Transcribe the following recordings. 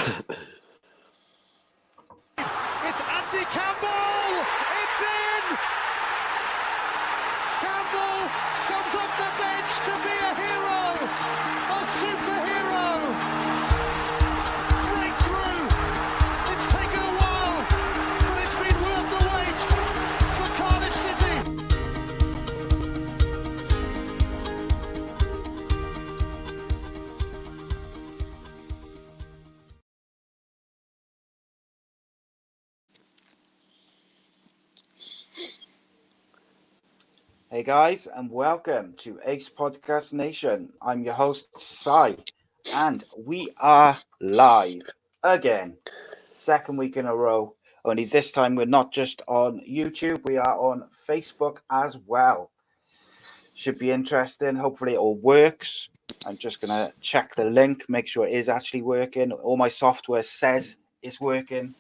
It's Andy Campbell! It's in! Campbell comes off the bench to be a hero! A superhero! Breakthrough! It's taken a while, but it's been worth the wait for Cardiff City! Hey guys, and welcome to ACEcast Nation. I'm your host, Sai, and we are live again. Second week in a row. Only this time we're not just on YouTube, we are on Facebook as well. Should be interesting. Hopefully it all works. I'm just going to check the link, make sure it is actually working. All my software says it's working,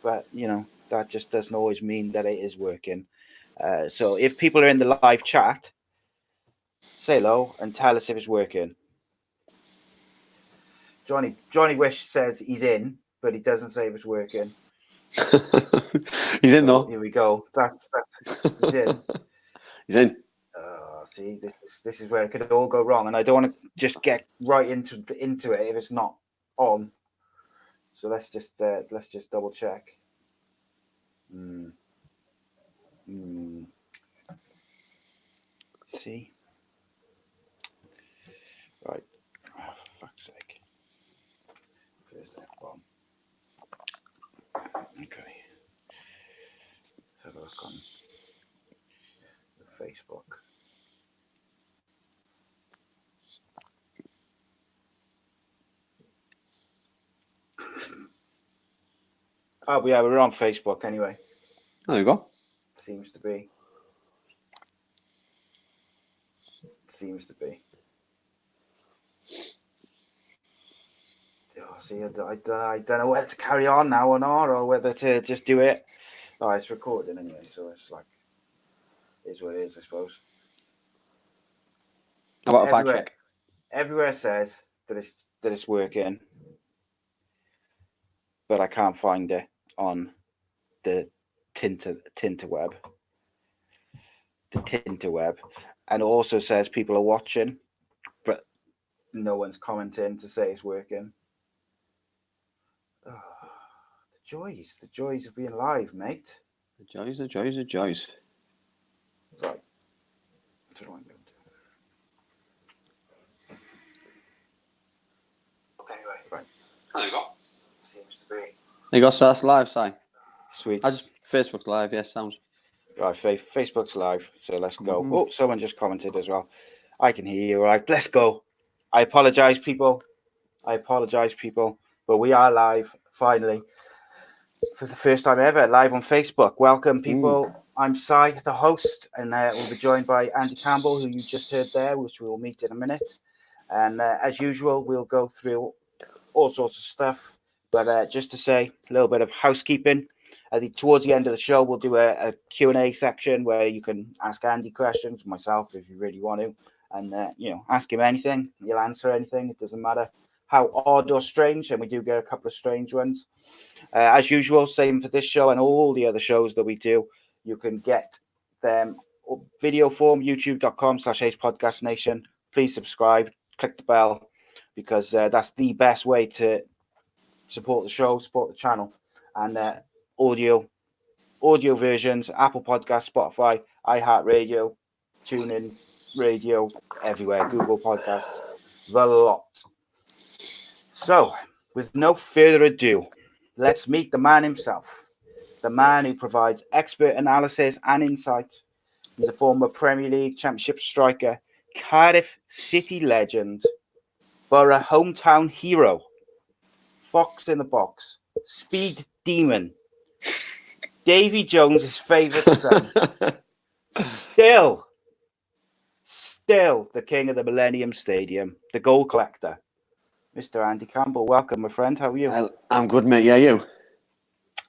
but you know, that just doesn't always mean that it is working. So if people are in the live chat, say hello and tell us if it's working. Johnny Wish says he's in, but he doesn't say if it's working. He's in though. Here we go. That's he's in. He's in. See, this is where it could all go wrong, and I don't want to just get right into it if it's not on. So let's just double check. See. Right. Oh, for fuck's sake. There's that bomb. Okay. Let's have a look on the Facebook. Oh, yeah, we're on Facebook anyway. There you go. Seems to be. Oh, see, I don't know whether to carry on now or not, or whether to just do it. Oh, it's recording anyway, so it's like, is what it is, I suppose. How about a fact check? Everywhere says that it's working, but I can't find it on the Tinterweb. The Tinterweb, and it also says people are watching, but no one's commenting to say it's working. Oh, the joys of being live, mate. The joys. Right. That's what I'm going to do. Anyway, right. There you go. Seems to be. There you go, so that's live, Si. Sweet. I just Facebook live, yes, sounds. Right, Facebook's live, so let's go. Oh, someone just commented as well. I can hear you. Right, let's go. I apologize, people, but we are live finally for the first time ever, live on Facebook. Welcome, people. I'm Si, the host, and we'll be joined by Andy Campbell, who you just heard there, which we will meet in a minute. And as usual, we'll go through all sorts of stuff. But just to say a little bit of housekeeping. I think towards the end of the show, we'll do a Q&A section where you can ask Andy questions, myself, if you really want to, and, ask him anything. He'll answer anything. It doesn't matter how odd or strange, and we do get a couple of strange ones. As usual, same for this show and all the other shows that we do. You can get them video form, youtube.com/ACEpodcastNation. Please subscribe, click the bell, because that's the best way to support the show, support the channel. And audio versions, Apple Podcasts, Spotify, iHeartRadio, TuneIn Radio, everywhere, Google Podcasts, the lot. So, with no further ado, let's meet the man himself, the man who provides expert analysis and insight. He's a former Premier League Championship striker, Cardiff City legend, Boro hometown hero, Fox in the box, speed demon, Davy Jones' favourite son, still the king of the Millennium Stadium, the goal collector, Mr. Andy Campbell. Welcome, my friend. How are you? I'm good, mate. Yeah, you?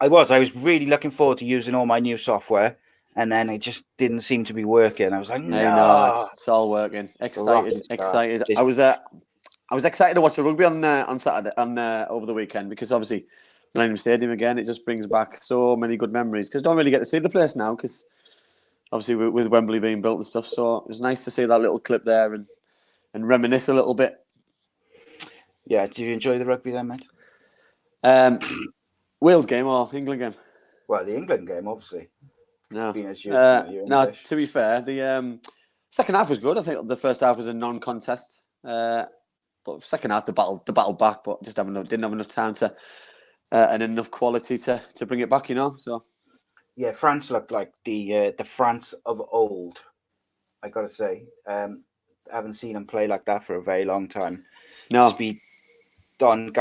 I was really looking forward to using all my new software, and then it just didn't seem to be working. I was like, no, it's all working. Excited. I was I was excited to watch the rugby on Saturday over the weekend because obviously Millennium Stadium again. It just brings back so many good memories because don't really get to see the place now because obviously with Wembley being built and stuff. So it was nice to see that little clip there and reminisce a little bit. Yeah, did you enjoy the rugby then, mate? Wales game or England game? Well, the England game, obviously. No. Being as you're No, English. to be fair, the second half was good. I think the first half was a non-contest. But second half, the battle back, but just didn't have enough time to and enough quality to bring it back, So yeah, France looked like the France of old. I got to say, I haven't seen them play like that for a very long time. no, Speed. Dom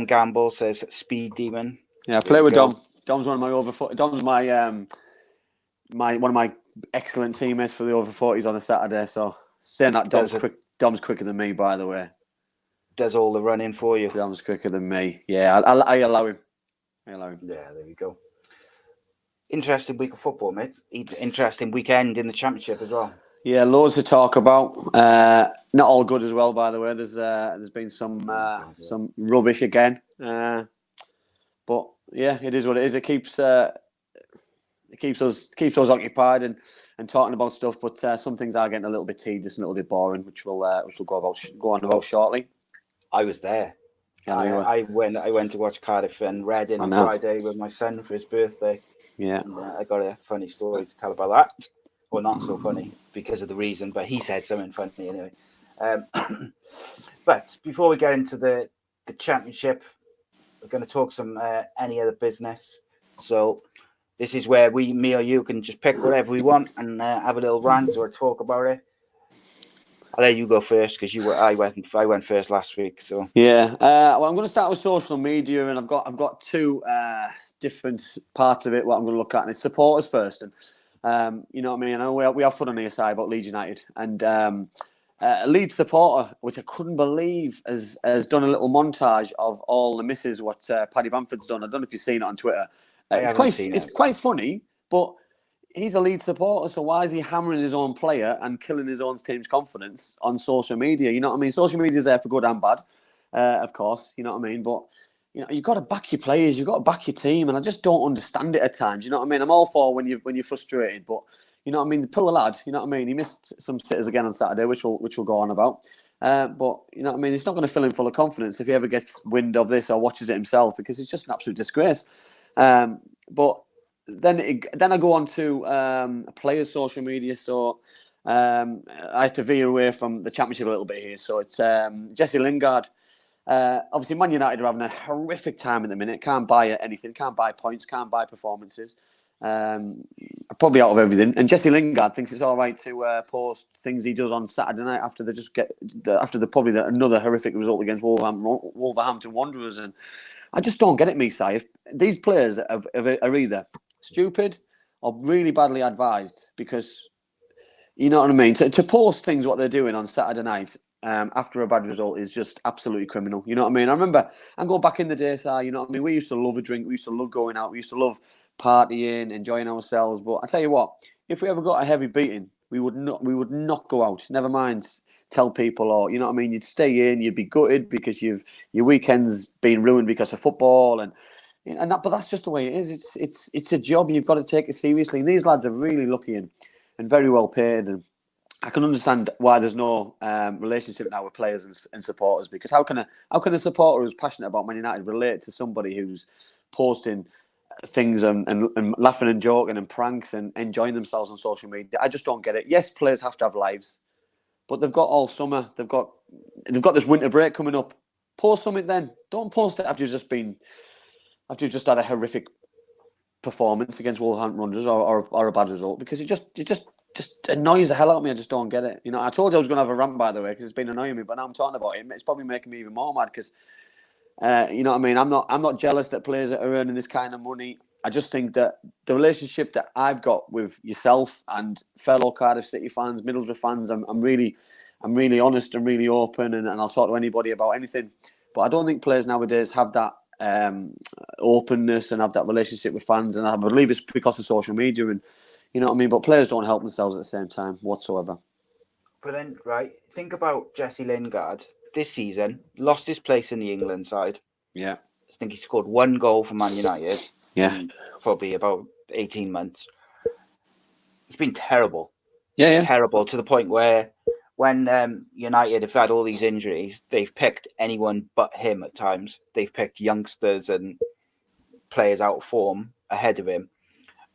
Gamble says speed demon. yeah, I play with Dom. Dom's one of my Dom's my one of my excellent teammates for the over 40s on a Saturday. So saying that Dom's quicker than me, by the way. Does all the running for you. Dom's quicker than me. Yeah, I allow him. Yeah, there we go. Interesting week of football, mate. Interesting weekend in the Championship as well. Yeah, loads to talk about. Not all good as well, by the way. There's been some rubbish again. But yeah, it is what it is. It keeps us occupied and talking about stuff. But some things are getting a little bit tedious and a little bit boring, which we'll go on about shortly. I was there. Yeah, I went to watch Cardiff and Reading on Friday with my son for his birthday. Yeah, and, I got a funny story to tell about that. Well, not so funny because of the reason, but he said something funny anyway. But before we get into the Championship, we're going to talk some any other business. So this is where me or you can just pick whatever we want and have a little rant or talk about it. I'll let you go first because I went first last week. So yeah. Well, I'm going to start with social media, and I've got two different parts of it. What I'm going to look at, and it's supporters first, and you know what I mean. I know we have fun on the side about Leeds United, and a Leeds supporter, which I couldn't believe, has done a little montage of all the misses what Paddy Bamford's done. I don't know if you've seen it on Twitter. It's quite funny, but he's a Leeds supporter, so why is he hammering his own player and killing his own team's confidence on social media? You know what I mean? Social media is there for good and bad, of course. You know what I mean? But you've got to back your players, you've got to back your team, and I just don't understand it at times. You know what I mean? I'm all for when you're frustrated, but you know what I mean? The poor lad, you know what I mean? He missed some sitters again on Saturday, which we'll go on about. But you know what I mean? It's not going to fill him full of confidence if he ever gets wind of this or watches it himself, because it's just an absolute disgrace. But then I go on to a player's social media. So I had to veer away from the Championship a little bit here. So it's Jesse Lingard. Obviously, Man United are having a horrific time at the minute. Can't buy anything. Can't buy points. Can't buy performances. Probably out of everything. And Jesse Lingard thinks it's all right to post things he does on Saturday night after another horrific result against Wolverhampton Wanderers. And I just don't get it, Misai. If these players are either stupid or really badly advised, because you know what I mean. To post things what they're doing on Saturday night after a bad result is just absolutely criminal. You know what I mean? I remember and go back in the day, you know what I mean. We used to love a drink. We used to love going out. We used to love partying, enjoying ourselves. But I tell you what, if we ever got a heavy beating, we would not go out. Never mind tell people, or you know what I mean. You'd stay in. You'd be gutted because your weekend's been ruined because of football and that. But that's just the way it is. It's a job. You've got to take it seriously. And these lads are really lucky and very well paid. And I can understand why there's no relationship now with players and supporters, because how can a supporter who's passionate about Man United relate to somebody who's posting things and laughing and joking and pranks and enjoying themselves on social media? I just don't get it. Yes, players have to have lives, but they've got all summer. They've got this winter break coming up. Post something then. Don't post it after you've just had a horrific performance against Wolverhampton Wanderers or a bad result, because it just annoys the hell out of me. I just don't get it. You know, I told you I was going to have a rant, by the way, because it's been annoying me, but now I'm talking about it. It's probably making me even more mad because, you know what I mean? I'm not jealous that players are earning this kind of money. I just think that the relationship that I've got with yourself and fellow Cardiff City fans, Middlesbrough fans, I'm really honest and really open, and I'll talk to anybody about anything. But I don't think players nowadays have that openness and have that relationship with fans, and I believe it's because of social media and. You know what I mean? But players don't help themselves at the same time whatsoever. But then, right, think about Jesse Lingard this season, lost his place in the England side. Yeah. I think he scored 1 goal for Man United. Yeah. In probably about 18 months. It's been terrible. Yeah. Terrible to the point where when United have had all these injuries, they've picked anyone but him at times. They've picked youngsters and players out of form ahead of him.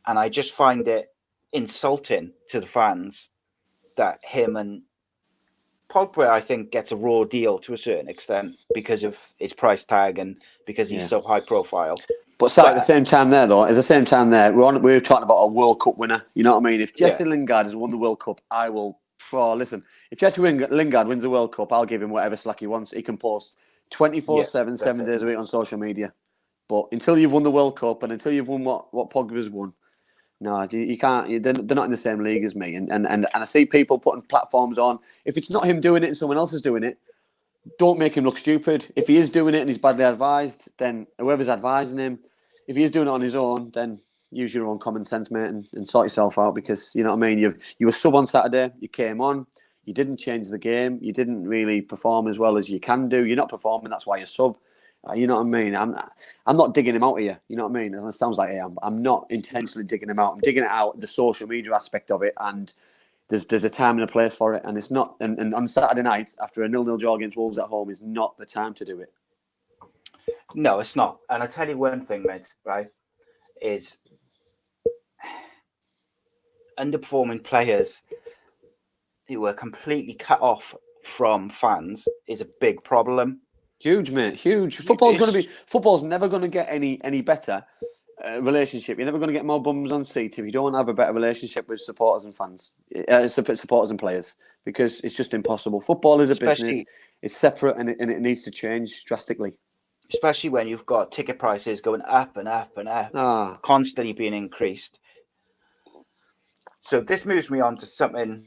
And I just find it insulting to the fans that him and Pogba, I think, gets a raw deal to a certain extent because of his price tag and because he's so high profile. But at the same time there, we're talking about a World Cup winner. You know what I mean? If Jesse Lingard has won the World Cup, I will... listen, if Jesse Lingard wins the World Cup, I'll give him whatever slack he wants. He can post 24/7, 7 days a week on social media. But until you've won the World Cup and until you've won what Pogba's won, no, you can't. They're not in the same league as me. And I see people putting platforms on. If it's not him doing it and someone else is doing it, don't make him look stupid. If he is doing it and he's badly advised, then whoever's advising him, if he is doing it on his own, then use your own common sense, mate, and sort yourself out. Because you know what I mean. You were sub on Saturday. You came on. You didn't change the game. You didn't really perform as well as you can do. You're not performing. That's why you're sub. You know what I mean? I'm not digging him out here. You know what I mean? It sounds like I'm not intentionally digging him out. I'm digging it out, the social media aspect of it, and there's a time and a place for it. And it's not. And on Saturday night, after a 0-0 draw against Wolves at home, is not the time to do it. No, it's not. And I tell you one thing, mate. Right, is underperforming players who were completely cut off from fans is a big problem. Huge, mate. Huge. Football's never going to get any better relationship. You're never going to get more bums on seats if you don't have a better relationship with supporters and fans, supporters and players, because it's just impossible. Football is a business. It's separate and it needs to change drastically. Especially when you've got ticket prices going up and up and up, constantly being increased. So this moves me on to something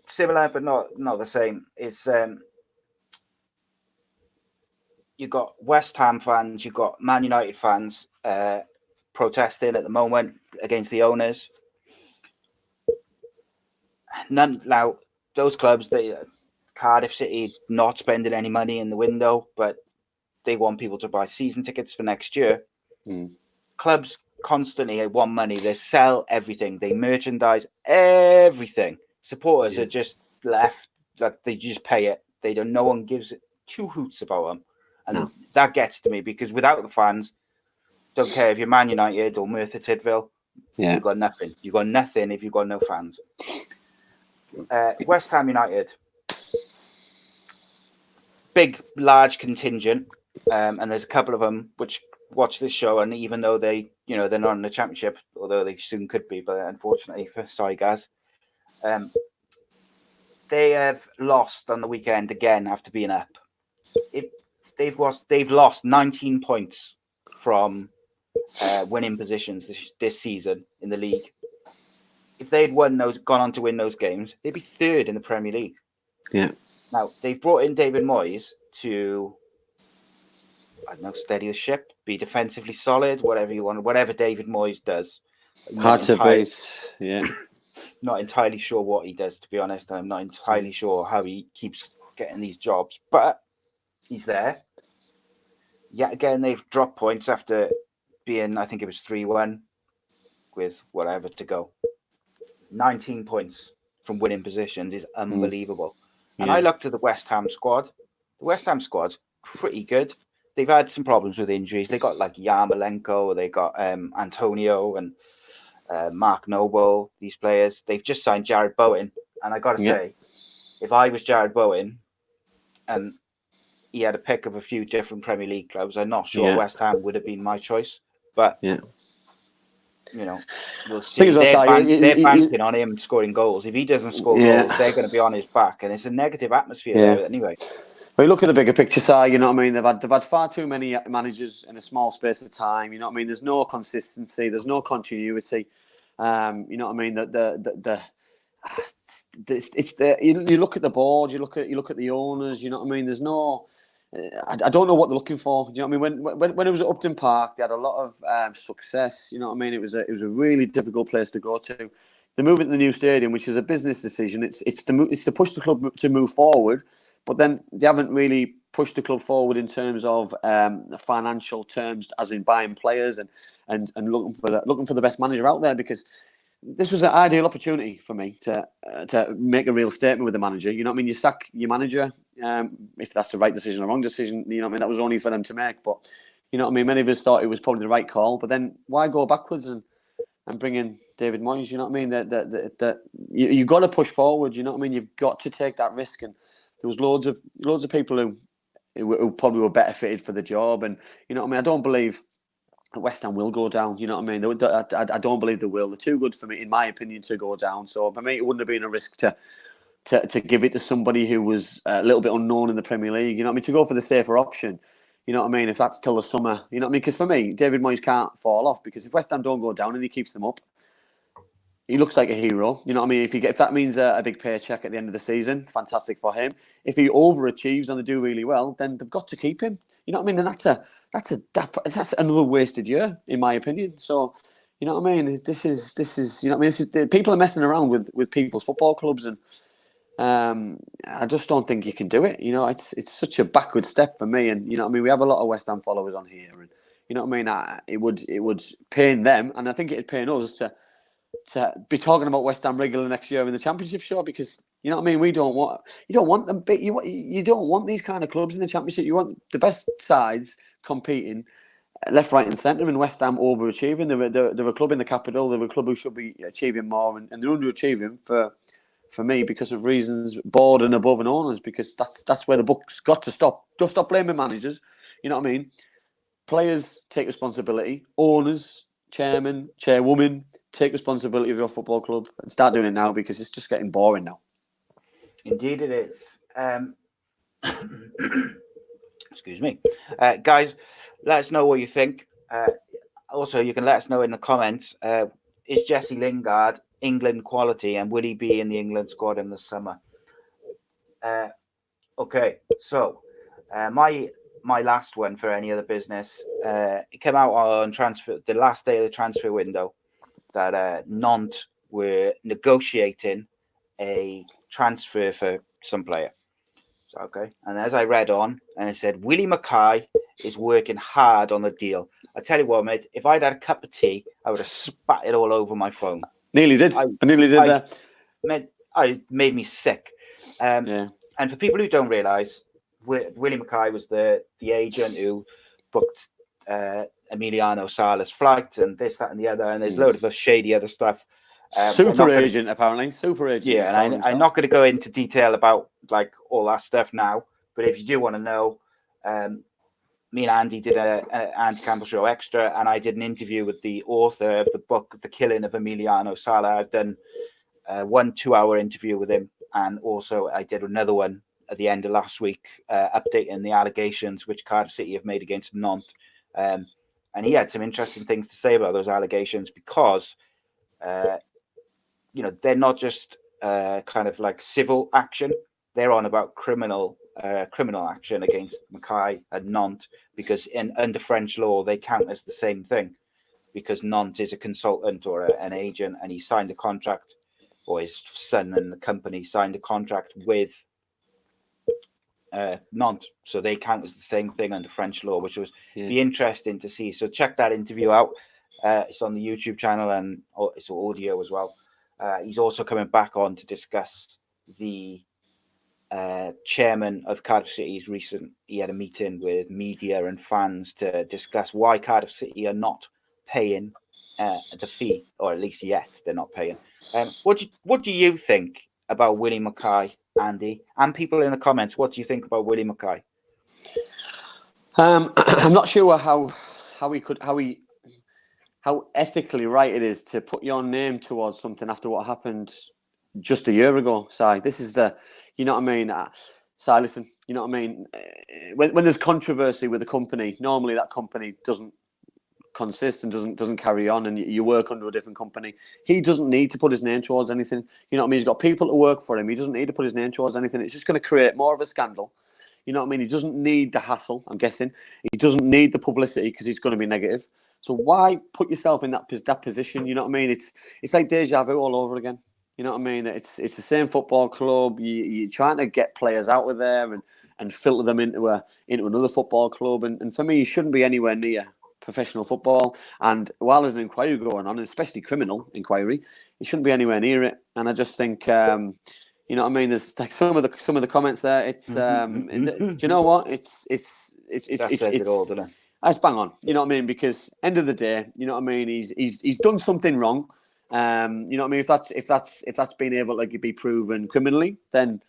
similar, but not the same. It's you've got West Ham fans, you've got Man United fans protesting at the moment against the owners. Now, those clubs, Cardiff City, not spending any money in the window, but they want people to buy season tickets for next year. Clubs constantly want money. They sell everything. They merchandise everything. Supporters are just left that they just pay it. No one gives two hoots about them. And that gets to me because without the fans, don't care if you're Man United or Merthyr Tydfil, you've got nothing. You've got nothing if you've got no fans. West Ham United, big, large contingent, and there's a couple of them which watch this show, and even though they're not in the Championship, although they soon could be, but unfortunately, sorry guys, they have lost on the weekend again after being up. They've lost 19 points from winning positions this season in the league. If they'd gone on to win those games, they'd be third in the Premier League. Yeah. Now they've brought in David Moyes to, I don't know, steady the ship, be defensively solid, whatever you want, whatever David Moyes does. Hard to base, yeah. Not entirely sure what he does, to be honest. I'm not entirely sure how he keeps getting these jobs, but he's there. Yet again, they've dropped points after being, I think it was 3-1 with whatever to go. 19 points from winning positions is unbelievable. And I looked at the West Ham squad. The West Ham squad's pretty good. They've had some problems with injuries. They got like Yarmolenko, they got Antonio and Mark Noble, these players. They've just signed Jared Bowen. And I got to say, if I was Jared Bowen and he had a pick of a few different Premier League clubs, I'm not sure West Ham would have been my choice. But, we'll see. They're banking on him scoring goals. If he doesn't score goals, they're going to be on his back. And it's a negative atmosphere there anyway. Well, you look at the bigger picture side, you know what I mean? They've had far too many managers in a small space of time. You know what I mean? There's no consistency. There's no continuity. You know what I mean? You look at the board. You look at the owners. You know what I mean? There's no. I don't know what they're looking for. You know what I mean? When it was at Upton Park, they had a lot of success. You know what I mean? It was a really difficult place to go to. They're moving to the new stadium, which is a business decision. It's to push the club to move forward. but then they haven't really pushed the club forward in terms of financial terms, as in buying players and looking for the best manager out there, because this was an ideal opportunity for me to make a real statement with the manager. You know what I mean? You sack your manager, if that's the right decision or wrong decision. You know what I mean? That was only for them to make. But you know what I mean? Many of us thought it was probably the right call. But then why go backwards and bring in David Moyes? You know what I mean? That you got to push forward. You know what I mean? You've got to take that risk. And there was loads of people who probably were better fitted for the job. And you know what I mean? I don't believe West Ham will go down. You know what I mean? I don't believe they will. They're too good for me, in my opinion, to go down. So for me, it wouldn't have been a risk to give it to somebody who was a little bit unknown in the Premier League. You know what I mean? To go for the safer option. You know what I mean? If that's till the summer. You know what I mean? Because for me, David Moyes can't fall off, because if West Ham don't go down and he keeps them up, he looks like a hero. You know what I mean? If that means a big paycheck at the end of the season, fantastic for him. If he overachieves and they do really well, then they've got to keep him. You know what I mean? And that's another wasted year, in my opinion. So, you know what I mean? This is you know what I mean? People are messing around with people's football clubs, and I just don't think you can do it. You know, it's such a backward step for me. And you know what I mean? We have a lot of West Ham followers on here, and you know what I mean? It would pain them, and I think it'd pain us to be talking about West Ham regularly next year in the Championship show, because you know what I mean. You don't want them. You don't want these kind of clubs in the Championship. You want the best sides competing left, right, and centre. And West Ham overachieving. They're a club in the capital. They're a club who should be achieving more, and they're underachieving for me because of reasons board and above and owners. Because that's where the book's got to stop. Just stop blaming managers. You know what I mean? Players take responsibility. Owners, chairman, chairwoman, take responsibility of your football club, and start doing it now, because it's just getting boring now. Indeed, it is. Excuse me, guys. Let us know what you think. Also, you can let us know in the comments. Is Jesse Lingard England quality, and will he be in the England squad in the summer? Okay, so my last one for any other business. It came out on the last day of the transfer window, that Nantes were negotiating a transfer for some player. So, okay. And as I read on, and it said, Willie McKay is working hard on the deal. I tell you what, mate, if I'd had a cup of tea, I would have spat it all over my phone. Nearly did. I nearly did that. It made me sick. Yeah. And for people who don't realise, Willie McKay was the agent who booked Emiliano Sala's flight and this, that, and the other. And there's a load of shady other stuff. Super agent. Yeah, and I'm not going to go into detail about like all that stuff now. But if you do want to know, me and Andy did an Andy Campbell show extra, and I did an interview with the author of the book, The Killing of Emiliano Sala. I've done 1 2-hour interview with him, and also I did another one at the end of last week, updating the allegations which Cardiff City have made against Nantes. And he had some interesting things to say about those allegations, because you know, they're not just kind of like civil action. They're on about criminal action against McKay and Nantes, because under French law, they count as the same thing, because Nantes is a consultant or an agent, and he signed a contract, or his son and the company signed a contract with Nantes. So they count as the same thing under French law, which was be interesting to see. So check that interview out. It's on the YouTube channel, and it's audio as well. He's also coming back on to discuss the chairman of Cardiff City's he had a meeting with media and fans to discuss why Cardiff City are not paying the fee, or at least yet they're not paying. What do you think about Willie McKay, Andy, and people in the comments? What do you think about Willie McKay? I'm not sure how ethically right it is to put your name towards something after what happened just a year ago. Si, this is you know what I mean? Si, listen, you know what I mean? When there's controversy with a company, normally that company doesn't consist and doesn't carry on, and you work under a different company. He doesn't need to put his name towards anything. You know what I mean? He's got people to work for him. He doesn't need to put his name towards anything. It's just going to create more of a scandal. You know what I mean? He doesn't need the hassle, I'm guessing. He doesn't need the publicity, because he's going to be negative. So why put yourself in that position? You know what I mean? It's like deja vu all over again. You know what I mean? It's the same football club. You're trying to get players out of there and filter them into another football club. And for me, you shouldn't be anywhere near professional football. And while there's an inquiry going on, especially criminal inquiry, you shouldn't be anywhere near it. And I just think, you know what I mean? There's like some of the comments there. It's do you know what? That says it all, doesn't it? It's bang on. You know what I mean? Because end of the day, you know what I mean. He's done something wrong. You know what I mean? If that's been able to be proven criminally, then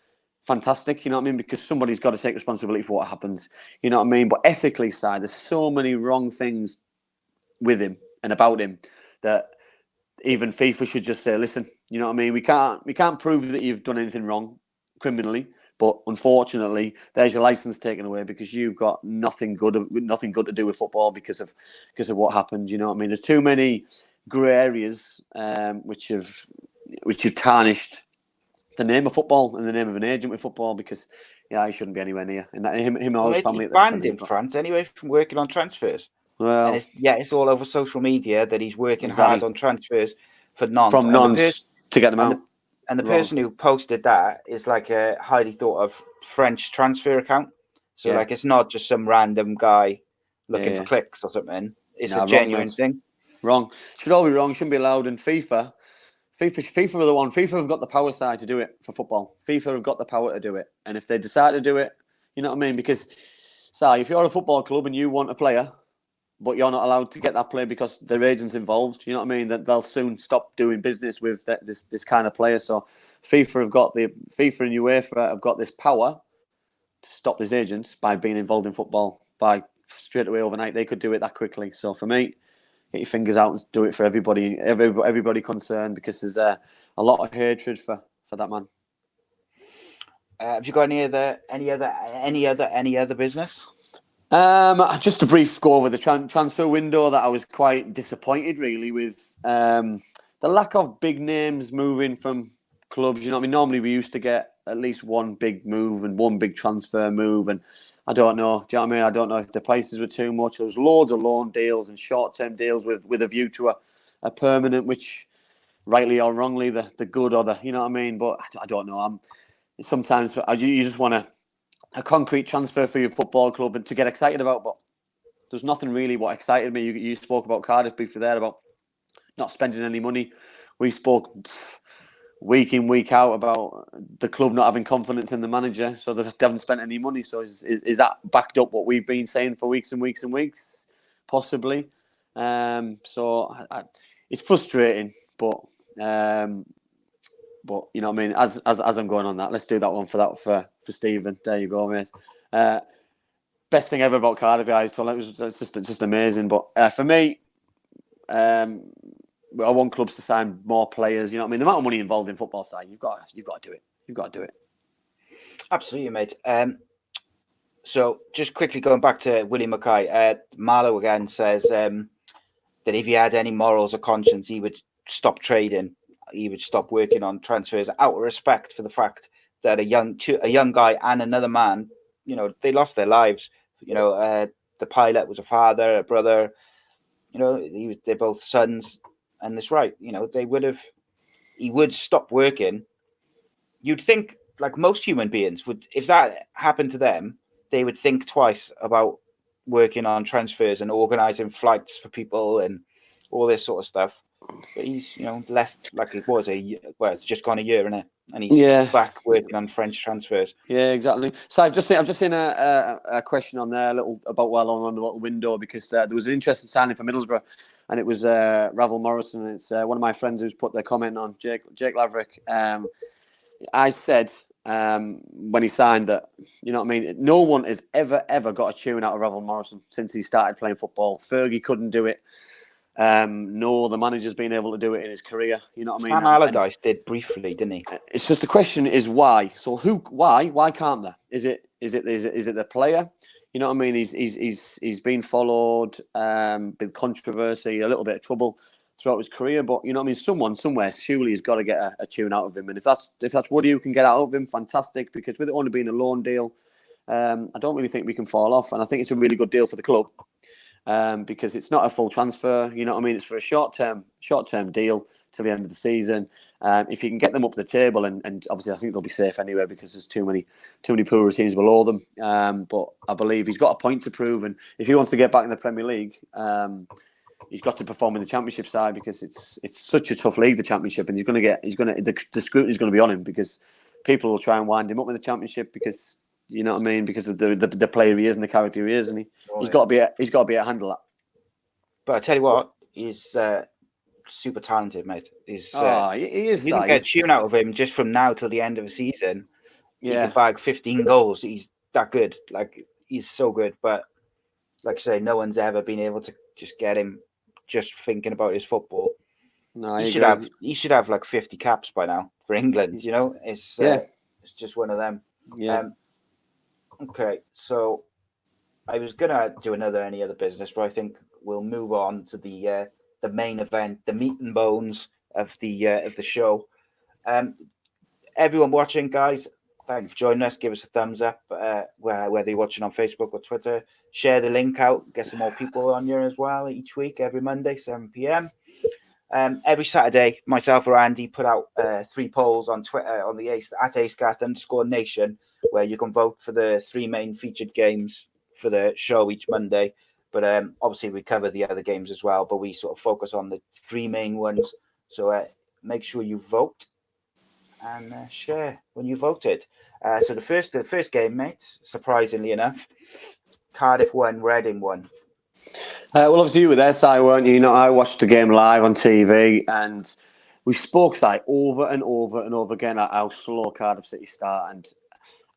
fantastic. You know what I mean? Because somebody's got to take responsibility for what happens. You know what I mean? But ethically side, there's so many wrong things with him and about him that even FIFA should just say, listen, you know what I mean? We can't prove that you've done anything wrong criminally, but unfortunately, there's your license taken away because you've got nothing good to do with football because of what happened. You know what I mean? There's too many grey areas which have tarnished the name of football and the name of an agent with football because he shouldn't be anywhere near. And him or his family banned in France anyway from working on transfers. Well, and it's all over social media that he's working hard on transfers for Nantes. From Nantes to get them out. And the person who posted that is like a highly thought of French transfer account. So it's not just some random guy looking for clicks or something. It's a genuine thing. Wrong. Should all be wrong. Shouldn't be allowed. And FIFA are the one. FIFA have got the power side to do it for football. FIFA have got the power to do it. And if they decide to do it, you know what I mean? Because, if you're a football club and you want a player, but you're not allowed to get that player because their agent's involved, you know what I mean? That they'll soon stop doing business with this kind of player. So FIFA and UEFA have got this power to stop these agents by being involved in football. By straight away overnight, they could do it that quickly. So for me, get your fingers out and do it for everybody concerned because there's a lot of hatred for that man. Have you got any other business? Just a brief go over the transfer window that I was quite disappointed really with the lack of big names moving from clubs. You know what I mean? Normally we used to get at least one big move and one big transfer move, and I don't know. Do you know what I mean? I don't know if the prices were too much. There was loads of loan deals and short-term deals with a view to a permanent, which rightly or wrongly the good or the, you know what I mean? But I don't know. Sometimes you just want a concrete transfer for your football club and to get excited about, but there's nothing really what excited me. You spoke about Cardiff briefly there about not spending any money. We spoke week in, week out about the club not having confidence in the manager, so they haven't spent any money. So is that backed up what we've been saying for weeks and weeks and weeks? Possibly. So it's frustrating, but you know what I mean. As I'm going on that, let's do that one for Stephen. There you go, mate. Best thing ever about Cardiff, guys. So it's just amazing. But for me, I want clubs to sign more players. You know what I mean? The amount of money involved in football side, you've got to do it. You've got to do it. Absolutely, mate. So just quickly going back to Willie McKay, Marlowe again says that if he had any morals or conscience, he would stop trading. He would stop working on transfers out of respect for the fact that a young guy and another man, you know, they lost their lives. You know, the pilot was a father, a brother. You know, they're both sons. And that's right. You know, he would stop working. You'd think, like most human beings would, if that happened to them, they would think twice about working on transfers and organising flights for people and all this sort of stuff. But he's, you know, less like it was it's just gone a year, isn't it? And he's back working on French transfers. Yeah, exactly. So I've just seen a question on there, a little about on the little window, because there was an interesting signing for Middlesbrough, and it was Ravel Morrison. It's one of my friends who's put their comment on Jake Laverick. I said when he signed that, you know what I mean, no one has ever got a tune out of Ravel Morrison since he started playing football. Fergie couldn't do it. No, the manager's been able to do it in his career. You know what I mean? Sam Allardyce did briefly, didn't he? It's just the question is why. So why can't they? Is it the player? You know what I mean? He's been followed with controversy, a little bit of trouble throughout his career. But you know what I mean? Someone somewhere surely has got to get a tune out of him. And if that's what you can get out of him, fantastic. Because with it only being a loan deal, I don't really think we can fall off. And I think it's a really good deal for the club. Because it's not a full transfer, you know what I mean? It's for a short term deal till the end of the season. If you can get them up the table, and obviously I think they'll be safe anyway because there's too many poorer teams below them. But I believe he's got a point to prove, and if he wants to get back in the Premier League, he's got to perform in the Championship side because it's such a tough league, the Championship, and the scrutiny's going to be on him because people will try and wind him up in the Championship because you know what I mean, because of the player he is and the character he is, and he's got to be able to handle that. But I tell you what, he's super talented, mate. He is. You can get a tune out of him just from now till the end of the season. Yeah. He could bag 15 goals. He's that good. Like, he's so good. But like I say, no one's ever been able to just get him just thinking about his football. No, he should have like 50 caps by now for England. You know, it's just one of them. Yeah. Okay, so I was gonna do any other business, but I think we'll move on to the main event, the meat and bones of the show. Everyone watching, guys, thanks for joining us. Give us a thumbs up, whether you're watching on Facebook or Twitter. Share the link out. Get some more people on here as well each week, every Monday, 7 p.m. Every Saturday, myself or Andy put out 3 polls on Twitter on the at ACEcast_Nation, where you can vote for the 3 main featured games for the show each Monday. But obviously, we cover the other games as well, but we sort of focus on the 3 main ones. So make sure you vote and share when you voted. So the first game, mate, surprisingly enough, Cardiff won, Reading won. Well, obviously you were there, Si, weren't you? You know, I watched the game live on TV, and we spoke, Si, over and over and over again at how slow Cardiff City start. And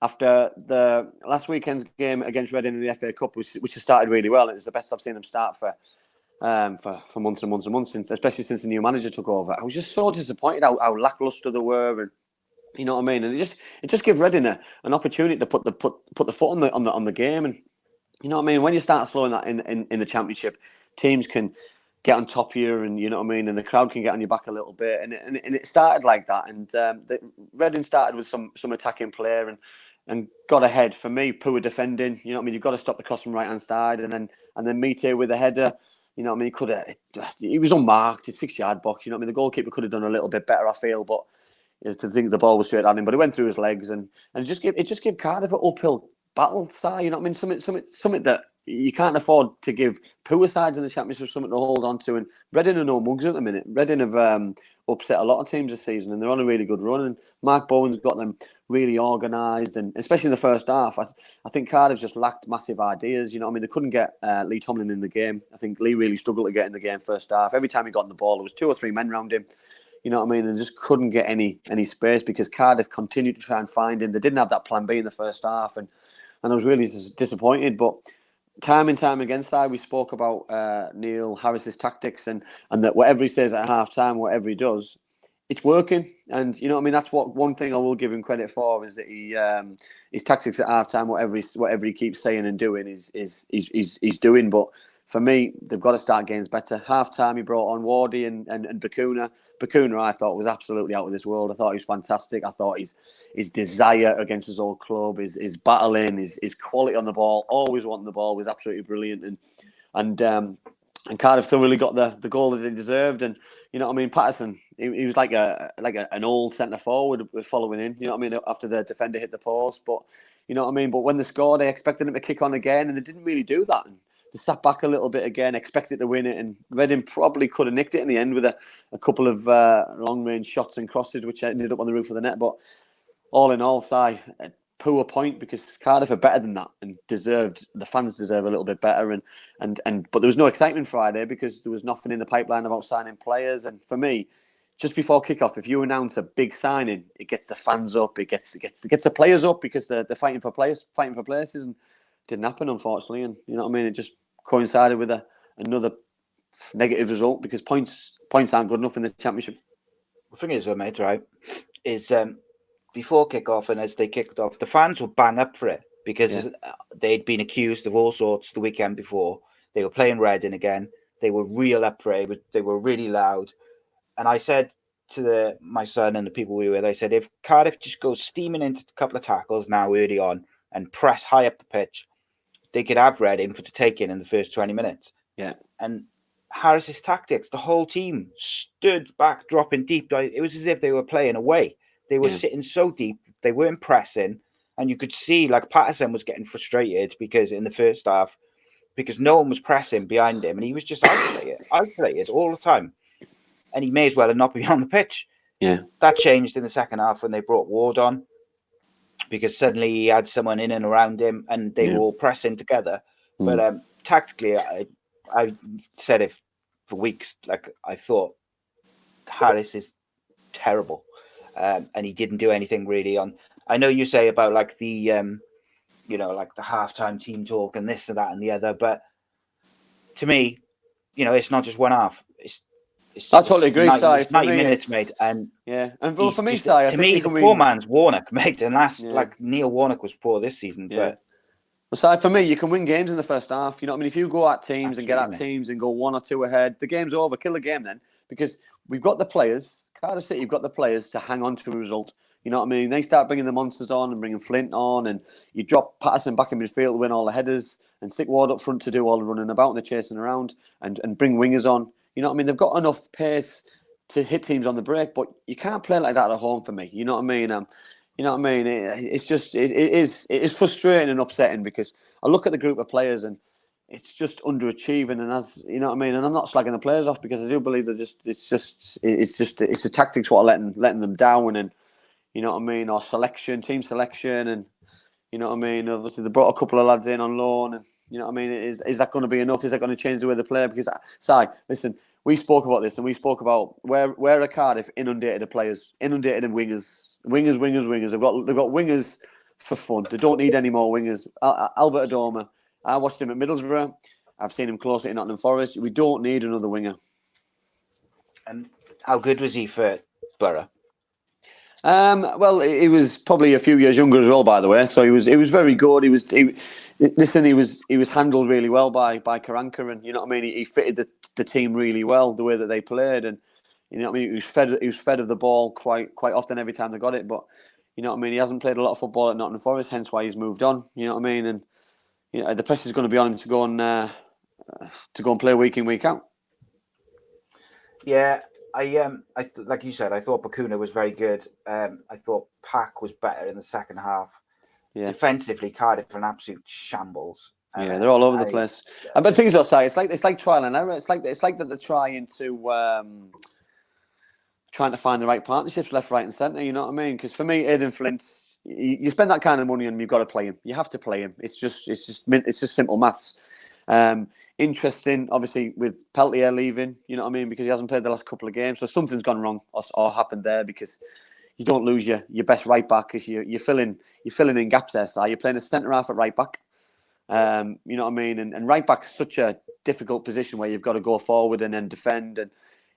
after the last weekend's game against Reading in the FA Cup, which has started really well, it was the best I've seen them start for months and months and months, especially since the new manager took over. I was just so disappointed how lacklustre they were, and you know what I mean. And it just gave Reading an opportunity to put the foot on the game, and you know what I mean. When you start slowing that in the Championship, teams can get on top of you, and you know what I mean, and the crowd can get on your back a little bit, and it started like that. And Reading started with some attacking player and got ahead. For me, poor defending. You know what I mean. You've got to stop the cross from right hand side, and then Mite with a header. You know what I mean. He was unmarked. It's 6-yard box. You know what I mean. The goalkeeper could have done a little bit better, I feel, but to think the ball was straight at him, but it went through his legs, and it just gave Cardiff an uphill battle side. You know what I mean. Something that you can't afford to give poor sides in the Championship something to hold on to. And Reading are no mugs at the minute. Reading have upset a lot of teams this season, and they're on a really good run. And Mark Bowen's got them really organised, and especially in the first half, I think Cardiff just lacked massive ideas. You know what I mean? They couldn't get Lee Tomlin in the game. I think Lee really struggled to get in the game first half. Every time he got in the ball, there was 2 or 3 men around him. You know what I mean? And just couldn't get any space because Cardiff continued to try and find him. They didn't have that plan B in the first half, and I was really disappointed. But time and time again, we spoke about Neil Harris's tactics and that whatever he says at half time, whatever he does, it's working. And you know what I mean? That's one thing I will give him credit for is that he his tactics at half time, whatever he keeps saying and doing is doing. But for me, they've got to start games better. Half time, he brought on Wardy and Bacuna. Bacuna, I thought, was absolutely out of this world. I thought he was fantastic. I thought his desire against his old club, his battling, his quality on the ball, always wanting the ball, was absolutely brilliant. And Cardiff thoroughly got the goal that they deserved. And you know what I mean, Patterson, he was like an old centre forward following in. You know what I mean, after the defender hit the post. But you know what I mean. But when they scored, they expected him to kick on again, and they didn't really do that. And they sat back a little bit again, expected to win it, and Reading probably could have nicked it in the end with a couple of long-range shots and crosses, which ended up on the roof of the net. But all in all, a poor point because Cardiff are better than that and the fans deserve a little bit better. But there was no excitement Friday because there was nothing in the pipeline about signing players. And for me, just before kickoff, if you announce a big signing, it gets the fans up, it gets the players up because they're fighting for places, and it didn't happen, unfortunately. And you know what I mean, it just coincided with another negative result because points aren't good enough in the Championship. The thing is, mate, right, is before kick-off and as they kicked off, the fans would bang up for it because they'd been accused of all sorts the weekend before. They were playing Reading again. They were real up for it. They were really loud. And I said to my son and the people we were with, I said, if Cardiff just goes steaming into a couple of tackles now early on and press high up the pitch, they could have Reading for the taking in the first 20 minutes. Yeah. And Harris's tactics. The whole team stood back, dropping deep. It was as if they were playing away. They were sitting so deep. They weren't pressing. And you could see, like, Patterson was getting frustrated because in the first half, because no one was pressing behind him, and he was just isolated all the time. And he may as well have not been on the pitch. Yeah. That changed in the second half when they brought Ward on, because suddenly he had someone in and around him, and they were all pressing together. But tactically, I said it for weeks. Like, I thought Harris is terrible, and he didn't do anything really on. I know you say about like the, like the halftime team talk and this and that and the other, but to me, it's not just one half. I totally agree, Si. 90 minutes, mate. And and for me, Si, to me, the poor man's Warnock, mate. And that's like Neil Warnock was poor this season. Yeah. But Si, for me, you can win games in the first half. You know what I mean? If you go at teams and get at teams and go 1 or 2 ahead, the game's over. Kill the game then, because we've got the players. Cardiff City, you've got the players to hang on to a result. You know what I mean? They start bringing the monsters on and bringing Flint on, and you drop Patterson back in midfield to win all the headers, and stick Ward up front to do all the running about and the chasing around, and bring wingers on. You know what I mean? They've got enough pace to hit teams on the break, but you can't play like that at home for me. You know what I mean? It's just it is frustrating and upsetting, because I look at the group of players and it's just underachieving, and as you know what I mean. And I'm not slagging the players off, because I do believe that it's the tactics what are letting them down, and you know what I mean, or team selection, and you know what I mean. Obviously, they brought a couple of lads in on loan, and you know what I mean. Is that going to be enough? Is that going to change the way they play? Because, Si, listen, we spoke about this, and we spoke about where are Cardiff inundated of players, inundated of wingers. They've got wingers for fun. They don't need any more wingers. Albert Adoma, I watched him at Middlesbrough. I've seen him closer to Nottingham Forest. We don't need another winger. And how good was he for Boro? Well, he was probably a few years younger as well, by the way. So he was very good. He was handled really well by Karanka, and you know what I mean. He fitted the team really well, the way that they played, and you know what I mean. He was fed of the ball quite often every time they got it. But you know what I mean. He hasn't played a lot of football at Nottingham Forest, hence why he's moved on. You know what I mean. And you know, the pressure is going to be on him to go and play week in, week out. Yeah. I like you said, I thought Bakuna was very good. I thought Pack was better in the second half. Yeah. Defensively, Cardiff are an absolute shambles. Yeah, they're all over the place. But things I'll say, it's like trial and error. It's like that they're trying to find the right partnerships left, right, and centre. You know what I mean? Because for me, Aidan Flint, you spend that kind of money and you've got to play him. You have to play him. It's just simple maths. Interesting, obviously, with Peltier leaving, you know what I mean, because he hasn't played the last couple of games. So something's gone wrong or happened there, because you don't lose your best right back, because you're filling in gaps there. So you're playing a centre half at right back. You know what I mean? And right back's such a difficult position where you've got to go forward and then defend, and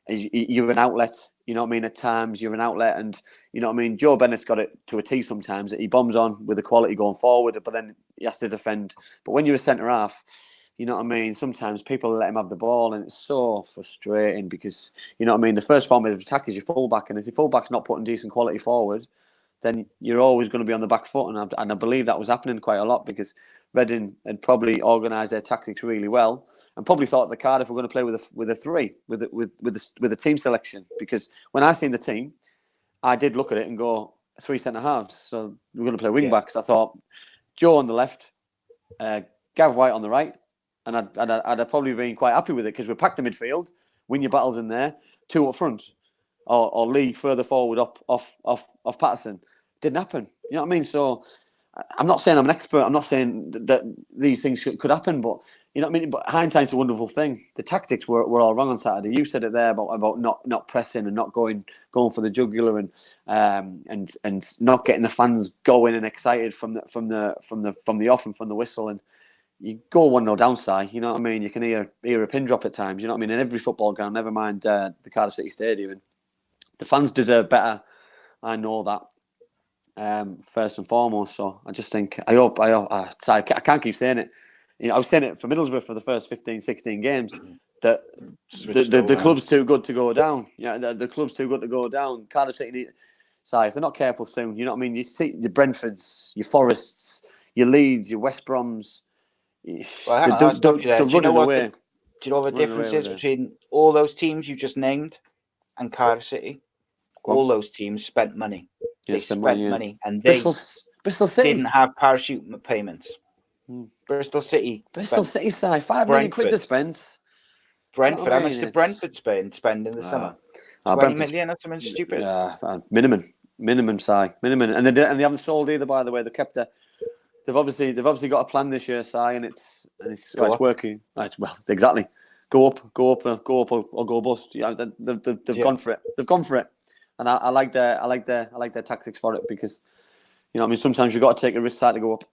you're an outlet. You know what I mean? At times you're an outlet, and you know what I mean. Joe Bennett's got it to a T sometimes. That he bombs on with the quality going forward, but then he has to defend. But when you're a centre half, you know what I mean? Sometimes people let him have the ball, and it's so frustrating, because, you know what I mean, the first form of attack is your fullback, and if your fullback's not putting decent quality forward, then you're always going to be on the back foot. And I believe that was happening quite a lot, because Reading had probably organised their tactics really well, and probably thought the Cardiff were going to play with a three, with a team selection. Because when I seen the team, I did look at it and go 3 centre halves. So we're going to play wing backs. I thought Joe on the left, Gav White on the right. And I'd have probably been quite happy with it, because we packed the midfield, win your battles in there, 2 up front, or Lee further forward off Patterson. Didn't happen. You know what I mean? So I'm not saying I'm an expert. I'm not saying that these things could happen, but you know what I mean. But hindsight's a wonderful thing. The tactics were all wrong on Saturday. You said it there about not pressing and not going for the jugular, and not getting the fans going and excited from the off and from the whistle. And you go 1-0 downside, you know what I mean? You can hear a pin drop at times, you know what I mean? In every football ground, never mind the Cardiff City Stadium. And the fans deserve better. I know that, first and foremost. So I just think, I can't keep saying it. You know, I was saying it for Middlesbrough for the first 15, 16 games, that the club's too good to go down. Yeah, the club's too good to go down. Cardiff City, if they're not careful soon, you know what I mean? You see your Brentfords, your Forests, your Leeds, your West Broms. Well, hang on, I'll stop you there. Do you know what? Do you know what the Running difference away is with it. between all those teams you just named and Cardiff City? Go on. All those teams spent money. Yeah, They spent spent money, yeah. money, and they Bristol City. didn't have parachute payments. Hmm. Bristol City Bristol spent City side, £5 million quid to Brentford. spend. Brentford, how much did Brentford spend in the summer? 20 million or something stupid? Yeah, minimum, Si, minimum, and they haven't sold either. By the way, they've obviously got a plan this year, Si, and it's working. Right, well, exactly. Go up, or go bust. Yeah, they've gone for it. They've gone for it, and I like their tactics for it because you know what I mean. Sometimes you've got to take a risk side to go up.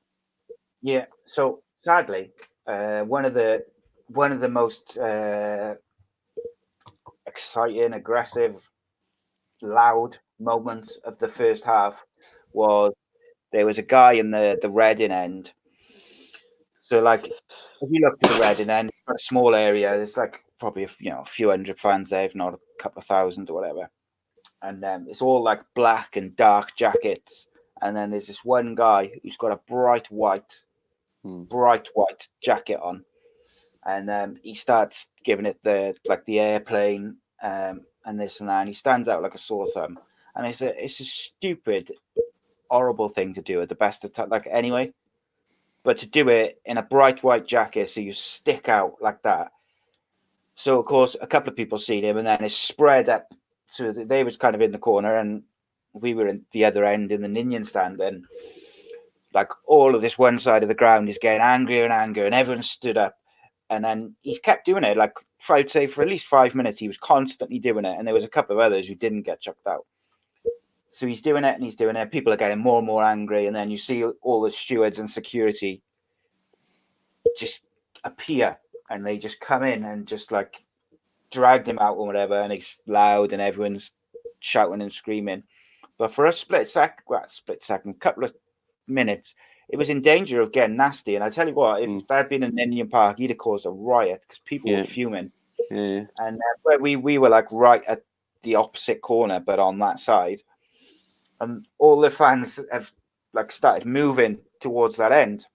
Yeah. So sadly, one of the most exciting, aggressive, loud moments of the first half was there was a guy in the Reading end. So, like, if you look at the Reading end, it's got a small area. There's like probably a few hundred fans there, if not a couple of thousand or whatever. And it's all like black and dark jackets. And then there's this one guy who's got a bright white jacket on, and he starts giving it the airplane and this and that. And he stands out like a sore thumb. And it's a stupid, horrible thing to do at the best of time. Like anyway, but to do it in a bright white jacket, so you stick out like that. So of course, a couple of people seen him, and then it's spread up. So they was kind of in the corner, and we were in the other end in the Ninian stand, and like all of this one side of the ground is getting angrier and angrier, and everyone stood up. And then he kept doing it, like I'd say for at least 5 minutes, he was constantly doing it. And there was a couple of others who didn't get chucked out. So he's doing it and he's doing it. People are getting more and more angry. And then you see all the stewards and security just appear, and they just come in and just like drag him out or whatever. And it's loud and everyone's shouting and screaming. But for a split second, couple of minutes, it was in danger of getting nasty. And I tell you what, if that had been in Ninian Park, he'd have caused a riot because people were fuming. Yeah. And we were like right at the opposite corner, but on that side. And all the fans have like started moving towards that end.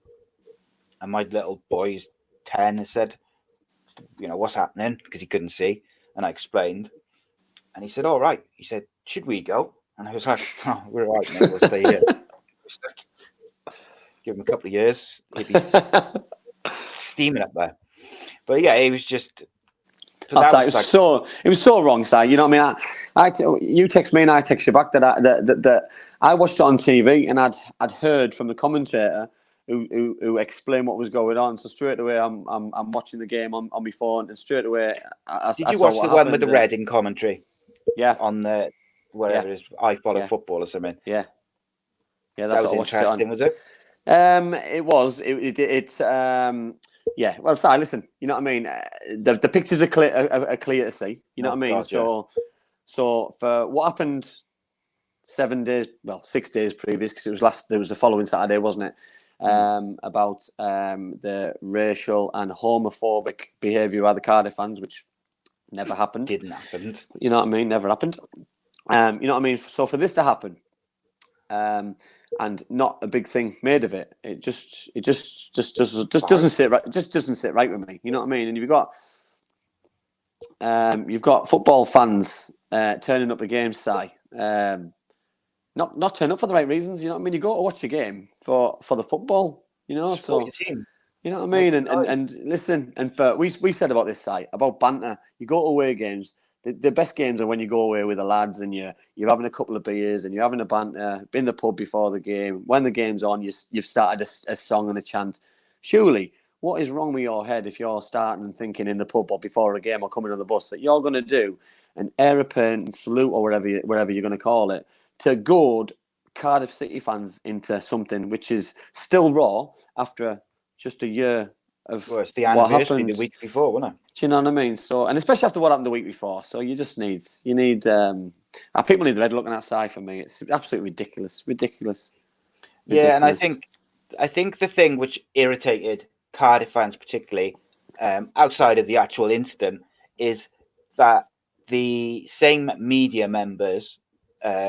And my little boy's 10 has said, what's happening? Because he couldn't see. And I explained. And he said, all right. He said, should we go? And I was like, oh, we're all right, mate. We'll stay here. Give him a couple of years, he'd be steaming up there. But yeah, it was just. It was so wrong, Si. You know what I mean? You text me and I text you back that I watched it on TV and I'd heard from the commentator who explained what was going on. So straight away, I'm watching the game on my phone, and straight away, did you watch the one with the Reading commentary? Yeah, on the whatever it is, I Follow Football or something. Yeah, that's that was interesting, was it? It was. It's yeah. Well, Si, listen. You know what I mean. The pictures are clear to see. You know what I mean. God, so for what happened 6 days previous, because it was the following Saturday, wasn't it? About the racial and homophobic behaviour by the Cardiff fans, which never happened. Didn't happen. You know what I mean? Never happened. You know what I mean? So for this to happen, and not a big thing made of it, it just doesn't sit right. It just doesn't sit right with me. You know what I mean? And you've got football fans turning up at games, Si. Not turn up for the right reasons. You know what I mean? You go to watch a game for the football. You know, support your team. You know what I mean? And listen, and we said about this site about banter. You go to away games. The best games are when you go away with the lads and you're having a couple of beers and you're having a banter, been in the pub before the game. When the game's on, you've started a song and a chant. Surely, what is wrong with your head if you're starting and thinking in the pub or before a game or coming on the bus that you're going to do an aeroplane salute or whatever you're going to call it to goad Cardiff City fans into something which is still raw after just a year of it's the anniversary the week before, wasn't it? Do you know what I mean? So, and especially after what happened the week before. So you need people need the red looking outside for me. It's absolutely ridiculous. Yeah, and I think the thing which irritated Cardiff fans particularly, outside of the actual incident, is that the same media members,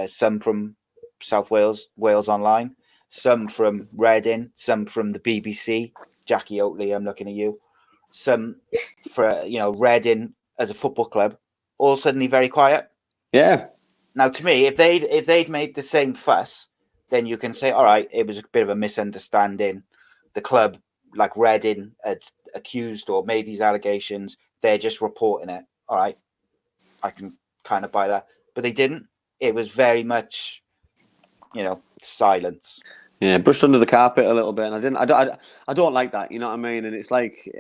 some from South Wales Online, some from Reading, some from the BBC. Jackie Oatley, I'm looking at you. Some for Reading as a football club, all suddenly very quiet. Yeah. Now, to me, if they'd made the same fuss, then you can say, all right, it was a bit of a misunderstanding. The club, like Reading, had accused or made these allegations. They're just reporting it. All right, I can kind of buy that, but they didn't. It was very much, silence. Yeah, brushed under the carpet a little bit, and I don't like that. You know what I mean? And it's like,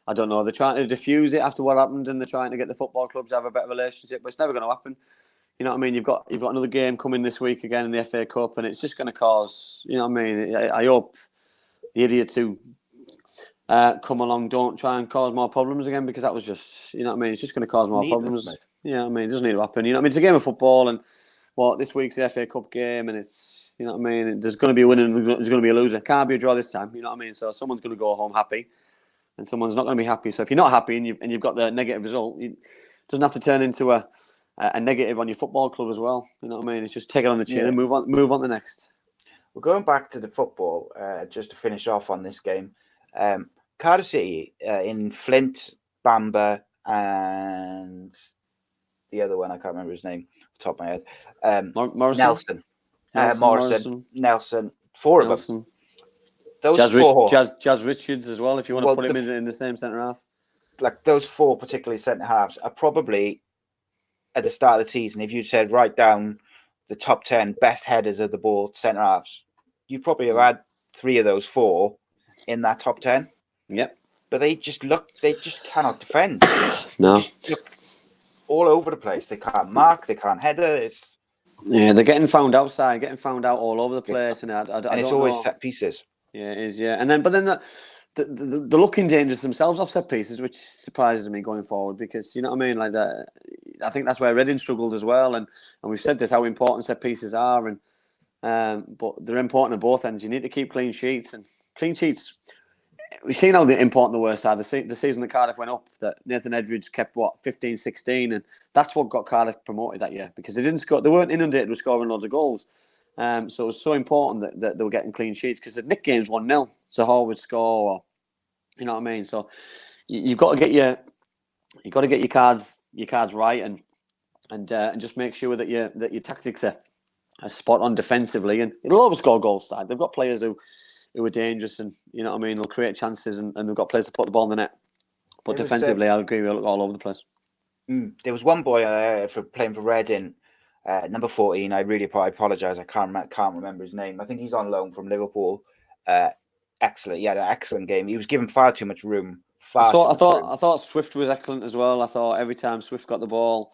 I don't know. They're trying to diffuse it after what happened, and they're trying to get the football clubs to have a better relationship, but it's never going to happen. You know what I mean? You've got another game coming this week again in the FA Cup, and it's just going to cause. You know what I mean? I hope the idiots who come along don't try and cause more problems again, because that was just, you know what I mean? It's just going to cause more problems. You know what I mean? It doesn't need to happen. You know what I mean? It's a game of football, and this week's the FA Cup game, and it's, you know what I mean? There's going to be a winner and there's going to be a loser. Can't be a draw this time. You know what I mean? So someone's going to go home happy, and someone's not going to be happy. So if you're not happy and you've got the negative result, it doesn't have to turn into a negative on your football club as well. You know what I mean? It's just take it on the chin and move on to the next. We're going back to the football just to finish off on this game. Cardiff City in Flint, Bamba, and the other one, I can't remember his name off the top of my head. Morrison. Nelson. Four of them. Those four. Jazz Richards as well, if you want to put him in the same centre half. Like those four, particularly centre halves, are probably at the start of the season. If you said write down the top 10 best headers of the ball centre halves, you probably have had 3 of those 4 in that top 10. Yep. But they just cannot defend. No. They just look all over the place. They can't mark. They can't header. They're getting found outside, getting found out all over the place, and I it's don't always know. Set pieces. Yeah, it is. Yeah, but then the looking dangerous themselves off set pieces, which surprises me going forward, because you know what I mean. Like that, I think that's where Reading struggled as well, and we've said this, how important set pieces are, and but they're important at both ends. You need to keep clean sheets, and clean sheets. We've seen how important the worst are. The season that Cardiff went up, that Nathan Edridge kept 15, 16, and that's what got Cardiff promoted that year, because they didn't score. They weren't inundated with scoring loads of goals. So it was so important that they were getting clean sheets, because the Nick game's 1-0. Zaha would score, or, you know what I mean. So you've got to get your cards right, and just make sure that your tactics are spot on defensively, and it'll always score goals side. They've got players who are dangerous, and you know what I mean, they'll create chances, and they've got players to put the ball in the net. But defensively, I agree, we'll look all over the place. There was one boy for playing for Reading, number 14. I really apologise. I can't remember his name. I think he's on loan from Liverpool. Excellent. He had an excellent game. He was given far too much room. I thought Swift was excellent as well. I thought every time Swift got the ball,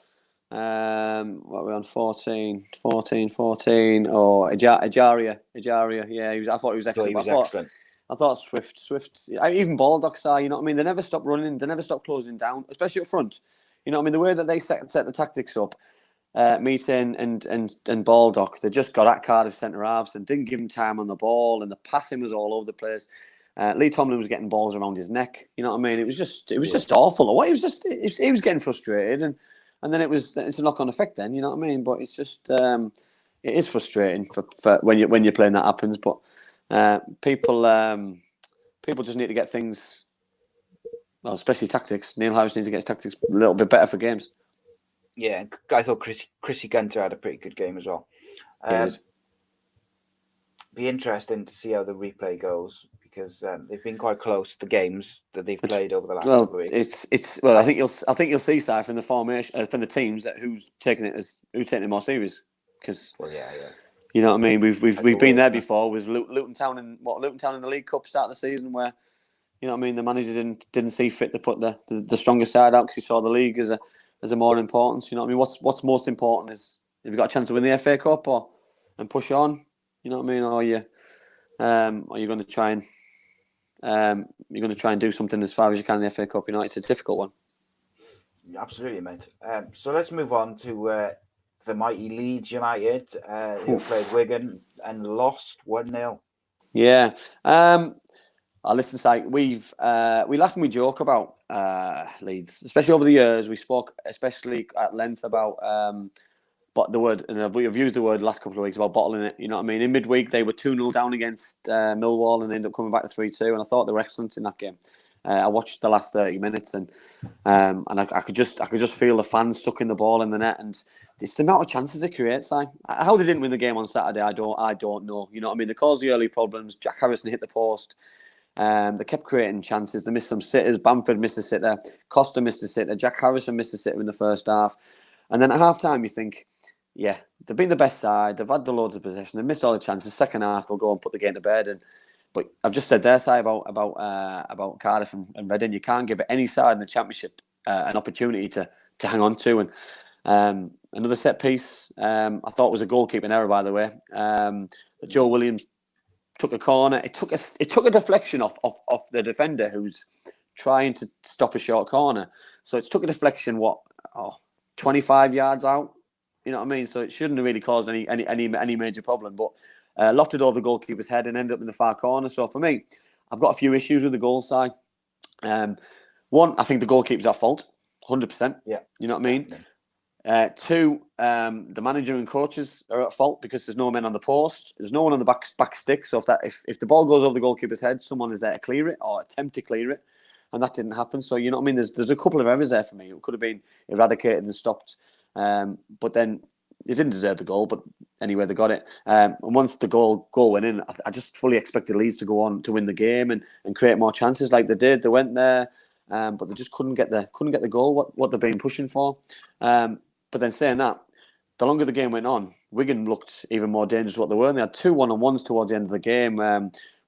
what were we on 14, or Ejaria. Yeah, I thought he was excellent. Excellent. I thought Swift, even Baldock are, you know what I mean? They never stop running. They never stop closing down, especially up front. You know what I mean? The way that they set the tactics up, Meeting and Baldock, they just got at Cardiff centre halves and didn't give him time on the ball, and the passing was all over the place. Lee Tomlin was getting balls around his neck. You know what I mean? It was just awful. He was getting frustrated, and then it's a knock-on effect. Then, you know what I mean? But it's just it is frustrating for when you're playing that happens. But people just need to get things, well, especially tactics. Neil House needs to get his tactics a little bit better for games. Yeah, I thought Chrissy Gunter had a pretty good game as well. Be interesting to see how the replay goes, because they've been quite close, the games that they've played over the last couple of weeks. I think you'll see, Si, from the formation, from the teams, that who's taking it more serious, because you know what I mean. We've been there before with Luton Town in the League Cup start of the season, where you know what I mean, the manager didn't see fit to put the strongest side out, because he saw the league as a more importance. You know what I mean? What's most important is, have you got a chance to win the FA Cup and push on? You know what I mean? Or you're going to try and do something as far as you can in the FA Cup. You know, it's a difficult one. Absolutely, mate. So let's move on to the mighty Leeds United, who played Wigan and lost 1-0. Yeah. Listen, Si, we laugh and we joke about Leeds, especially over the years. We spoke especially at length about but the word, and we've used the word the last couple of weeks about bottling it. You know what I mean? In midweek, they were 2-0 down against Millwall, and they ended up coming back to 3-2. And I thought they were excellent in that game. I watched the last 30 minutes, and I could just feel the fans sucking the ball in the net, and it's the amount of chances it creates. How they didn't win the game on Saturday, I don't know. You know what I mean? They caused the early problems. Jack Harrison hit the post. They kept creating chances. They missed some sitters. Bamford missed a sitter. Costa missed a sitter. Jack Harrison missed a sitter in the first half. And then at half time, you think, yeah, they've been the best side. They've had the loads of possession. They've missed all the chances. Second half, they'll go and put the game to bed. But I've just said their side about Cardiff and Reading. You can't give any side in the Championship an opportunity to hang on to. And another set piece, I thought was a goalkeeping error, by the way. Joe Williams took a corner. It took a deflection off the defender who's trying to stop a short corner. So it took a deflection 25 yards out. You know what I mean? So it shouldn't have really caused any major problem. But lofted over the goalkeeper's head and ended up in the far corner. So for me, I've got a few issues with the goal side. One, I think the goalkeeper's at fault, 100%. Yeah. You know what I mean? Yeah. Two, the manager and coaches are at fault because there's no men on the post. There's no one on the back stick. So if the ball goes over the goalkeeper's head, someone is there to clear it or attempt to clear it. And that didn't happen. So, you know what I mean? There's a couple of errors there for me. It could have been eradicated and stopped. But then they didn't deserve the goal. But anyway, they got it. And once the goal went in, I just fully expected Leeds to go on to win the game and create more chances like they did. They went there, but they just couldn't get the goal, what they've been pushing for. But then saying that, the longer the game went on, Wigan looked even more dangerous what they were. And they had 2 1-on-1s towards the end of the game.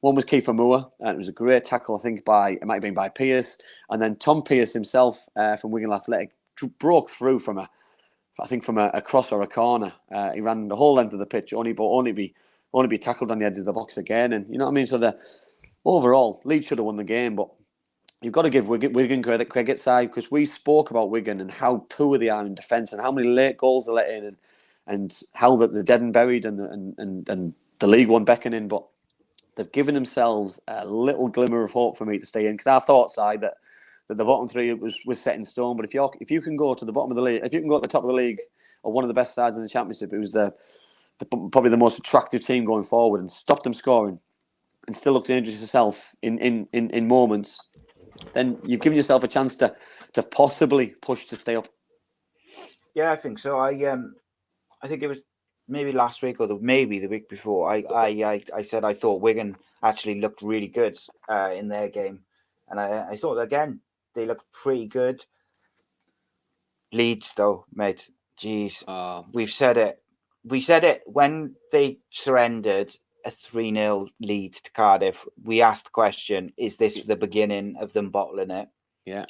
One was Kiefer Moore, and it was a great tackle, I think, it might have been by Pearce. And then Tom Pearce himself from Wigan Athletic broke through from a cross or a corner. He ran the whole length of the pitch, only be tackled on the edge of the box again. And you know what I mean? So overall, Leeds should have won the game, but you've got to give Wigan credit side, because we spoke about Wigan and how poor they are in defence and how many late goals they let in and how that they're dead and buried and the League One beckoning, but they've given themselves a little glimmer of hope for me to stay in, because I thought, side, that the bottom three was set in stone. But if you can go to the bottom of the league, if you can go to the top of the league, or one of the best sides in the Championship, it was probably the most attractive team going forward, and stop them scoring and still look dangerous yourself in moments, then you've given yourself a chance to possibly push to stay up. Yeah, I think so. I think it was maybe last week or maybe the week before. I said I thought Wigan actually looked really good in their game, and I thought again they looked pretty good. Leeds, though, mate. Jeez, we've said it. We said it when they surrendered a 3-0 lead to Cardiff. We asked the question: is this the beginning of them bottling it? Yeah.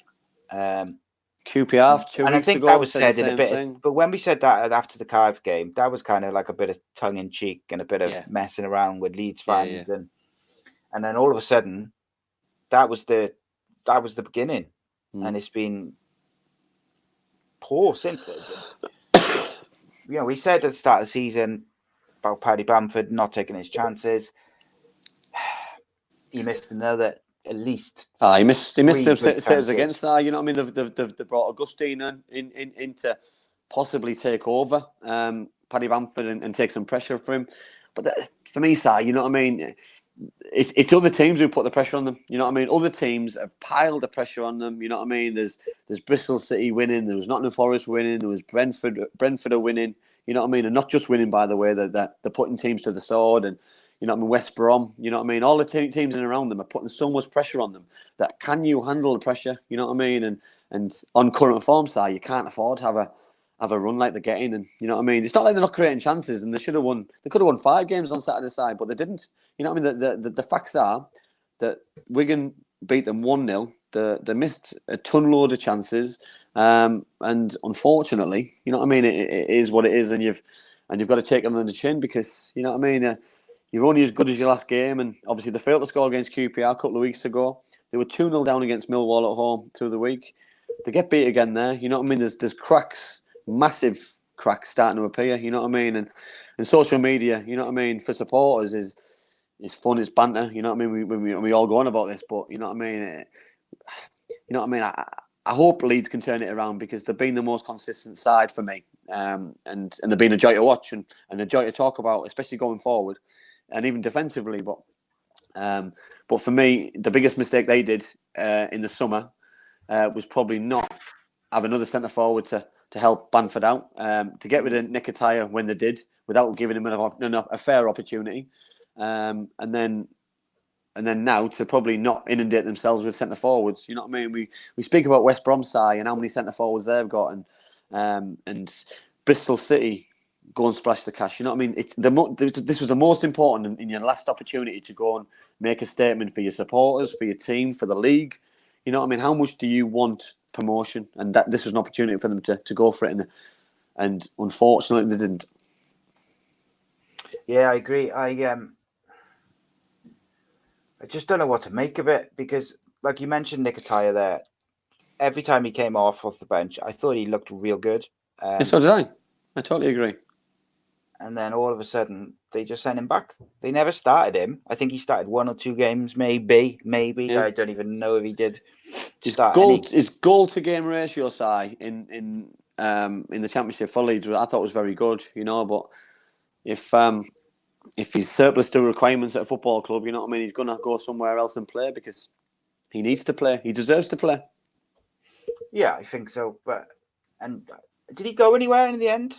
QPR 2 weeks ago, and I think that was said in a bit. But when we said that after the Cardiff game, that was kind of like a bit of tongue in cheek and a bit of messing around with Leeds fans, and then all of a sudden, that was the beginning, and it's been poor since then. You know, we said at the start of the season about Paddy Bamford not taking his chances. He missed another. At least he missed them sitters against that. You know what I mean? They've brought Augustine in to possibly take over Paddy Bamford and take some pressure from him. But for me, Si, you know what I mean? It's other teams who put the pressure on them. You know what I mean? Other teams have piled the pressure on them. You know what I mean? There's Bristol City winning. There was Nottingham Forest winning. There was Brentford are winning. You know what I mean? And not just winning, by the way. They're putting teams to the sword. And you know what I mean? West Brom, you know what I mean? All the teams in and around them are putting so much pressure on them that can you handle the pressure? You know what I mean? And on current form side, you can't afford to have a run like they're getting. And you know what I mean? It's not like they're not creating chances, and they should have won. They could have won 5 games on Saturday side, but they didn't. You know what I mean? The facts are that Wigan beat them 1-0. They missed a ton load of chances, and unfortunately, you know what I mean? It is what it is, and you've got to take them on the chin, because you know what I mean. You're only as good as your last game, and obviously they failed to score against QPR a couple of weeks ago. They were 2-0 down against Millwall at home through the week. They get beat again there. You know what I mean? There's cracks, massive cracks starting to appear. You know what I mean? And social media, you know what I mean, for supporters is fun, it's banter. You know what I mean? We all go on about this, but you know what I mean? You know what I mean? I hope Leeds can turn it around, because they've been the most consistent side for me, and they've been a joy to watch and a joy to talk about, especially going forward. And even defensively, but for me, the biggest mistake they did in the summer was probably not have another centre forward to help Bamford out, to get rid of Nketiah when they did, without giving him a fair opportunity, and then now to probably not inundate themselves with centre forwards. You know what I mean? We speak about West Brom side and how many centre forwards they've got, and Bristol City go and splash the cash. You know what I mean? This was the most important in your last opportunity to go and make a statement for your supporters, for your team, for the league. You know what I mean? How much do you want promotion? And that this was an opportunity for them to go for it, and unfortunately they didn't. Yeah, I agree. I just don't know what to make of it, because, like you mentioned, Nketiah there. Every time he came off the bench, I thought he looked real good. So did I. I totally agree. And then all of a sudden, they just sent him back. They never started him. I think he started 1 or 2 games, maybe. Yeah. I don't even know if he did His start goal to game ratio, Si, in the Championship for Leeds, I thought was very good. You know, but if he's surplus to requirements at a football club, you know what I mean, he's gonna go somewhere else and play, because he needs to play. He deserves to play. Yeah, I think so. And did he go anywhere in the end?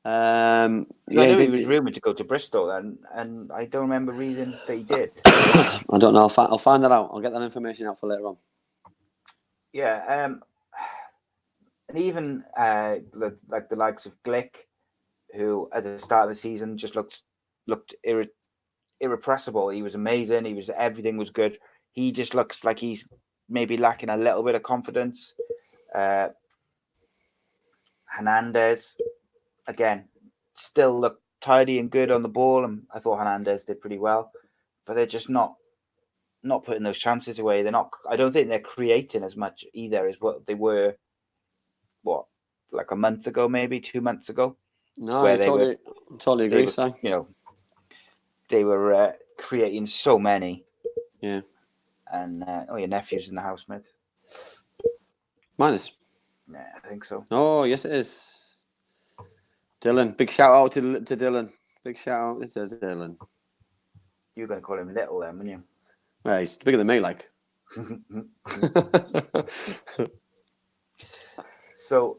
Yeah, I know he was rumoured to go to Bristol, and I don't remember reading that he did. I don't know. I'll find that out. I'll get that information out for later on. Yeah, and even like the likes of Glick, who at the start of the season just looked irrepressible. He was amazing. Everything was good. He just looks like he's maybe lacking a little bit of confidence. Hernandez, again, still looked tidy and good on the ball, and I thought Hernandez did pretty well, but they're just not putting those chances away. They're not. I don't think they're creating as much either as what they were. Like a month ago, maybe 2 months ago. No, I totally agree, Si. You know, they were creating so many. Yeah. And your nephew's in the house, mate. Mine is. Yeah, I think so. Oh, yes, it is. Dylan, big shout out to Dylan. Big shout out. This is Dylan. You were going to call him Little then, weren't you? Well, he's bigger than me, like. So,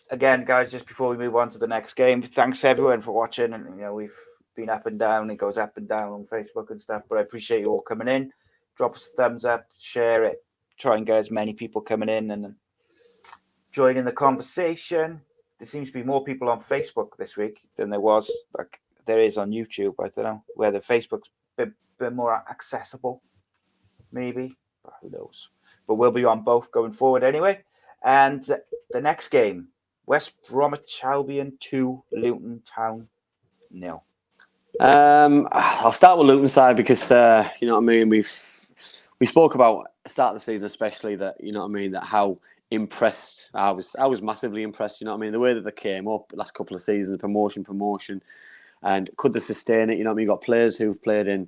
again, guys, just before we move on to the next game, thanks everyone for watching. And we've been up and down. It goes up and down on Facebook and stuff. But I appreciate you all coming in. Drop us a thumbs up, share it, try and get as many people coming in and joining the conversation. There seems to be more people on Facebook this week than there is on YouTube. I don't know whether Facebook's a bit more accessible, maybe, but who knows. But we'll be on both going forward anyway. And the next game, West Bromwich Albion 2, Luton Town 0. I'll start with Luton side because you know what I mean. We spoke about the start of the season, especially that you know what I mean. That how impressed I was massively impressed. You know what I mean. The way that they came up the last couple of seasons, promotion, and could they sustain it? You know what I mean. You've got players who've played in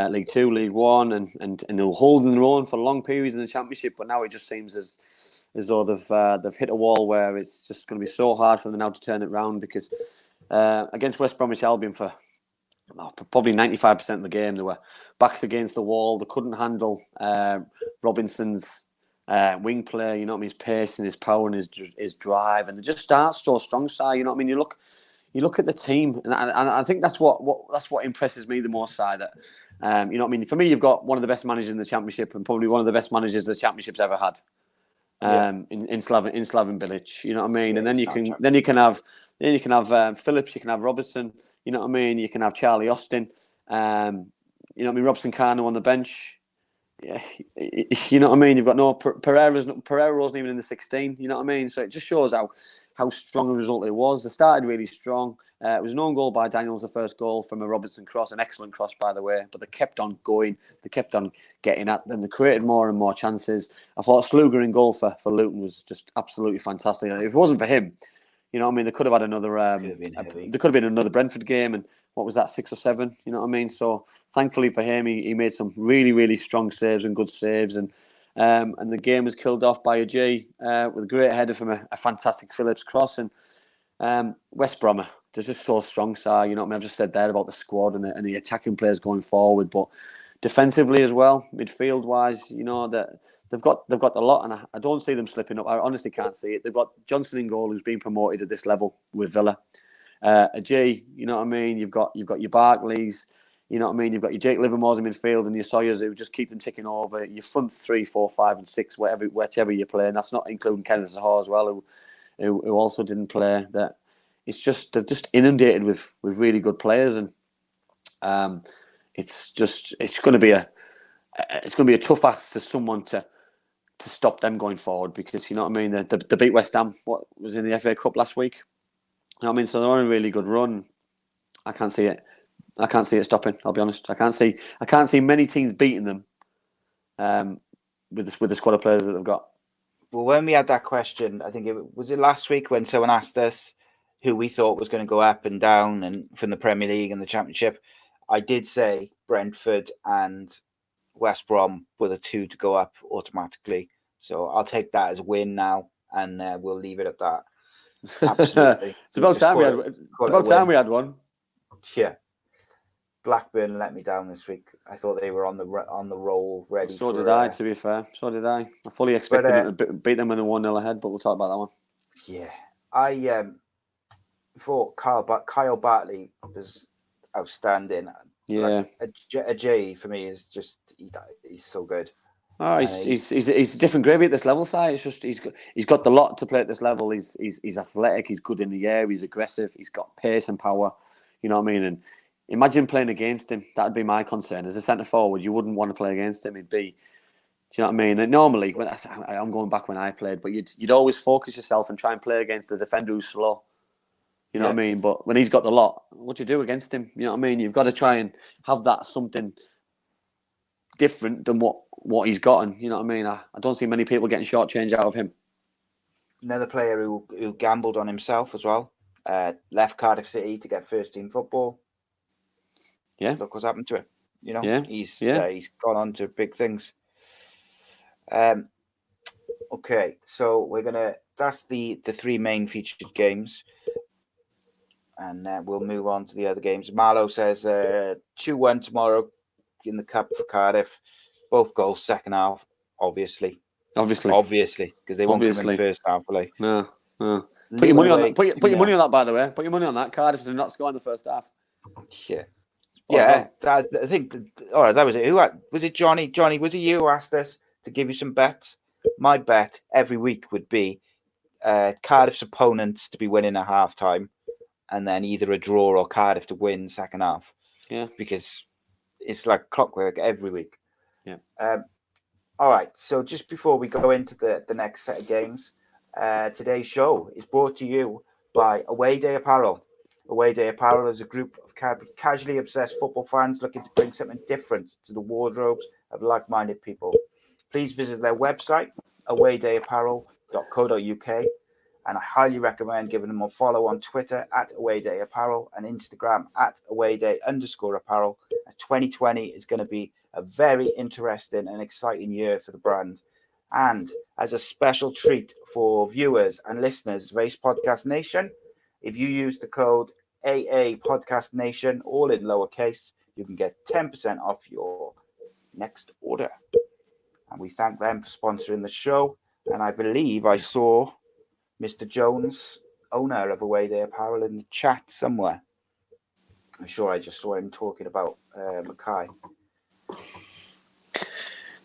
League 2, League 1, and they're holding their own for long periods in the Championship. But now it just seems as though they've hit a wall where it's just going to be so hard for them now to turn it around because against West Bromwich Albion for probably 95% of the game, they were backs against the wall. They couldn't handle Robinson's wing play. You know what I mean? His pace and his power and his drive, and they just start so strong side. You know what I mean? You look at the team, and I think that's what impresses me the most. Side that you know what I mean. For me, you've got one of the best managers in the Championship, and probably one of the best managers the Championship's ever had. In Slaven Bilic, you know what I mean, and then you can have Phillips, you can have Robertson, you know what I mean, you can have Charlie Austin, you know what I mean, Robson Kano on the bench, yeah, you know what I mean. You've got Pereira wasn't even in the 16, you know what I mean. So it just shows how strong a result it was. They started really strong. It was an own goal by Daniels, the first goal from a Robertson cross, an excellent cross, by the way. But they kept on going. They kept on getting at them. They created more and more chances. I thought Sluga in goal for Luton was just absolutely fantastic. If it wasn't for him, you know what I mean, they could have had another. There could have been another Brentford game, and what was that, 6 or 7? You know what I mean. So thankfully for him, he made some really, really strong saves and good saves, and the game was killed off by a G with a great header from a fantastic Phillips cross. And West Brom, they're just so strong, sir. You know what I mean? I've just said there about the squad and the attacking players going forward, but defensively as well, midfield wise. That they've got a lot, and I don't see them slipping up. I honestly can't see it. They've got Johnson in goal, who's been promoted at this level with Villa. Ajay, you know what I mean? You've got your Barclays, you know what I mean? You've got your Jake Livermore's in midfield and your Sawyers who just keep them ticking over. Your front 3, 4, 5 and 6, whichever you're playing. That's not including Kenneth Zaha as well, who also didn't play. That it's just they're just inundated with really good players, and it's going to be a tough ask to someone to stop them going forward, because you know what I mean. They beat West Ham. What was in the FA Cup last week? You know what I mean? So they're on a really good run. I can't see it. I can't see it stopping. I'll be honest. I can't see many teams beating them with the squad of players that they've got. Well, when we had that question, I think it was last week when someone asked us who we thought was going to go up and down and from the Premier League and the Championship. I did say Brentford and West Brom were the two to go up automatically. So I'll take that as a win now, and we'll leave it at that. Absolutely. It's about time we had one. Yeah. Blackburn let me down this week. I thought they were on the roll, ready. So did I, to be fair. So did I. I fully expected them to beat them when they were 1-0 ahead, but we'll talk about that one. Yeah. I thought Kyle Bartley was outstanding. Yeah. Ajay for me is just he's so good. Oh, he's a different gravy at this level, Si. It's just he's got the lot to play at this level. He's athletic. He's good in the air. He's aggressive. He's got pace and power. You know what I mean? And imagine playing against him. That'd be my concern. As a centre forward, you wouldn't want to play against him. Do you know what I mean? And normally, when I'm going back when I played, but you'd always focus yourself and try and play against the defender who's slow. You know what I mean? But when he's got the lot, what do you do against him? You know what I mean? You've got to try and have that something different than what he's gotten. You know what I mean? I don't see many people getting shortchanged out of him. Another player who gambled on himself as well. Left Cardiff City to get first team football. Yeah. Look what's happened to him. You know, he's gone on to big things. Okay, so that's the three main featured games. And we'll move on to the other games. Marlow says 2-1 tomorrow in the cup for Cardiff. Both goals second half, obviously, because they won't come in first half, will they? No. Put your money on that. Put your money on that. By the way, put your money on that. Cardiff did not score in the first half. Yeah. I think. All right, that was it. Was it? Johnny, was it you who asked us to give you some bets? My bet every week would be Cardiff's opponents to be winning at half time, and then either a draw or Cardiff to win second half. Yeah, because it's like clockwork every week. Yeah. All right. So just before we go into the next set of games, today's show is brought to you by Away Day Apparel. Away Day Apparel is a group of casually obsessed football fans looking to bring something different to the wardrobes of like-minded people. Please visit their website, awaydayapparel.co.uk, and I highly recommend giving them a follow on Twitter @AwayDayApparel and Instagram @AwayDay_apparel. As 2020 is going to be a very interesting and exciting year for the brand. And as a special treat for viewers and listeners of Ace Podcast Nation, if you use the code AA Podcast Nation, all in lowercase, you can get 10% off your next order. And we thank them for sponsoring the show. And I believe I saw Mr. Jones, owner of Away Day Apparel, in the chat somewhere. I'm sure I just saw him talking about McKay.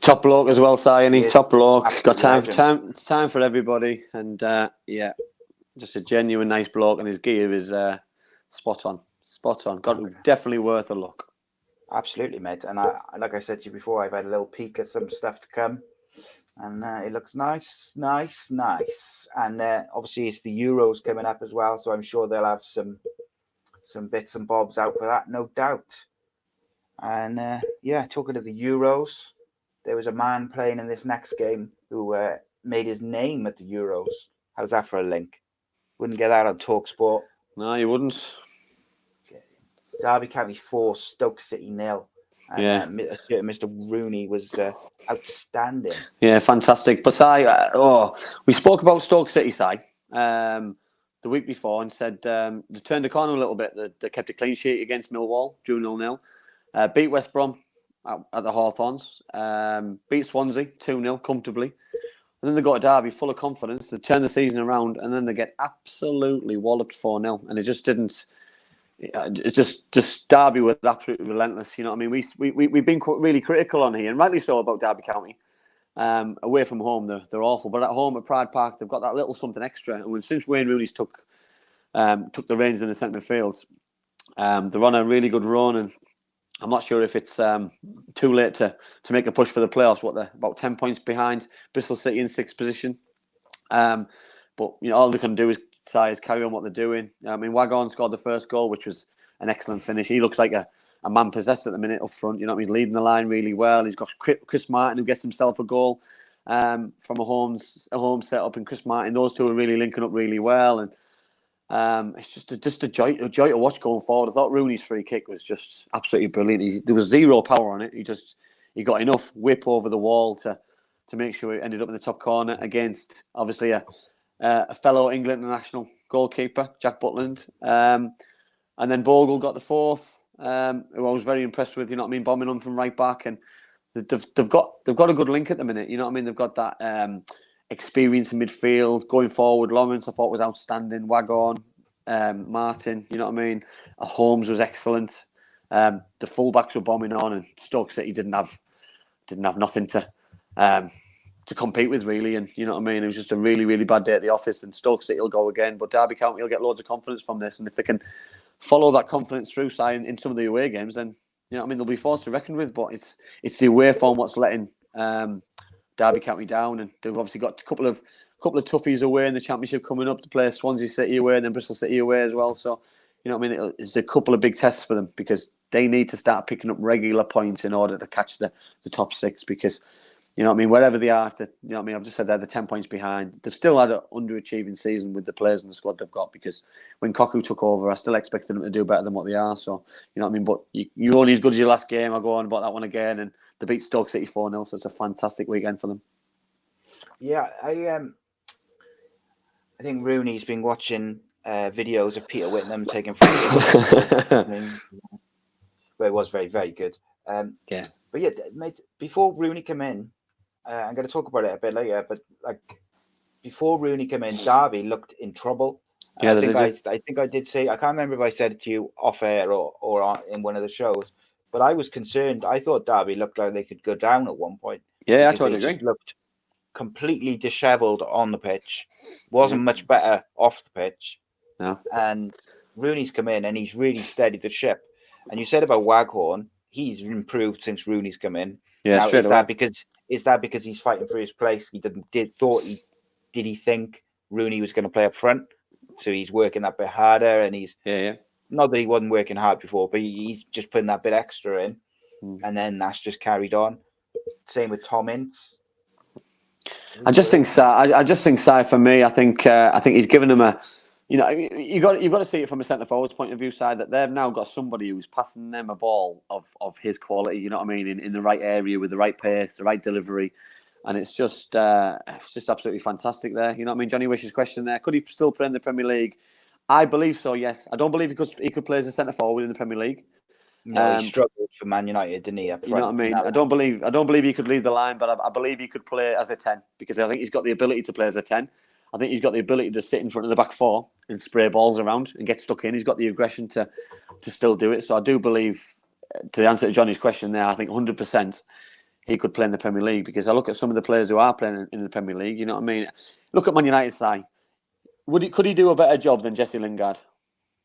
Top bloke as well, Si. Top bloke. Got time for everybody, and just a genuine nice bloke, and his gear is spot on. Definitely worth a look. Absolutely, mate. And like I said to you before, I've had a little peek at some stuff to come. And it looks nice. And obviously it's the Euros coming up as well, so I'm sure they'll have some bits and bobs out for that, no doubt. And talking of the Euros, there was a man playing in this next game who made his name at the Euros. How's that for a link? Wouldn't get that on TalkSport. No, you wouldn't. Derby County 4, Stoke City 0. And, Mr. Rooney was outstanding. Yeah, fantastic. But Si, we spoke about Stoke City, Si, the week before, and said they turned the corner a little bit. They kept a clean sheet against Millwall, drew 0-0. Beat West Brom at the Hawthorns, beat Swansea 2-0 comfortably. And then they got a derby full of confidence. They turn the season around, and then they get absolutely walloped 4-0. And it just didn't. It just Derby were absolutely relentless. You know what I mean? We've been really critical on here, and rightly so, about Derby County. Away from home, they're awful. But at home at Pride Park, they've got that little something extra. And since Wayne Rooney's took the reins in the centre midfield, they're on a really good run, and I'm not sure if it's too late to make a push for the playoffs. What, they're about 10 points behind Bristol City in 6th position. But all they can do is carry on what they're doing. I mean, Waghorn scored the first goal, which was an excellent finish. He looks like a man possessed at the minute up front. You know what I mean? Leading the line really well. He's got Chris Martin, who gets himself a goal from a home setup, and Chris Martin. Those two are really linking up really well, and it's just a joy to watch going forward. I thought Rooney's free kick was just absolutely brilliant. There was zero power on it. He got enough whip over the wall to make sure it ended up in the top corner against, obviously, a fellow England international goalkeeper, Jack Butland. And then Bogle got the fourth, who I was very impressed with, you know what I mean, bombing on from right back. And they've got a good link at the minute, you know what I mean? They've got that experience in midfield. Going forward, Lawrence, I thought, was outstanding. Waghorn, Martin, you know what I mean? Holmes was excellent. The fullbacks were bombing on, and Stoke City didn't have nothing to compete with, really. And you know what I mean? It was just a really, really bad day at the office, and Stoke City will go again. But Derby County will get loads of confidence from this, and if they can follow that confidence through, in some of the away games, then you know what I mean, they'll be forced to reckon with. But it's the away form what's letting Derby County down, and they've obviously got a couple of toughies away in the Championship coming up to play Swansea City away and then Bristol City away as well. So you know what I mean, it's a couple of big tests for them, because they need to start picking up regular points in order to catch the top 6, because you know what I mean, wherever they are after, you know what I mean, I've just said they're 10 points behind. They've still had an underachieving season with the players and the squad they've got, because when Koku took over, I still expected them to do better than what they are. So, you know what I mean, but you're only as good as your last game. I'll go on about that one again, and they beat Stoke City 4-0, so it's a fantastic weekend for them. Yeah, I think Rooney's been watching videos of Peter Whitnam taking photos. I mean, but it was very, very good. Yeah. But yeah, mate, before Rooney came in, I'm going to talk about it a bit later, but like before Rooney came in, Derby looked in trouble. Yeah, I think I did say, I can't remember if I said it to you off air or in one of the shows, but I was concerned. I thought Derby looked like they could go down at one point. Yeah, I totally agree. Just looked completely dishevelled on the pitch. Wasn't much better off the pitch. No. And Rooney's come in and he's really steadied the ship. And you said about Waghorn, he's improved since Rooney's come in. Yeah, now, straight away. Is that because he's fighting for his place? Did he think Rooney was going to play up front? So he's working that bit harder, and he's not that he wasn't working hard before, but he's just putting that bit extra in, and then that's just carried on. Same with Tom Ince. I just think Si, for me, I think he's given him a. You know, you've got to see it from a centre forward's point of view side, that they've now got somebody who's passing them a ball of his quality. You know what I mean, in the right area with the right pace, the right delivery, and it's just absolutely fantastic there. You know what I mean? Johnny Wish's question there: could he still play in the Premier League? I believe so. Yes, I don't believe he could play as a centre forward in the Premier League. No, he struggled for Man United, didn't he? Up front? You know what I mean? I don't believe he could lead the line, but I believe he could play as a 10, because I think he's got the ability to play as a 10. I think he's got the ability to sit in front of the back four and spray balls around and get stuck in. He's got the aggression to still do it. So I do believe, to the answer to Johnny's question there, I think 100% he could play in the Premier League, because I look at some of the players who are playing in the Premier League. You know what I mean? Look at Man United side. Could he do a better job than Jesse Lingard?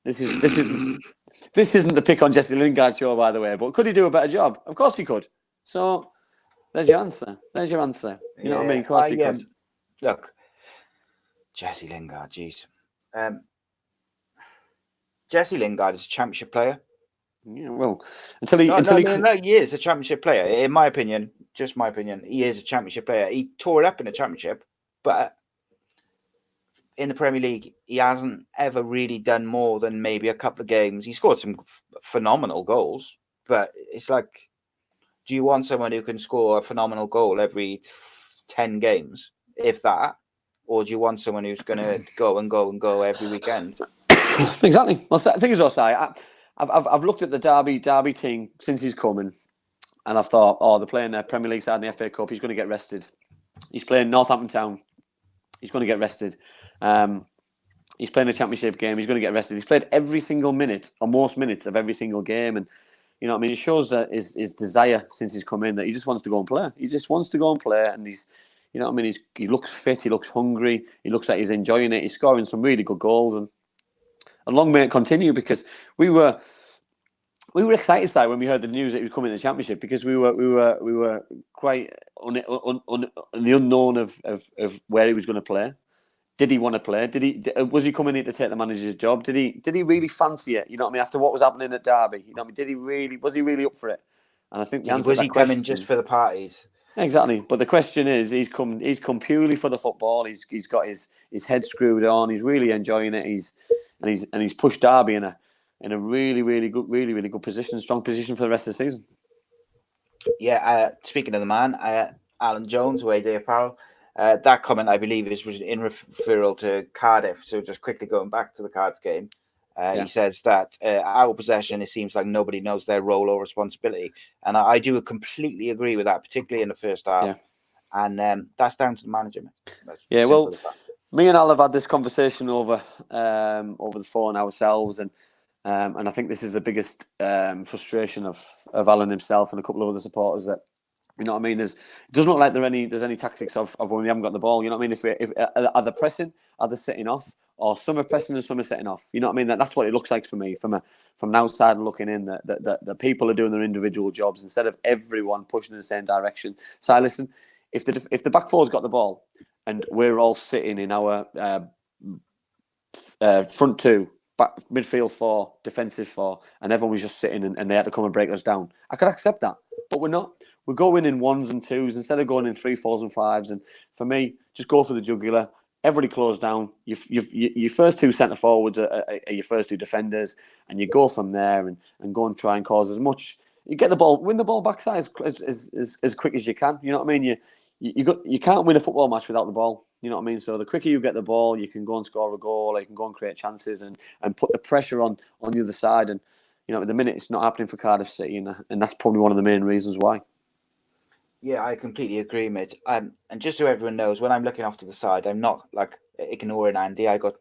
This isn't the pick on Jesse Lingard show, by the way, but could he do a better job? Of course he could. So there's your answer. You know what I mean? Of course he could. Look. Jesse Lingard, jeez. Jesse Lingard is a championship player. Yeah, well, he is a championship player. In my opinion, just my opinion, he is a championship player. He tore it up in the championship, but in the Premier League, he hasn't ever really done more than maybe a couple of games. He scored some phenomenal goals, but it's like, do you want someone who can score a phenomenal goal every 10 games, if that? Or do you want someone who's going to go every weekend? Exactly. Well, the thing is also, I've looked at the Derby team since he's coming, And I thought, oh, they're playing a Premier League side in the FA Cup. He's going to get rested. He's playing Northampton Town. He's going to get rested. He's playing a championship game. He's going to get rested. He's played every single minute, or most minutes of every single game. And, you know what I mean? It shows that his desire since he's come in, that he just wants to go and play. He just wants to go and play. And he's, you know what I mean? He looks fit. He looks hungry. He looks like he's enjoying it. He's scoring some really good goals. And long may it continue, because we were excited, Si, when we heard the news that he was coming to the championship, because we were quite on the unknown of where he was going to play. Did he want to play? Was he coming in to take the manager's job? Did he really fancy it? You know what I mean? After what was happening at Derby, you know what I mean? Was he really up for it? And I think the answer was to he that question, coming just for the parties? Exactly. But the question is, he's come purely for the football. He's got his head screwed on. He's really enjoying it. He's pushed Derby in a really good position, strong position for the rest of the season. Yeah. Speaking of the man, Alan Jones, Way Day Apparel. That comment, I believe, is in referral to Cardiff. So just quickly going back to the Cardiff game, he says that our possession, it seems like nobody knows their role or responsibility. And I do completely agree with that, particularly in the first half. Yeah. And that's down to the manager. Yeah, well, me and Al have had this conversation over the phone ourselves, and I think this is the biggest frustration of Alan himself and a couple of other supporters, that, you know what I mean, it doesn't look like there's any tactics of when we haven't got the ball. You know what I mean? If are they pressing, are they setting off, or some are pressing and some are setting off? You know what I mean? That's what it looks like for me from the outside looking in. That people are doing their individual jobs instead of everyone pushing in the same direction. So listen, if the back four's got the ball and we're all sitting in our front two, back midfield 4, defensive 4, and everyone was just sitting and they had to come and break us down, I could accept that, but we're not. We're going in 1s and 2s instead of going in 3, 4s and 5s. And for me, just go for the jugular. Everybody close down. Your first 2 centre forwards are your first 2 defenders, and you go from there and go and try and cause as much. You get the ball, win the ball backside as quick as you can. You know what I mean? You can't win a football match without the ball. You know what I mean? So the quicker you get the ball, you can go and score a goal. You can go and create chances and put the pressure on the other side. And you know, at the minute, it's not happening for Cardiff City, and that's probably one of the main reasons why. Yeah, I completely agree, mate. And just so everyone knows, when I'm looking off to the side, I'm not like ignoring Andy. I got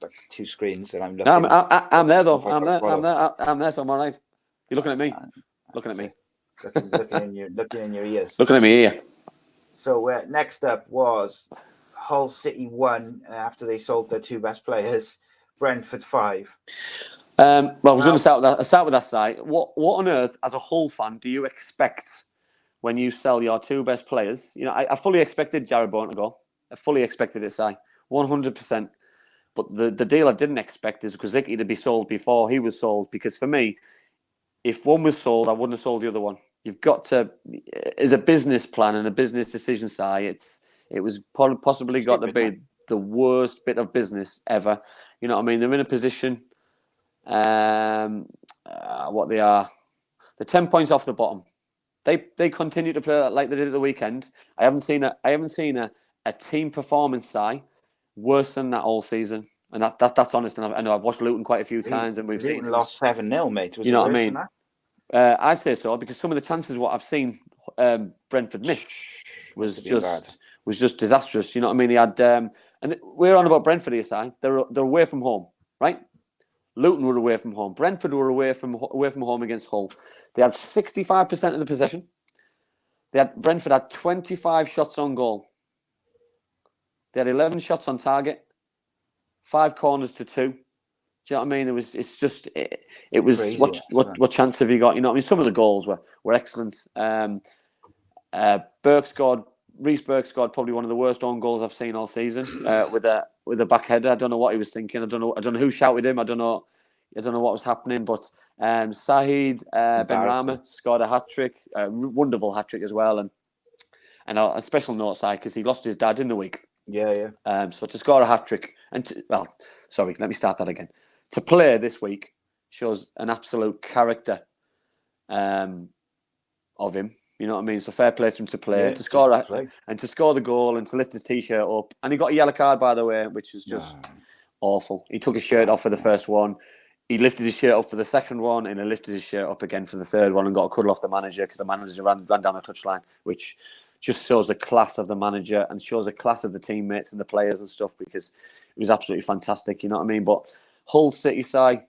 like 2 screens, and I'm looking. No, I'm there though. I'm there. So I'm all right. You're looking at me. Looking at me. Looking in your ears. Looking at me here. So next up was Hull City 1 after they sold their 2 best players. Brentford 5. Well, I was going to start with that side. What on earth, as a Hull fan, do you expect when you sell your 2 best players? You know, I fully expected Jared Bowen to go. I fully expected it, Si, 100%. But the deal I didn't expect is Krasicki to be sold before he was sold. Because for me, if one was sold, I wouldn't have sold the other one. You've got to, as a business plan and a business decision, Si, it was possibly got to be the worst bit of business ever. You know what I mean? They're in a position, what they are, they're 10 points off the bottom. They continue to play like they did at the weekend. I haven't seen a team performance, Si, worse than that all season. And that's honest. And I know I've watched Luton quite a few times, and we've seen lost 7-0, mate. You know what I mean? I'd say so, because some of the chances what I've seen Brentford miss was just disastrous. You know what I mean? They had and we're on about Brentford here, Si. They're away from home, right? Luton were away from home. Brentford were away from home against Hull. They had 65% of the possession. Brentford had 25 shots on goal. They had 11 shots on target, 5 corners to 2. Do you know what I mean? It was crazy, what chance have you got? You know what I mean? Some of the goals were excellent. Reece Burke scored probably one of the worst own goals I've seen all season with a back header. I don't know what he was thinking. I don't know who shouted him. I don't know what was happening. But Saeed Benrahma scored a hat trick, a wonderful hat trick as well, and a special note, side, because he lost his dad in the week. Yeah. So to score a hat trick let me start that again. To play this week shows an absolute character of him. You know what I mean? So fair play to him to play, to score the goal and to lift his t-shirt up. And he got a yellow card, by the way, which is just awful. He took his shirt off for the first one. he lifted his shirt up for the second one, and he lifted his shirt up again for the third one, and got a cuddle off the manager because the manager ran down the touchline, which just shows the class of the manager and shows the class of the teammates and the players and stuff, because it was absolutely fantastic. You know what I mean? But Hull City side,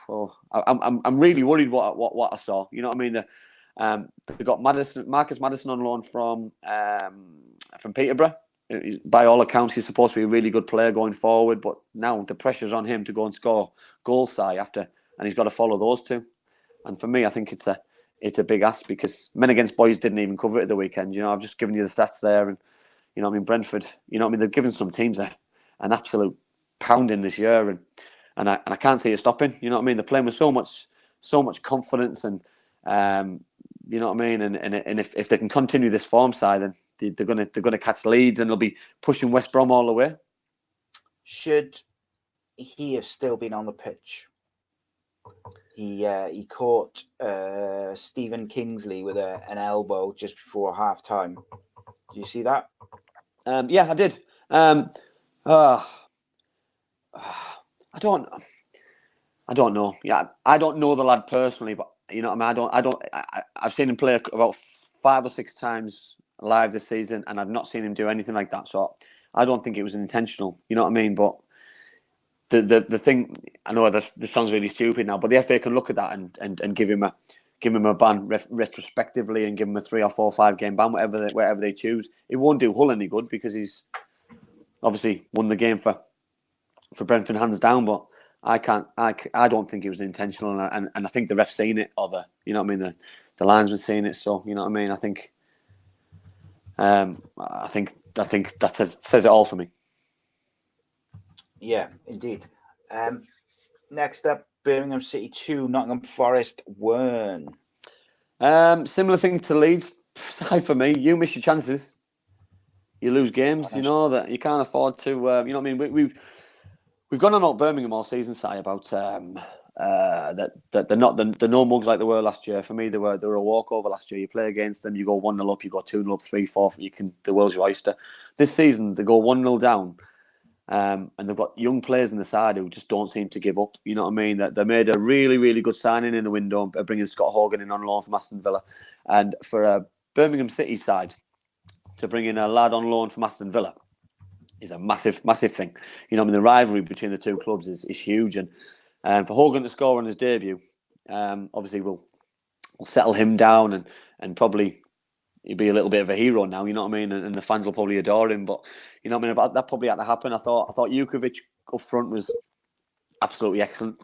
I'm really worried what I saw. You know what I mean? They got Marcus Maddison on loan from Peterborough. By all accounts, he's supposed to be a really good player going forward, but now the pressure's on him to go and score goals side after, and he's got to follow those two. And for me, I think it's a big ask, because Men Against Boys didn't even cover it at the weekend. You know, I've just given you the stats there, and you know what I mean, Brentford. You know what I mean, they've given some teams an absolute pounding this year, and I can't see it stopping. You know what I mean? They're playing with so much confidence, and you know what I mean. And if they can continue this form side, then they're gonna catch Leeds, and they'll be pushing West Brom all the way. Should he have still been on the pitch? He caught Stephen Kingsley with an elbow just before half time. Do you see that? Yeah, I did. I don't know. Yeah, I don't know the lad personally, but you know what I mean. I've seen him play about 5 or 6 times live this season, and I've not seen him do anything like that. So I don't think it was intentional. You know what I mean? But the thing, I know this sounds really stupid now, but the FA can look at that and give him a ban retrospectively, and give him a 3 or 4 or 5 game ban, whatever they choose. It won't do Hull any good, because he's obviously won the game for Brentford hands down. But I don't think it was intentional, and I think the ref's seen it, or you know what I mean, the linesman seen it. So you know what I mean. I think that says it all for me. Yeah, indeed. Next up, Birmingham City 2, Nottingham Forest 1. Similar thing to Leeds side for me. You miss your chances, you lose games. You know that you can't afford to. You know what I mean. We've gone on about Birmingham all season, Si, about that they're not the no mugs like they were last year. For me, they were a walkover last year. You play against them, you go 1-0 up, you go 2-0 up, 3-4. The world's your oyster. This season, they go 1-0 down. And they've got young players in the side who just don't seem to give up. You know what I mean? That they made a really, really good signing in the window, bringing Scott Hogan in on loan from Aston Villa. And for a Birmingham City side to bring in a lad on loan from Aston Villa is a massive, massive thing. You know what I mean? The rivalry between the two clubs is huge. And for Hogan to score on his debut, obviously we'll settle him down, and probably he'd be a little bit of a hero now, you know what I mean? And the fans will probably adore him. But you know what I mean? About that probably had to happen. I thought Jukovic up front was absolutely excellent.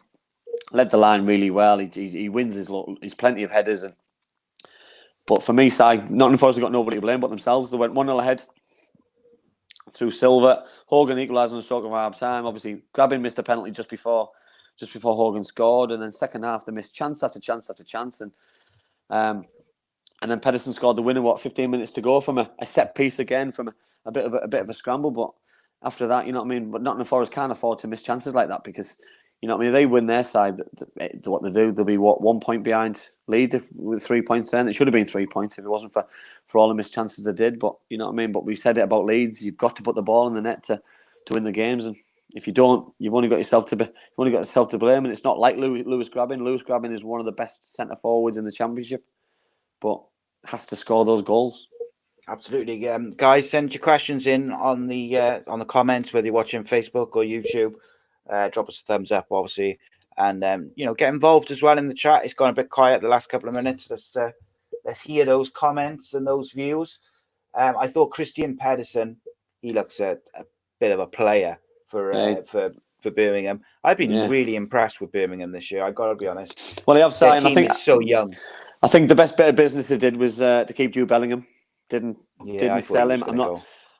Led the line really well. He wins his plenty of headers. But for me, Nottingham Forest have got nobody to blame but themselves. They went 1-0 ahead through Silva. Hogan equalised on the stroke of half time. Obviously, Grabbin missed a penalty just before Hogan scored, and then second half they missed chance after chance after chance, and then Pedersen scored the winner. 15 minutes to go from a set piece again, from a bit of a scramble. But after that, you know what I mean. But Nottingham Forest can't afford to miss chances like that, because you know what I mean. They win their side. What they do, they'll be 1 point behind Leeds with 3 points. Then it should have been 3 points if it wasn't for all the missed chances they did. But you know what I mean. But we said it about Leeds. You've got to put the ball in the net to win the games, and if you don't, you've only got yourself to blame. And it's not like Lewis Grabbin. Lewis Grabbin is one of the best centre forwards in the Championship, but has to score those goals. Absolutely, guys. Send your questions in on the comments, whether you're watching Facebook or YouTube. Drop us a thumbs up, obviously, and get involved as well in the chat. It's gone a bit quiet the last couple of minutes. Let's hear those comments and those views. I thought Christian Pedersen, he looks a bit of a player for Birmingham. I've been really impressed with Birmingham this year. I've got to be honest. Well, they have signed. I think it's so young. I think the best bit of business they did was to keep Jude Bellingham. Didn't sell him.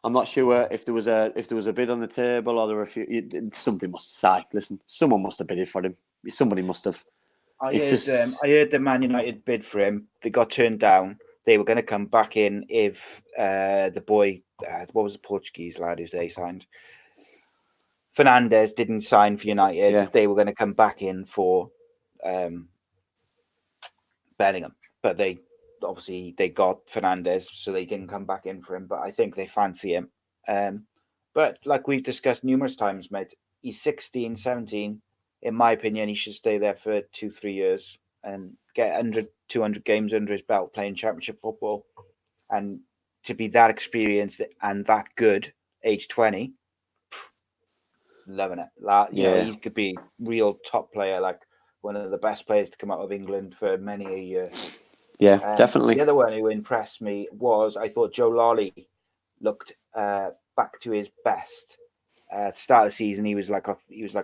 I'm not sure if there was a bid on the table, or there were a few. Something must say. Listen, someone must have bid for him. Somebody must have. I heard the Man United bid for him. They got turned down. They were going to come back in if the boy, what was the Portuguese lad who they signed? Fernandes didn't sign for United. Yeah. They were going to come back in for Bellingham, but they got Fernandes, so they didn't come back in for him. But I think they fancy him. But like we've discussed numerous times, mate, he's 16, 17. in my opinion, he should stay there for 2-3 years and get 200 games under his belt playing Championship football. And to be that experienced and that good, age 20, loving it. You know, he could be real top player, like one of the best players to come out of England for many a year. Yeah, definitely. The other one who impressed me was, I thought Joe Lolly looked back to his best. At the start of the season, he was like a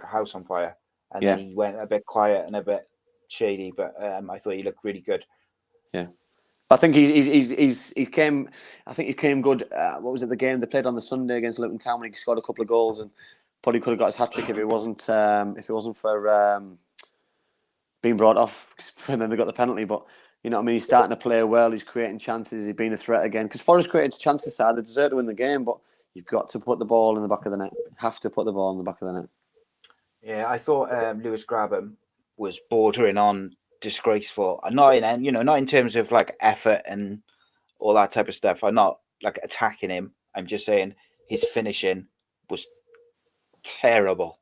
house on fire, and then he went a bit quiet and a bit shady. But I thought he looked really good. Yeah, I think he came. I think he came good. What was it? The game they played on the Sunday against Luton Town when he scored a couple of goals and probably could have got his hat trick if it wasn't for being brought off, and then they got the penalty. But you know what I mean? He's starting to play well. He's creating chances. He's been a threat again. Because Forest created chances, side. They deserve to win the game, but you've got to put the ball in the back of the net. You have to put the ball in the back of the net. Yeah, I thought Lewis Grabham was bordering on disgraceful. Not in terms of like effort and all that type of stuff. I'm not like attacking him. I'm just saying his finishing was terrible.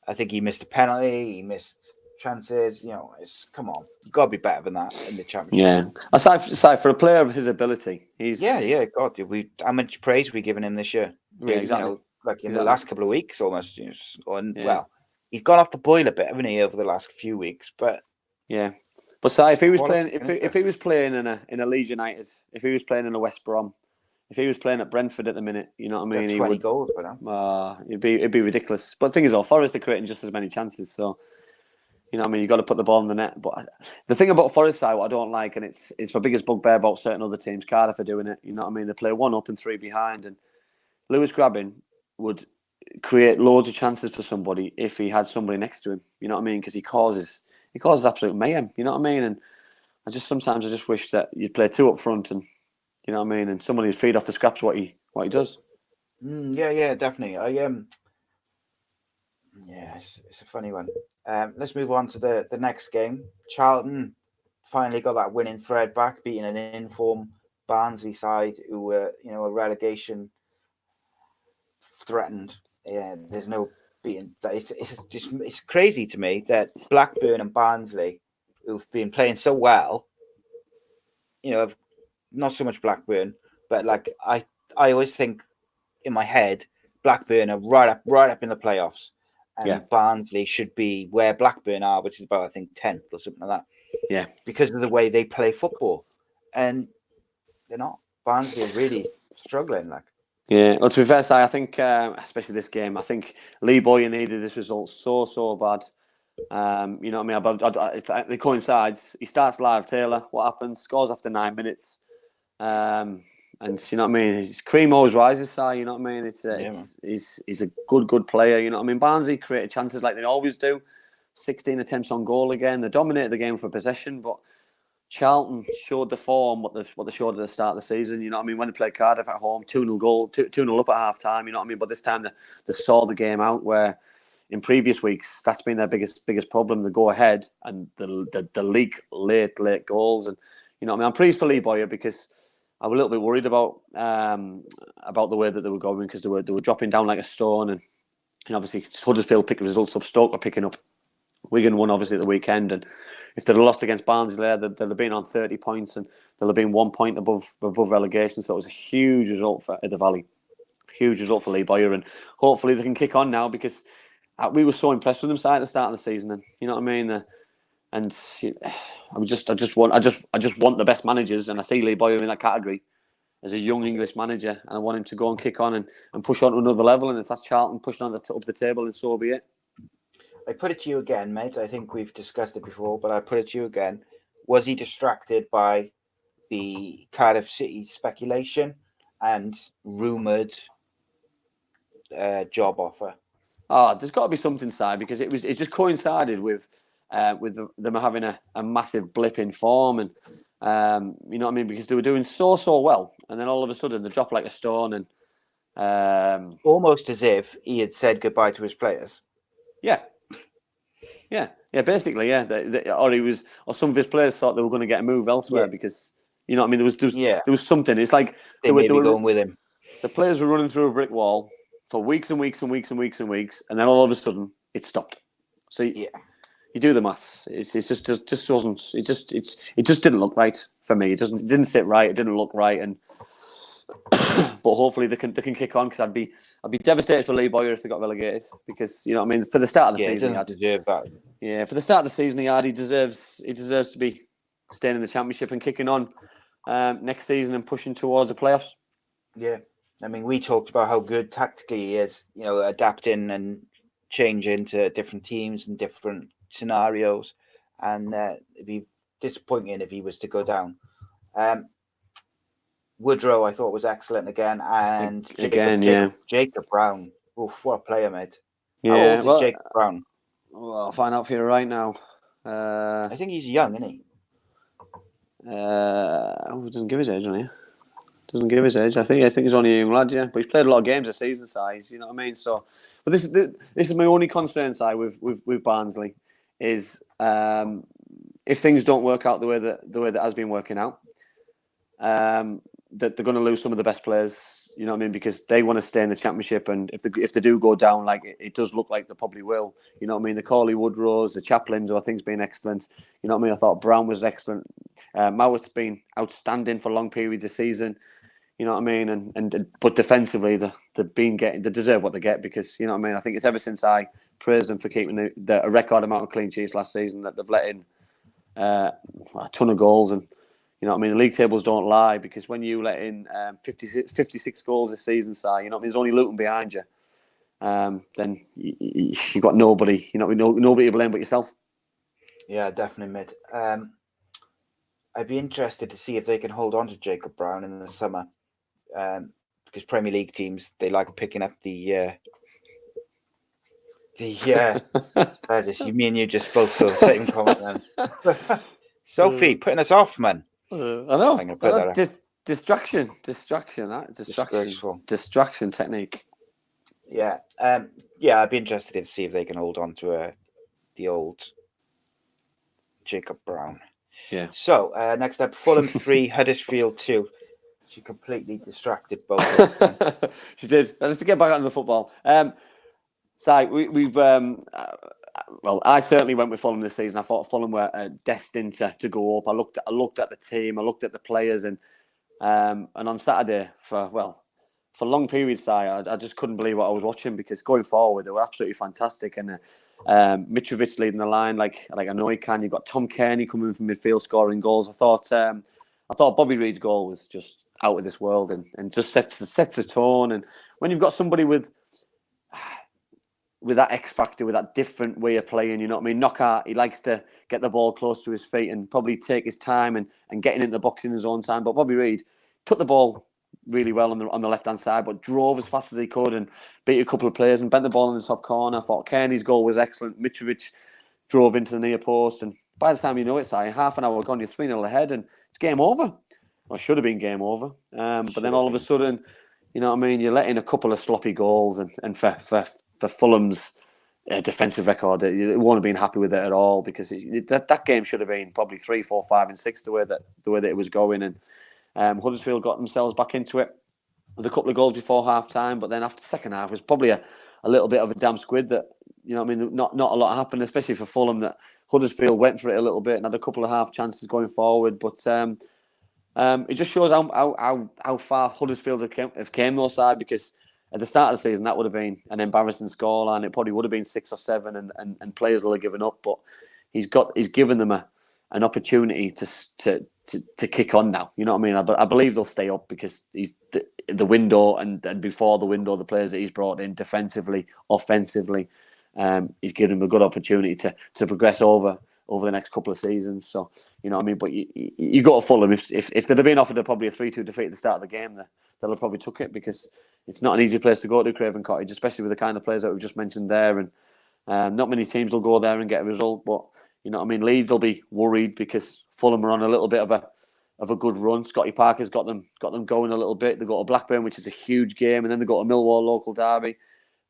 I think he missed a penalty. He missed chances. You know, come on, you got to be better than that in the Championship. Yeah, aside for a player of his ability, he's God, how much praise we given him this year? Yeah, exactly. You know, like in the last couple of weeks, almost. You know, well, he's gone off the boil a bit, haven't he, over the last few weeks? But yeah, but Si, if he was playing, if he was playing in a Leeds United, if he was playing in a West Brom, if he was playing at Brentford at the minute, you know what I mean? 20 goals for them. It'd be ridiculous. But the thing is, Forest are creating just as many chances, so. You know what I mean? You've got to put the ball in the net. But the thing about Forest side, what I don't like, and it's my biggest bugbear about certain other teams, Cardiff are doing it. You know what I mean? They play 1 up and 3 behind. And Lewis Grabham would create loads of chances for somebody if he had somebody next to him. You know what I mean? Because he causes absolute mayhem. You know what I mean? And sometimes I just wish that you'd play 2 up front, and you know what I mean, and somebody would feed off the scraps what he does. Yeah, definitely. It's a funny one. Let's move on to the next game. Charlton finally got that winning thread back, beating an in-form Barnsley side who were, a relegation threatened. Yeah, there's no beating. It's crazy to me that Blackburn and Barnsley, who've been playing so well, not so much Blackburn, but like I always think in my head, Blackburn are right up in the playoffs. And Barnsley should be where Blackburn are, which is about, I think, 10th or something like that. Yeah. Because of the way they play football. And they're not. Barnsley are really struggling. Yeah, well, to be fair, I think, especially this game, I think Lee Bowyer needed this result so bad. You know what I mean? It coincides. He starts live, Taylor. What happens? Scores after 9 minutes. And you know what I mean? His cream always rises, Si. You know what I mean? He's a good player. You know what I mean? Barnsley created chances like they always do. 16 attempts on goal again. They dominated the game for possession, but Charlton showed the form what they showed at the start of the season. You know what I mean? When they played Cardiff at home, 2-0 goal, 2-0 up at half time. You know what I mean? But this time they saw the game out, where in previous weeks that's been their biggest problem. They go ahead and the leak late goals, and you know what I mean? I'm pleased for Lee Bowyer because I was a little bit worried about the way that they were going, because they were dropping down like a stone, and obviously Huddersfield picked results up, Stoke are picking up. Wigan won obviously at the weekend, and if they'd have lost against Barnsley there, they'd have been on 30 points and they'll have been 1 point above relegation. So it was a huge result for the Valley, huge result for Lee Bowyer, and hopefully they can kick on now, because we were so impressed with them side at the start of the season, and you know what I mean. And I just want the best managers, and I see Lee Bowyer in that category as a young English manager, and I want him to go and kick on and push on to another level. And if that's Charlton pushing on up the table, and so be it. I put it to you again, mate. I think we've discussed it before, but I put it to you again. Was he distracted by the Cardiff City speculation and rumoured job offer? Oh, there's got to be something, side, because it just coincided with them having a massive blip in form, and you know what I mean, because they were doing so well, and then all of a sudden they dropped like a stone, and almost as if he had said goodbye to his players. Yeah, basically, yeah. Or some of his players thought they were going to get a move elsewhere, because you know what I mean. There was something. It's like they were going with him. The players were running through a brick wall. for weeks and weeks and weeks and weeks and weeks, and then all of a sudden it stopped. So you do the maths. It just wasn't. It just didn't look right for me. It didn't sit right. It didn't look right, and but hopefully they can kick on, because I'd be devastated for Lee Bowyer if they got relegated, because you know what I mean, for the start of the season, he doesn't deserve that. Yeah, for the start of the season, he deserves to be staying in the Championship and kicking on next season and pushing towards the playoffs. Yeah, I mean, we talked about how good tactically he is, you know, adapting and changing to different teams and different scenarios, and it'd be disappointing if he was to go down. Woodrow, I thought, was excellent again, and Jacob Brown. Oof, what a player, mate! Yeah, How old is Jacob Brown? Well, I'll find out for you right now. I think he's young, isn't he? Doesn't give his age, doesn't he? Doesn't give his age. I think he's only a young lad, yeah. But he's played a lot of games this season, size. You know what I mean? So, but this is my only concern, side with Barnsley, is if things don't work out the way that has been working out, that they're going to lose some of the best players. You know what I mean? Because they want to stay in the Championship, and if they do go down, like it does look like they probably will. You know what I mean? The Corley Woodrows, the Chaplins, I think's been excellent. You know what I mean? I thought Brown was excellent. Mowatt's been outstanding for long periods of season. You know what I mean? But defensively, they deserve what they get, because you know what I mean. I think it's ever since I praised them for keeping a record amount of clean sheets last season that they've let in a ton of goals. And you know what I mean, the league tables don't lie, because when you let in 56 goals this season, Si, you know what I mean, there's only Luton behind you. Then you've got nobody. You know, nobody to blame but yourself. Yeah, definitely, mate. I'd be interested to see if they can hold on to Jacob Brown in the summer. Because Premier League teams, they like picking up the just me and you just both saw the same comment then. Sophie, putting us off, man. I know. Distraction technique. Yeah, I'd be interested to see if they can hold on to the old Jacob Brown. Yeah. So next up, Fulham 3, Huddersfield 2. She completely distracted both of us. She did. Just to get back onto the football. We've I certainly went with Fulham this season. I thought Fulham were destined to go up. I looked at the team. I looked at the players, and on Saturday for long periods, I just couldn't believe what I was watching, because going forward they were absolutely fantastic. And Mitrovic leading the line like I know he can. You've got Tom Kearney coming from midfield scoring goals. I thought Bobby Reid's goal was just out of this world, and just sets a tone. And when you've got somebody with that X factor, with that different way of playing, you know what I mean? Knockout, he likes to get the ball close to his feet and probably take his time and getting into the box in his own time. But Bobby Reid took the ball really well on the left hand side, but drove as fast as he could and beat a couple of players and bent the ball in the top corner. I thought Kearney's goal was excellent. Mitrovic drove into the near post, and by the time you know it, half an hour gone, you're 3-0 ahead, and it's game over. Or should have been game over. But then all of a sudden, you know what I mean, you're letting a couple of sloppy goals, and for Fulham's defensive record, you won't have been happy with it at all, because that game should have been probably 3, 4, 5, and 6 the way that it was going. And Huddersfield got themselves back into it with a couple of goals before half time, but then after the second half, it was probably a little bit of a damn squid that, you know what I mean, not a lot happened, especially for Fulham, that Huddersfield went for it a little bit and had a couple of half chances going forward. But it just shows how far Huddersfield have came though, side, because at the start of the season that would have been an embarrassing scoreline. It probably would have been 6 or 7, and players will have given up. But he's given them an opportunity to kick on now. You know what I mean? I believe they'll stay up, because he's the window and before the window, the players that he's brought in defensively, offensively, he's given them a good opportunity to progress over the next couple of seasons. So, you know what I mean? But you got to Fulham. If they'd have been offered probably a 3-2 defeat at the start of the game, they'll have probably took it, because it's not an easy place to go to, Craven Cottage, especially with the kind of players that we've just mentioned there. And not many teams will go there and get a result. But, you know what I mean? Leeds will be worried, because Fulham are on a little bit of a good run. Scotty Parker's got them going a little bit. They go to Blackburn, which is a huge game, and then they go to Millwall local derby.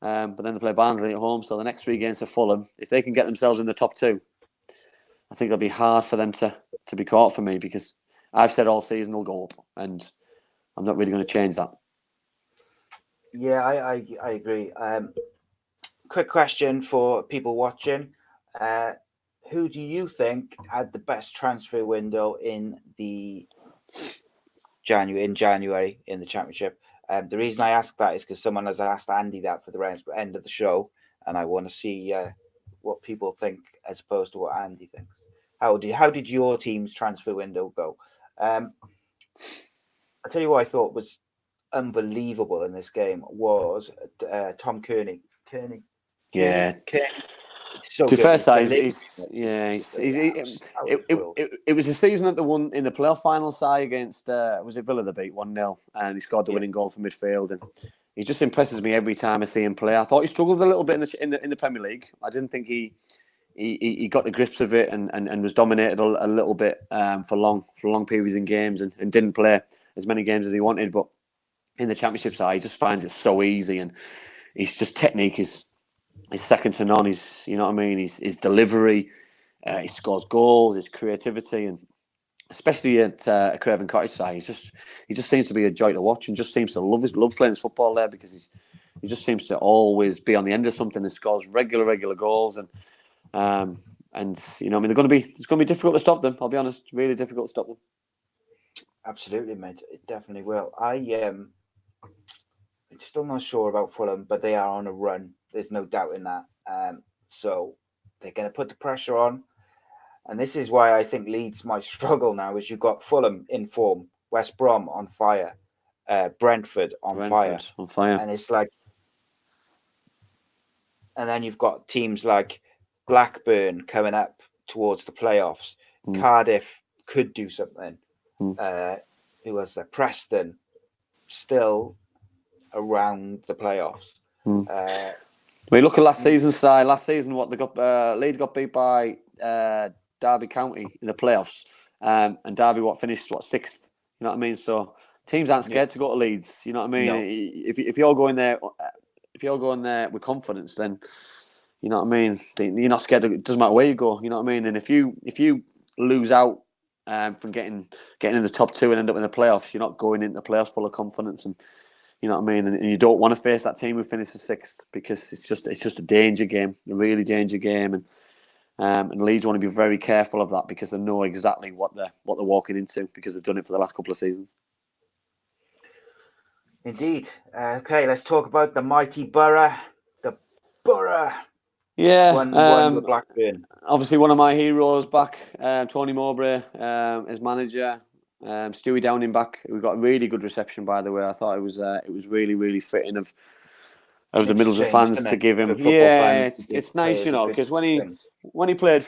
But then they play Barnsley at home. So the next 3 games for Fulham, if they can get themselves in the top 2, I think it'll be hard for them to be caught for me, because I've said all season they'll go up, and I'm not really going to change that. Yeah, I agree. Quick question for people watching. Uh, who do you think had the best transfer window in the January in the Championship? The reason I ask that is because someone has asked Andy that for the end of the show, and I want to see what people think as opposed to what Andy thinks. How did your team's transfer window go? I tell you what I thought was unbelievable in this game was Tom Kearney. Yeah. Kearney. It's so To be good. fair, He's side, delicious. it, Out of this world. it was a season that they won in the playoff final side against was it Villa they beat 1-0 and he scored the winning goal from midfield and he just impresses me every time I see him play. I thought he struggled a little bit in the Premier League. I didn't think he got the grips of it and was dominated a little bit for long periods in games and didn't play as many games as he wanted. But in the Championship side, he just finds it so easy and his just technique is second to none. You know what I mean. His delivery, he scores goals, his creativity, and especially at Craven Cottage side, he just seems to be a joy to watch and just seems to love playing his football there because he just seems to always be on the end of something and scores regular goals and you know, I mean, it's going to be difficult to stop them. I'll be honest, really difficult to stop them. Absolutely, mate. It definitely will. I'm still not sure about Fulham, but they are on a run. There's no doubt in that. So they're going to put the pressure on, and this is why I think Leeds might struggle now. Is you've got Fulham in form, West Brom on fire, Brentford on fire, and it's like, and then you've got teams like Blackburn coming up towards the playoffs. Cardiff could do something. Who was there? Preston still around the playoffs. We look at last season's side. Last season, what they got? Leeds got beat by Derby County in the playoffs, and Derby finished sixth. You know what I mean? So teams aren't scared to go to Leeds. You know what I mean? No. If you're going there, with confidence, then you know what I mean. You're not scared. It doesn't matter where you go. You know what I mean? And if you lose out from getting in the top two and end up in the playoffs, you're not going into the playoffs full of confidence and. You know what I mean, and you don't want to face that team who finishes sixth because it's just a danger game, a really danger game, and Leeds want to be very careful of that because they know exactly what they're walking into because they've done it for the last couple of seasons. Indeed. Okay, let's talk about the mighty Boro. The Boro. Yeah, one with Blackburn. Obviously, one of my heroes back, Tony Mowbray, as manager. Stewie Downing back. We got a really good reception, by the way. I thought it was really fitting of the Middlesbrough fans to give him. Yeah, it's nice, you know, because when he played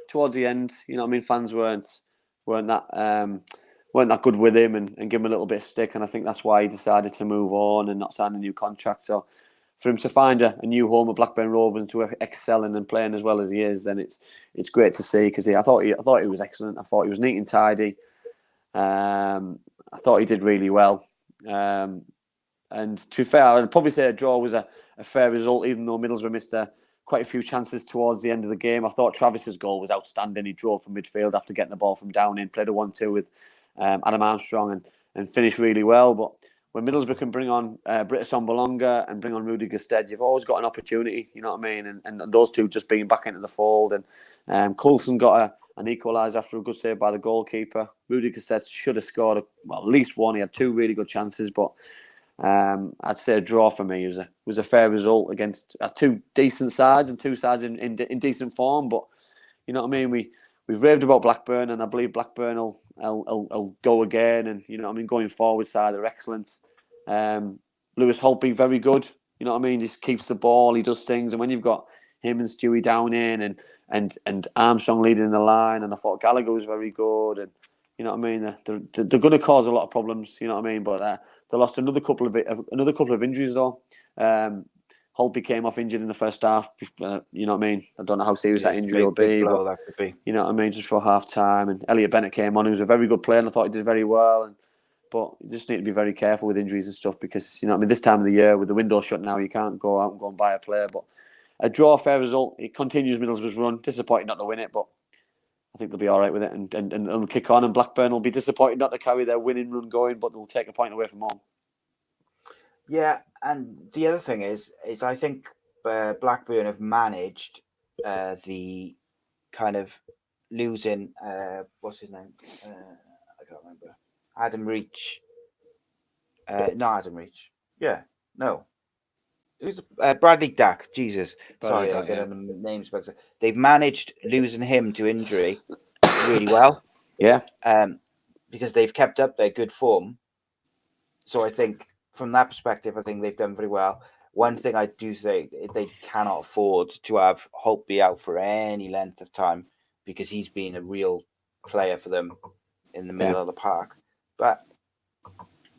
towards the end, you know what I mean, fans weren't that good with him and give him a little bit of stick, and I think that's why he decided to move on and not sign a new contract. So for him to find a new home at Blackburn Rovers and to excelling and playing as well as he is, then it's great to see because I thought he was excellent. I thought he was neat and tidy. I thought he did really well. And to be fair, I'd probably say a draw was a fair result, even though Middlesbrough missed quite a few chances towards the end of the game. I thought Travis's goal was outstanding. He drove from midfield after getting the ball from down in, played a 1-2 with Adam Armstrong and finished really well. But when Middlesbrough can bring on Britta Sombolonga and bring on Rudy Gestede, you've always got an opportunity, you know what I mean? And those two just being back into the fold. And Coulson got an equaliser after a good save by the goalkeeper. Rudy Gestede should have scored at least one. He had two really good chances, but I'd say a draw for me was a fair result against two decent sides and two sides in decent form. But you know what I mean. We've raved about Blackburn, and I believe Blackburn will go again. And you know what I mean. Going forward side, they're excellent. Lewis Holtby, very good. You know what I mean. He just keeps the ball. He does things, and when you've got him and Stewie Downing and Armstrong leading the line, and I thought Gallagher was very good, and you know what I mean. They're going to cause a lot of problems. You know what I mean. But they lost another couple of injuries though. Holtby came off injured in the first half. You know what I mean. I don't know how serious that injury will be, but that could be. You know what I mean. Just for half time, and Elliot Bennett came on, who was a very good player, and I thought he did very well. But you just need to be very careful with injuries and stuff because you know what I mean. This time of the year, with the window shut now, you can't go out and go and buy a player. But a draw, fair result. It continues Middlesbrough's run. Disappointed not to win it, but I think they'll be all right with it and they'll kick on. And Blackburn will be disappointed not to carry their winning run going, but they'll take a point away from home. Yeah, and the other thing is I think Blackburn have managed the kind of losing. What's his name? I can't remember. Adam Reach. Not Adam Reach. Yeah, no. It was Bradley Dack. Jesus, Bradley sorry, I Dack, get yeah. on the names. But they've managed losing him to injury really well. Yeah. Because they've kept up their good form. So I think from that perspective, I think they've done very well. One thing I do think they cannot afford to have Hope be out for any length of time because he's been a real player for them in the middle of the park. But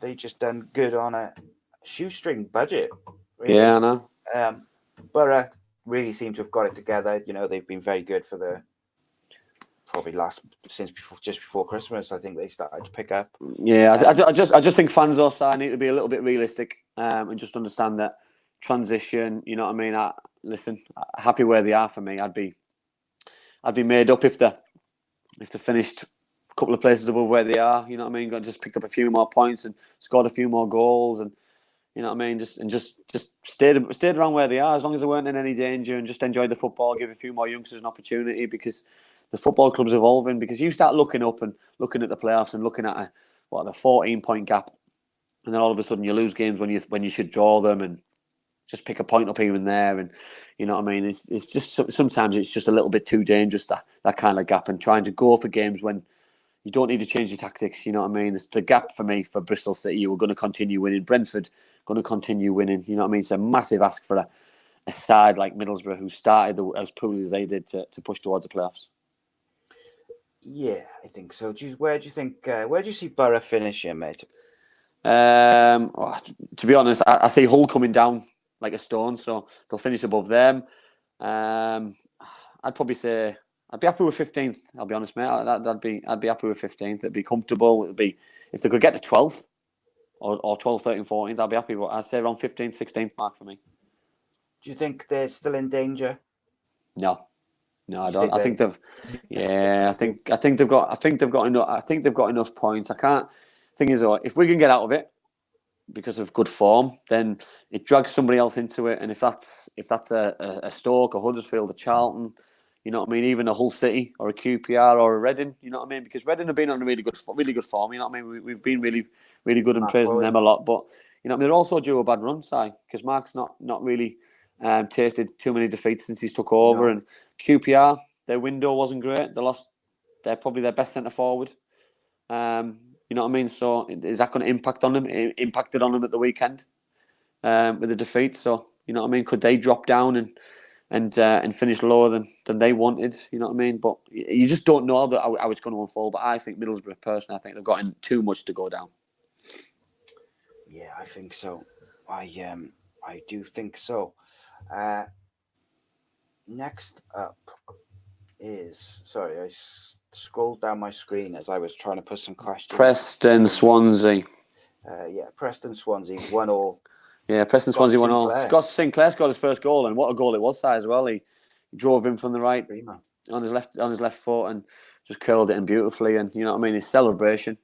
they just done good on a shoestring budget. Really. Yeah, I know. Boro really seem to have got it together. You know, they've been very good for the probably just before Christmas. I think they started to pick up. Yeah, I just think fans also need to be a little bit realistic and just understand that transition. You know what I mean? Listen, happy where they are for me. I'd be made up if they finished a couple of places above where they are. You know what I mean? Got just picked up a few more points and scored a few more goals, and you know what I mean. Just stayed around where they are as long as they weren't in any danger and just enjoyed the football. Give a few more youngsters an opportunity because the football club's evolving. Because you start looking up and looking at the playoffs and looking at the 14-point gap, and then all of a sudden you lose games when you should draw them and just pick a point up here and there, and you know what I mean. It's just sometimes it's just a little bit too dangerous that kind of gap, and trying to go for games when you don't need to change your tactics. You know what I mean. It's the gap for me for Bristol City. You were going to continue winning. Brentford going to continue winning. You know what I mean. It's a massive ask for a side like Middlesbrough, who started as poorly as they did, to push towards the playoffs. Yeah, I think so. Where do you see Boro finishing, mate? To be honest, I see Hull coming down like a stone, so they'll finish above them. I'd probably say I'd be happy with 15th. I'll be honest, mate. I'd be happy with 15th. It'd be comfortable. It'd be if they could get to 12th or 12th, 13th, 14th. I'd be happy. But I'd say around 15th, 16th mark for me. Do you think they're still in danger? No, I don't. I think they've. Yeah, I think they've got. I think they've got enough. I think they've got enough points. I can't. Thing is, though, if we can get out of it because of good form, then it drags somebody else into it. And if that's a Stoke, a Huddersfield, a Charlton, you know what I mean, even a Hull City or a QPR or a Reading, you know what I mean, because Reading have been on a really good form. You know what I mean, we've been really good and praising them a lot. But you know, they're also due a bad run, Si, because Mark's not really tasted too many defeats since he's took over, and QPR, their window wasn't great. They lost. They're probably their best centre forward. You know what I mean? So is that going to impact on them? It impacted on them at the weekend with the defeat. So you know what I mean? Could they drop down and finish lower than they wanted? You know what I mean? But you just don't know how it's going to unfold. But I think Middlesbrough, personally, I think they've gotten too much to go down. Yeah, I think so. I do think so. Next up is I scrolled down my screen as I was trying to put some questions. Preston Swansea. Preston Swansea 1-1. Yeah, Preston Swansea 1-1. Scott Sinclair scored his first goal, and what a goal it was, Si, as well. He drove in from the right on his left foot and just curled it in beautifully. And you know what I mean, his celebration,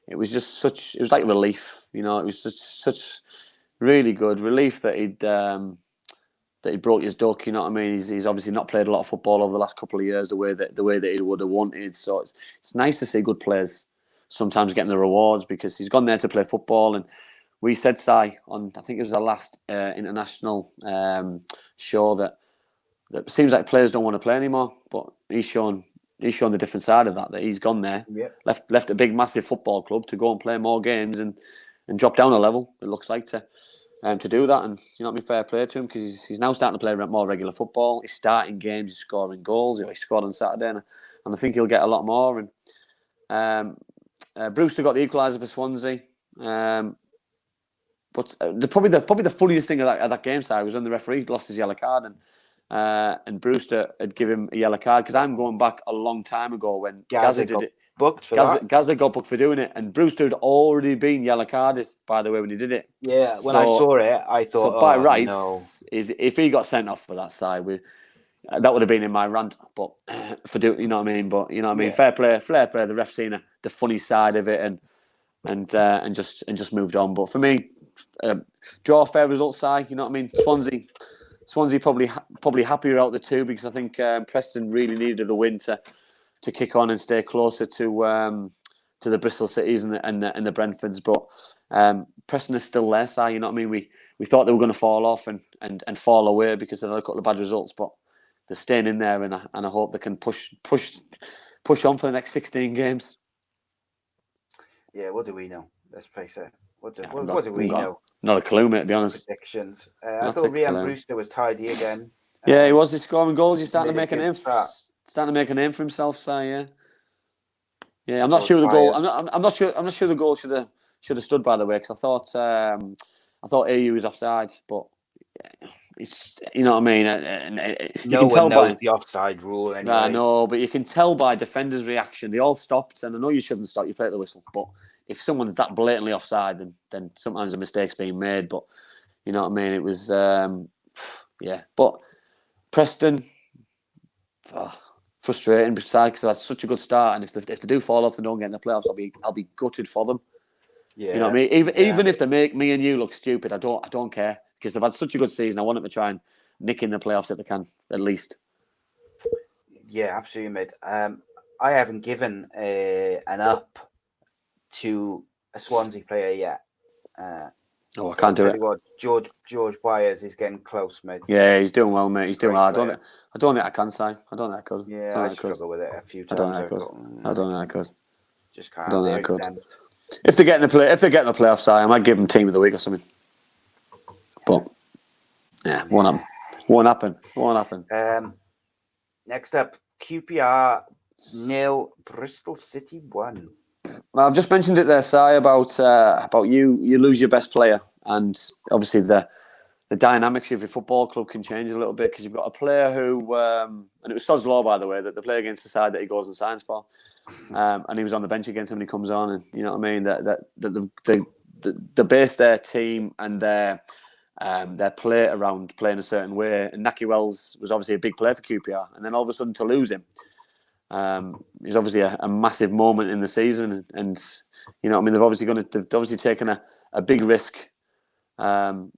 it was just it was like relief. You know, it was just such really good relief that he broke his duck. You know what I mean? He's obviously not played a lot of football over the last couple of years the way that he would have wanted. So it's nice to see good players sometimes getting the rewards, because he's gone there to play football. And we said, Si, on I think it was our last international show, that it seems like players don't want to play anymore, but he's shown the different side of that he's gone there, left a big massive football club to go and play more games and drop down a level. It looks like to do that, and you know what I mean, fair play to him, because he's now starting to play more regular football. He's starting games, he's scoring goals. He scored on Saturday, and I think he'll get a lot more. And Brewster got the equaliser for Swansea. But probably the funniest thing of that game, side, was when the referee lost his yellow card, and Brewster had given him a yellow card, because I'm going back a long time ago when Gazza did it. Gazza got booked for doing it, and Brewster had already been yellow carded, by the way, when he did it. Yeah, when I saw it, I thought, so by rights, if he got sent off for that side, that would have been in my rant. But you know what I mean. But you know what I mean. Fair play. The ref seen the funny side of it and just moved on. But for me, draw a fair result side. You know what I mean? Swansea probably happier out the two because I think Preston really needed a win to kick on and stay closer to the Bristol Cities and the Brentfords. But Preston is still their side. You know what I mean? We thought they were going to fall off and fall away because they had a couple of bad results, but they're staying in there, and I hope they can push on for the next 16 games. Yeah, what do we know? Let's face it. What do we know? Not a clue, mate, to be honest. Predictions. I thought Ryan Brewster was tidy again. Yeah, he was. He's scoring goals. He's starting to make a name. Start. Starting to make a name for himself. So yeah. I'm not sure the goal. I'm not sure the goal should have stood. By the way, because I thought AU was offside, but it's, you know what I mean. No one knows the offside rule anyway. I know, but you can tell by defenders' reaction. They all stopped, and I know you shouldn't stop. You play the whistle, but if someone's that blatantly offside, then sometimes a mistake's being made. But you know what I mean. It was but Preston, frustrating side because they had such a good start, and if they do fall off, they don't get in the playoffs. I'll be gutted for them. Yeah, you know what I mean. Even if they make me and you look stupid, I don't care because they've had such a good season. I want them to try and nick in the playoffs if they can, at least. Yeah, absolutely, mate. I haven't given an up to a Swansea player yet. I can't do it. What, George Byers is getting close, mate. Yeah, he's doing well, mate. He's doing well. I don't think I can say. I don't think I could. Yeah, I struggle with it a few times. I don't think I could. Just can't. I don't think I could. If they get in the playoffs, I might give them team of the week or something. But yeah, won't happen. Next up, QPR 0, Bristol City 1. Well, I've just mentioned it there, Si, about you lose your best player, and obviously the dynamics of your football club can change a little bit because you've got a player who, and it was Sod's Law, by the way, that the player against the side that he goes and signs for, and he was on the bench against him, and he comes on, and you know what I mean, that they base their team and their play around playing a certain way, and Naki Wells was obviously a big player for QPR, and then all of a sudden to lose him. It's obviously a massive moment in the season, and you know what I mean. They've obviously taken a big risk in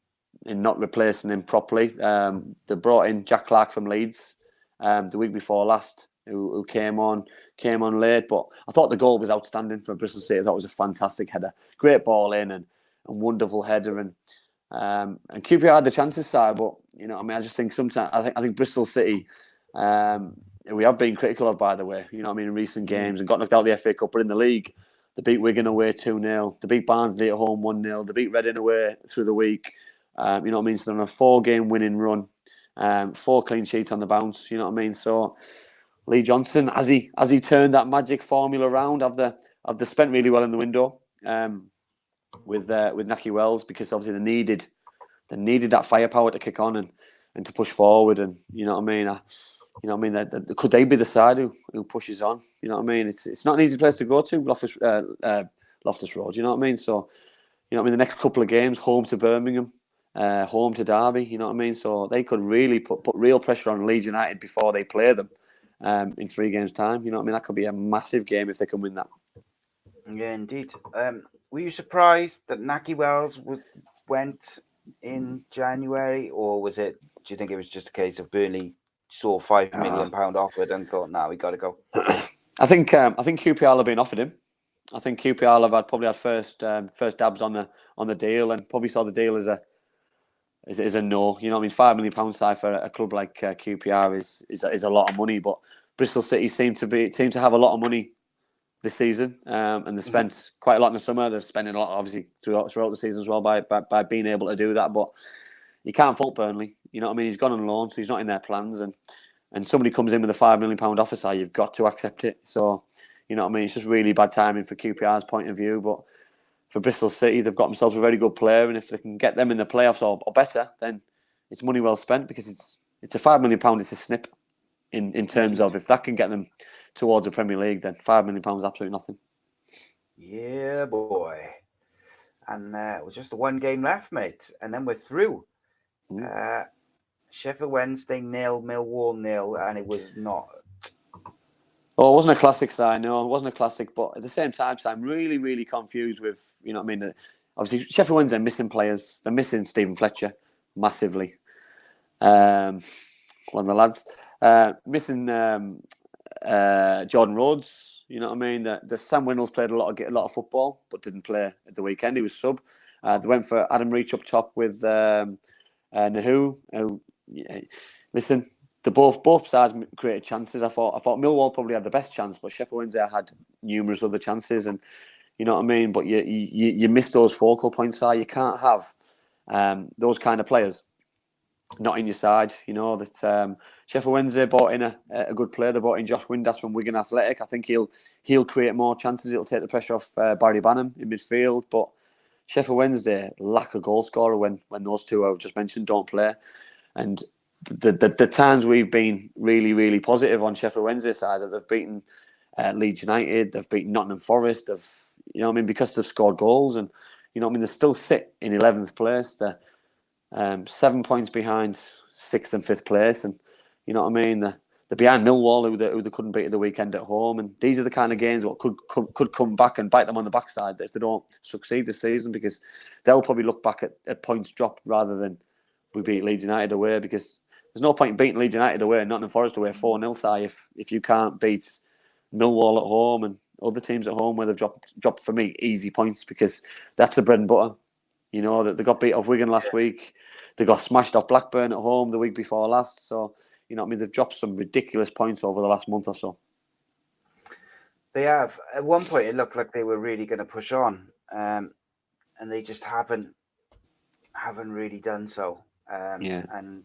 not replacing him properly. They brought in Jack Clark from Leeds the week before last, who came on late, but I thought the goal was outstanding for Bristol City. I thought it was a fantastic header, great ball in, and wonderful header, and QPR had the chances side, but you know what I mean. I just think sometimes I think Bristol City. We have been critical of, by the way, you know what I mean, in recent games and got knocked out of the FA Cup, but in the league, they beat Wigan away 2-0, they beat Barnsley at home 1-0, they beat Reading away through the week, you know what I mean, so they're on a 4-game winning run, 4 clean sheets on the bounce, you know what I mean, so Lee Johnson, has he turned that magic formula around? Have they spent really well in the window with Naki Wells, because obviously they needed that firepower to kick on and to push forward, and you know what I mean. You know what I mean? Could they be the side who pushes on? You know what I mean? It's not an easy place to go to, Loftus Road. You know what I mean? So, you know what I mean? The next couple of games, home to Birmingham, home to Derby. You know what I mean? So they could really put real pressure on Leeds United before they play them in 3 games' time. You know what I mean? That could be a massive game if they can win that. Yeah, indeed. Were you surprised that Naki Wells went in January, or was it? Do you think it was just a case of Burnley saw £5 million offered and thought, we got to go? I think QPR have been offered him. I think QPR have probably had first dabs on the deal, and probably saw the deal as a no. You know what I mean? £5 million side for a club like QPR is a lot of money, but Bristol City seem to have a lot of money this season, and they spent quite a lot in the summer. They're spending a lot, obviously, throughout the season as well by being able to do that. But you can't fault Burnley. You know what I mean? He's gone on loan, so he's not in their plans. And somebody comes in with a £5 million offer, so you've got to accept it. So, you know what I mean? It's just really bad timing for QPR's point of view. But for Bristol City, they've got themselves a very good player. And if they can get them in the playoffs or better, then it's money well spent, because it's a £5 million. It's a snip in terms of if that can get them towards the Premier League, then £5 million is absolutely nothing. Yeah, boy. And it was just 1 game left, mate. And then we're through. Sheffield Wednesday 0, Millwall 0, and it was not. Oh, it wasn't a classic side. No, it wasn't a classic. But at the same time, I'm really, really confused with, you know what I mean. obviously Sheffield Wednesday are missing players. They're missing Stephen Fletcher massively. One of the lads missing Jordan Rhodes. You know what I mean? The Sam Winnells played a lot of football, but didn't play at the weekend. He was sub. They went for Adam Reach up top with Nahu. Listen, both sides created chances. I thought Millwall probably had the best chance, but Sheffield Wednesday had numerous other chances, and you know what I mean. But you miss those focal points. You can't have those kind of players not in your side. You know that Sheffield Wednesday brought in a good player. They brought in Josh Windass from Wigan Athletic. I think he'll create more chances. It'll take the pressure off Barry Banham in midfield. But Sheffield Wednesday lack a goal scorer when those two I've just mentioned don't play. And the times we've been really, really positive on Sheffield Wednesday side, that they've beaten Leeds United, they've beaten Nottingham Forest, because they've scored goals, and they still sit in 11th place. They're 7 points behind 6th and 5th place, and they're behind Millwall, who they couldn't beat at the weekend at home. And these are the kind of games what could come back and bite them on the backside if they don't succeed this season, because they'll probably look back at points dropped rather than we beat Leeds United away, because there's no point in beating Leeds United away and Nottingham Forest away 4-0 if you can't beat Millwall at home and other teams at home where they've dropped for me easy points, because that's the bread and butter. That they got beat off Wigan last week. They got smashed off Blackburn at home the week before last. So, they've dropped some ridiculous points over the last month or so. They have. At one point, it looked like they were really going to push on, and they just haven't really done so. And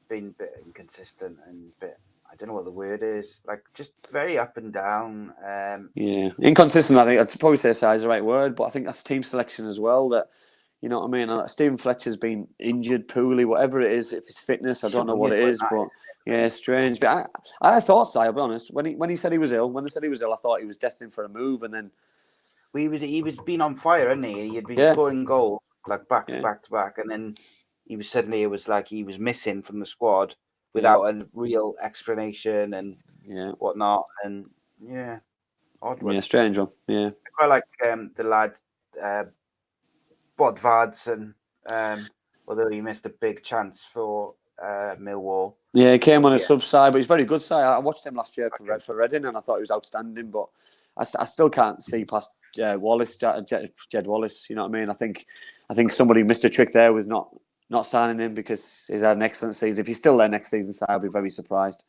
been a bit inconsistent and I don't know what the word is, like just very up and down. Inconsistent. I think I'd probably say size is the right word, but I think that's team selection as well. That Stephen Fletcher's been injured, poorly, whatever it is. If it's fitness, I don't know what it is, but strange. But I thought, I'll be honest, when he said he was ill, I thought he was destined for a move, and then he was been on fire, hadn't he? He had been scoring goals like back to back, and then he was suddenly, it was like he was missing from the squad without a real explanation and whatnot. And odd one. Strange one. Yeah, I quite like the lad Bodvads, and although he missed a big chance for Millwall. Yeah, he came on a sub side, but he's very good side. I watched him last year for Reading, and I thought he was outstanding. But I still can't see past Jed Wallace. You know what I mean? I think somebody missed a trick there with not signing him, because he's had an excellent season. If he's still there next season, I'll be very surprised,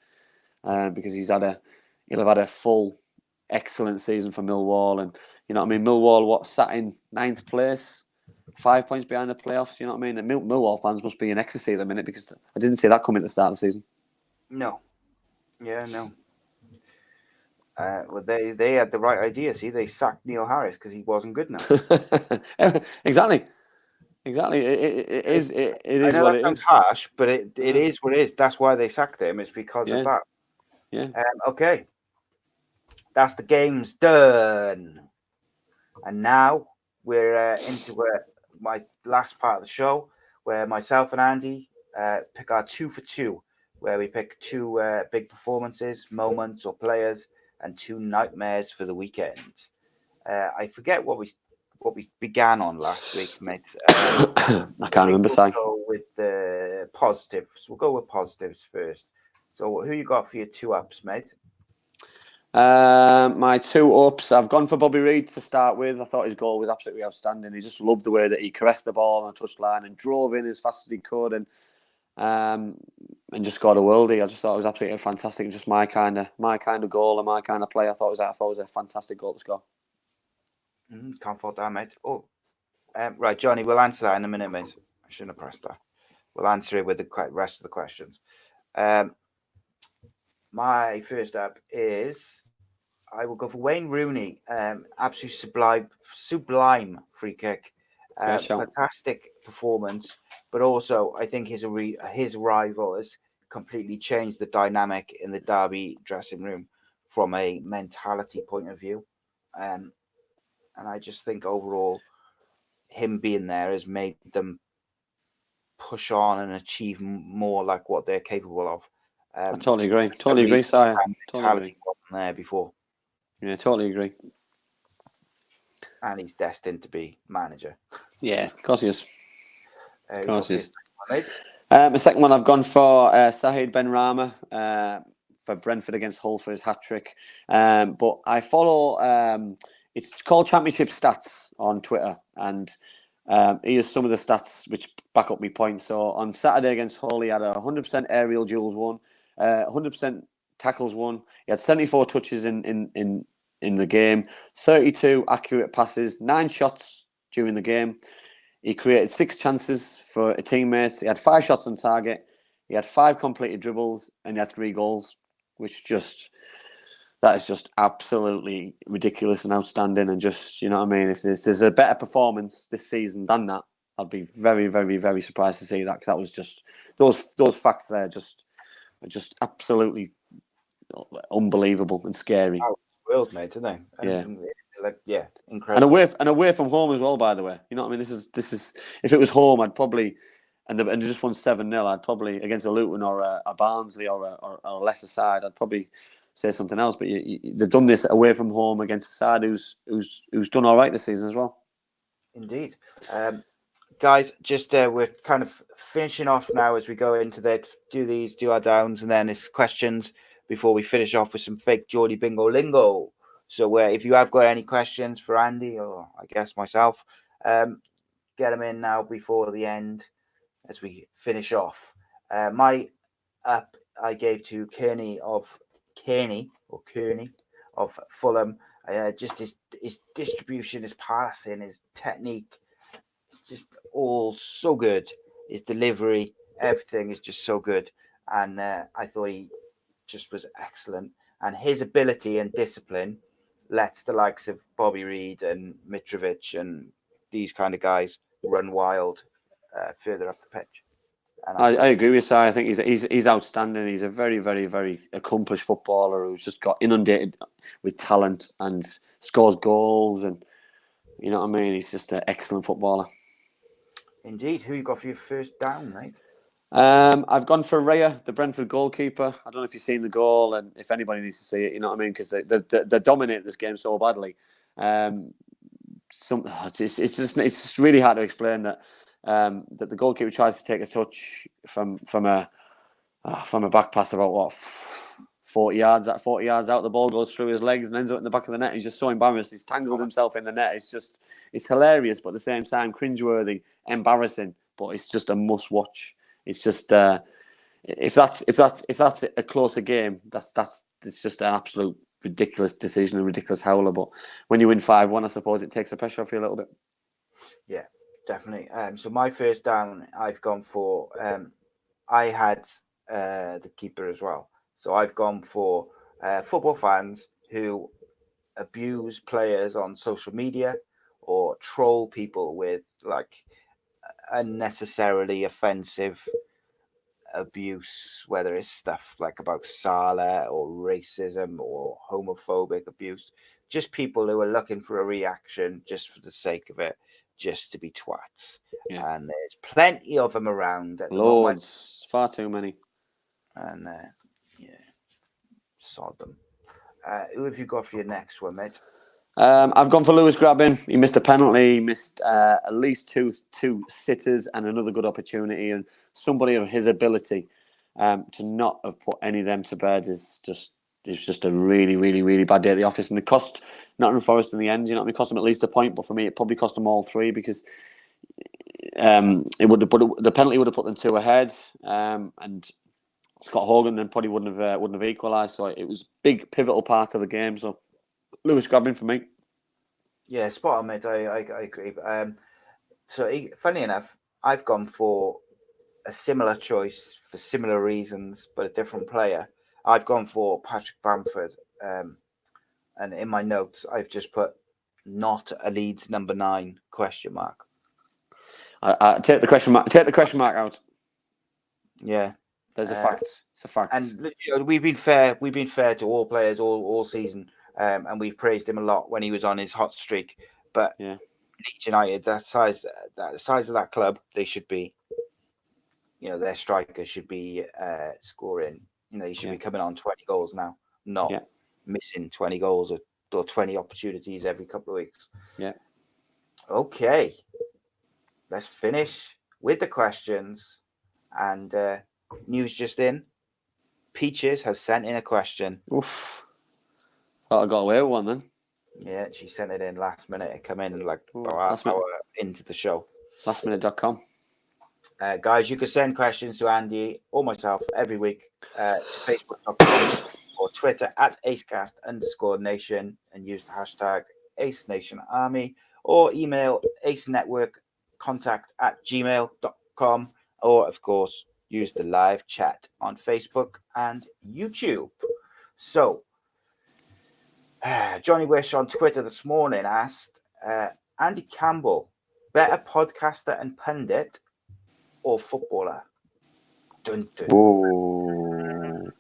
because he'll have had a full excellent season for Millwall. And Millwall sat in 9th place, 5 points behind the playoffs. You know what I mean? And Millwall fans must be in ecstasy at the minute, because I didn't see that coming at the start of the season. No. Well, they had the right idea. See, they sacked Neil Harris because he wasn't good enough. Exactly. It is what it is. Harsh, but it is what it is. That's why they sacked him. It's because of that. Yeah. Okay. That's the game's done. And now we're into my last part of the show, where myself and Andy pick our 2 for 2, where we pick 2 big performances, moments, or players, and 2 nightmares for the weekend. I forget what we began on last week, mate. I can't remember saying. We'll go with the positives. We'll go with positives first. So, who you got for your 2 ups, mate? My 2 ups, I've gone for Bobby Reid to start with. I thought his goal was absolutely outstanding. He just loved the way that he caressed the ball on the touchline and drove in as fast as he could, and just scored a worldie. I just thought it was absolutely fantastic. Just my kind of goal and my kind of play. I thought it was a fantastic goal to score. Can't fault that, mate. Oh, right, Johnny, we'll answer that in a minute, mate. I shouldn't have pressed that. We'll answer it with the rest of the questions. My first up is, I will go for Wayne Rooney. Absolute sublime free kick. Fantastic performance, but also I think his arrival has completely changed the dynamic in the Derby dressing room from a mentality point of view. And I just think overall, him being there has made them push on and achieve more like what they're capable of. I totally agree. Totally agree, Sire. Mentality wasn't there before. Yeah, totally agree. and he's destined to be manager. Yeah, of course he is. Of course he is. Mate. The second one I've gone for Sahid Benrahma for Brentford against Hull for his hat-trick. But I follow, it's called Championship Stats on Twitter, and here's some of the stats which back up my point. So on Saturday against Hull, he had 100% aerial duels won, 100% tackles won. He had 74 touches in the game, 32 accurate passes, 9 shots during the game. He created 6 chances for teammates. He had 5 shots on target. He had 5 completed dribbles, and he had 3 goals, which that is just absolutely ridiculous and outstanding. And just, you know what I mean? If there's a better performance this season than that, I'd be very, very, very surprised to see that, because that was just those facts there are just absolutely unbelievable and scary. Oh, world, mate, isn't they? Yeah. Incredible. And away from home as well, by the way. You know what I mean? This is if it was home, I'd probably and they just won 7-0. I'd probably, against a Luton or a Barnsley or a lesser side, I'd probably say something else. But they've done this away from home against a side who's done all right this season as well. Indeed. Guys, just we're kind of finishing off now as we go into do our downs, and then it's questions before we finish off with some fake Geordie bingo lingo. So if you have got any questions for Andy or I guess myself, get them in now before the end as we finish off. My up I gave to Kearney of Fulham. Just his distribution, his passing, his technique, it's just all so good. His delivery, everything is just so good. And I thought he just was excellent. And his ability and discipline lets the likes of Bobby Reid and Mitrovic and these kind of guys run wild further up the pitch. And I agree with you. I think he's outstanding. He's a very, very, very accomplished footballer who's just got inundated with talent and scores goals, and you know what I mean. He's just an excellent footballer. Indeed. Who you got for your first down, mate? I've gone for Raya, the Brentford goalkeeper. I don't know if you've seen the goal, and if anybody needs to see it, you know what I mean, because they dominate this game so badly. It's just really hard to explain that the goalkeeper tries to take a touch from a back pass about 40 yards out. The ball goes through his legs and ends up in the back of the net. He's just so embarrassed. He's tangled himself in the net. It's hilarious, but at the same time cringeworthy, embarrassing. But it's just a must watch. It's just if that's a closer game, it's just an absolute ridiculous decision, a ridiculous howler. But when you win 5-1, I suppose it takes the pressure off you a little bit. Yeah, definitely. So my first down, I've gone for. I had the keeper as well. So I've gone for football fans who abuse players on social media or troll people with like unnecessarily offensive abuse, whether it's stuff like about Salah or racism or homophobic abuse, just people who are looking for a reaction just for the sake of it, just to be twats. Yeah. And there's plenty of them around at the moment. Far too many. And sod them. Who have you got for your next one, mate? I've gone for Lewis Grabbin. He missed a penalty. He missed at least two sitters and another good opportunity. And somebody of his ability to not have put any of them to bed is just a really, really, really bad day at the office. And it cost Nottingham Forest in the end. You know, it cost them at least a point, but for me, it probably cost them all 3 because the penalty would have put them 2 ahead, and Scott Hogan then probably wouldn't have equalised. So it was a big pivotal part of the game. So Lewis Grabbin for me. Yeah, spot on, mate. I agree. So funny enough, I've gone for a similar choice for similar reasons, but a different player. I've gone for Patrick Bamford, and in my notes, I've just put not a Leeds number 9 ? I take the question mark. Take the question mark out. Yeah, there's a fact. It's a fact. And you know, we've been fair to all players all season, and we've praised him a lot when he was on his hot streak. But yeah, Leeds United, the size of that club, they should be. You know, their striker should be scoring. You know, he should be coming on 20 goals now, not missing 20 goals or 20 opportunities every couple of weeks. Yeah. Okay, let's finish with the questions. And news just in. Peaches has sent in a question. Oof. Thought I got away with one then. Yeah, she sent it in last minute. It came in like about last an minute. hour into the show. Lastminute.com. Guys, you can send questions to Andy or myself every week to facebook.com or Twitter at ACEcast_nation and use the hashtag AceNationArmy or email acenetworkcontact@gmail.com or, of course, use the live chat on Facebook and YouTube. So, Johnny Wish on Twitter this morning asked, Andy Campbell, better podcaster and pundit or footballer? Dun, dun.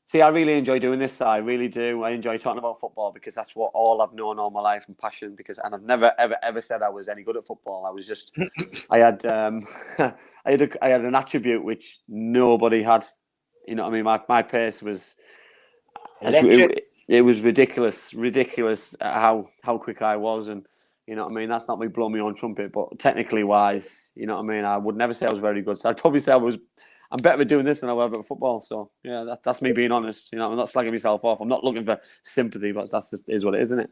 See, I really enjoy doing this. I really do. I enjoy talking about football because that's what all I've known all my life and passion. And I've never ever said I was any good at football. I was just, I had an attribute which nobody had. You know what I mean? My pace was Electric. It was ridiculous how quick I was, and you know what I mean. That's not me blowing my own trumpet, but technically wise, you know what I mean. I would never say I was very good. So I'd probably say I'm better at doing this than I was at football. So yeah, that's me being honest. You know, I'm not slagging myself off. I'm not looking for sympathy, but that's just is what it is, isn't it?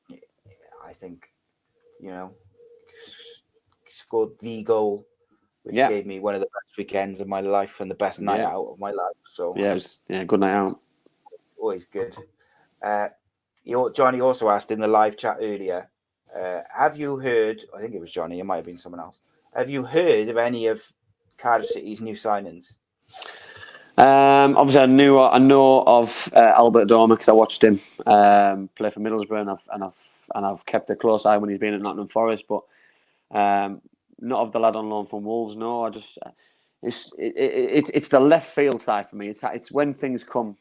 Yeah, I think, scored the goal, which gave me one of the best weekends of my life and the best night out of my life. So yeah, it was, good night out. Always good. Johnny also asked in the live chat earlier, have you heard, I think it was Johnny, it might have been someone else, have you heard of any of Cardiff City's new signings? Obviously, I know of Albert Dormer because I watched him play for Middlesbrough, and I've kept a close eye when he's been at Nottingham Forest, but not of the lad on loan from Wolves. No, it's the left field side for me. It's when things come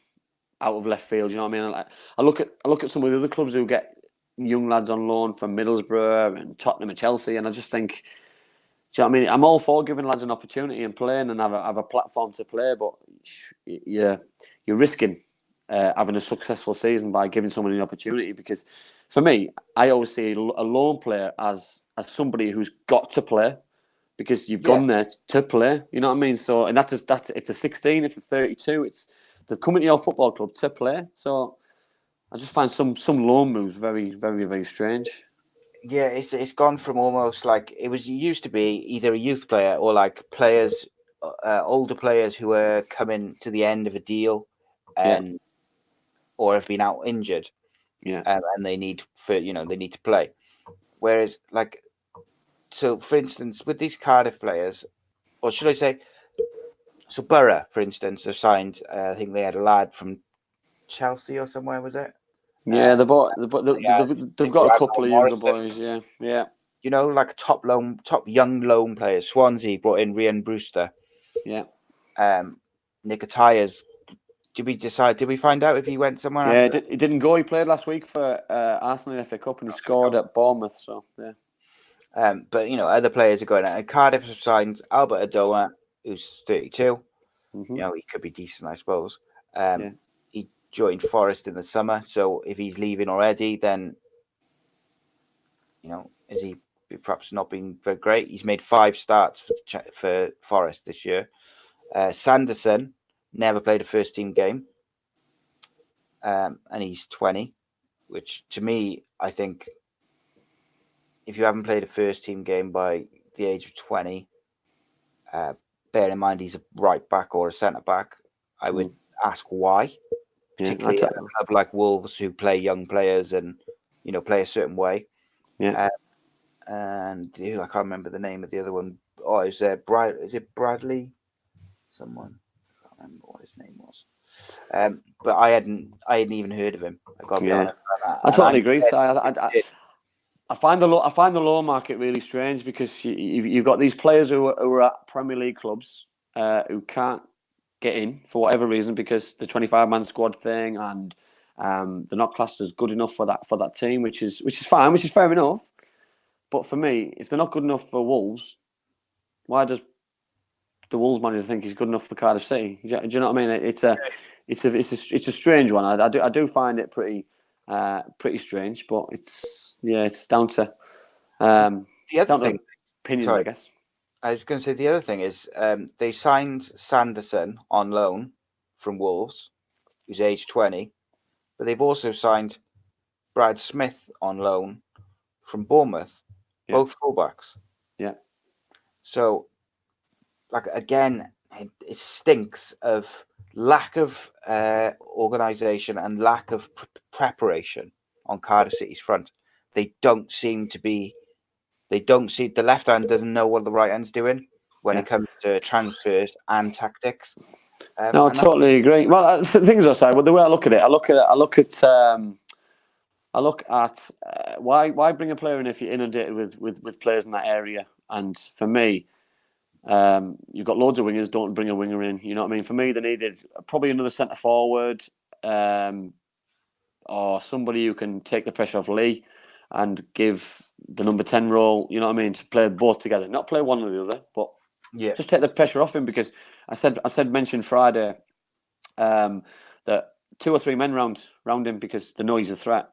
out of left field. You know what I mean? I look at some of the other clubs who get young lads on loan from Middlesbrough and Tottenham and Chelsea, and I just think, do you know what I mean? I'm all for giving lads an opportunity and playing and have a platform to play, but you're risking having a successful season by giving someone an opportunity. Because for me, I always see a loan player as somebody who's got to play because you've gone there to play. You know what I mean? So, and that's it's a 16, it's a 32. They've come into your football club to play. So I just find some loan moves very, very, very strange. Yeah, it's gone from almost like it used to be either a youth player or like players, older players who are coming to the end of a deal, and or have been out injured, and they need to play. Whereas, so for instance, with these Cardiff players, or should I say, so Boro, for instance, have signed. I think they had a lad from Chelsea or somewhere, was it? Yeah, they've got a couple of younger boys. Yeah. You know, like top young loan players. Swansea brought in Ryan Brewster. Yeah. Nicotayas. Did we find out if he went somewhere? Yeah, he didn't go. He played last week for Arsenal in the FA Cup and he scored at Bournemouth. So yeah. But other players are going out. And Cardiff have signed Albert Adoa, who's 32. Mm-hmm. He could be decent, I suppose. He joined Forest in the summer, so if he's leaving already, then is he perhaps not been very great? He's made 5 starts for Forest this year. Sanderson never played a first team game, and he's 20, which to me, I think, if you haven't played a first team game by the age of 20, bear in mind he's a right back or a centre back, I would ask why. Particularly a club like Wolves who play young players and play a certain way. Yeah. And I can't remember the name of the other one. Oh, is it Bradley? Someone. I can't remember what his name was. But I hadn't even heard of him. I got to be honest. I totally agree. So I find the loan market really strange because you've got these players who are at Premier League clubs who can't get in for whatever reason because the 25-man squad thing, and they're not classed as good enough for that team, which is fine, which is fair enough. But for me, if they're not good enough for Wolves, why does the Wolves manager think he's good enough for Cardiff City? Do you know what I mean? It's a strange one. I do find it pretty Pretty strange, but it's down to The other down to thing, opinions, sorry, I guess. I was going to say the other thing is they signed Sanderson on loan from Wolves, who's age 20, but they've also signed Brad Smith on loan from Bournemouth, both fullbacks. Yeah. So, like again, it stinks of lack of organisation and lack of preparation on Cardiff City's front. They don't seem to be. They don't see the left hand doesn't know what the right hand's doing when it comes to transfers and tactics. No, I totally agree. Well, things aside, well, the way I look at it, I look at why bring a player in if you're inundated with players in that area. And for me, you've got loads of wingers. Don't bring a winger in. You know what I mean? For me, they needed probably another centre forward, or somebody who can take the pressure off Lee and give the number 10 role. You know what I mean? To play both together, not play one or the other, but just take the pressure off him. Because I mentioned Friday that 2 or 3 men round him because they know he's a threat.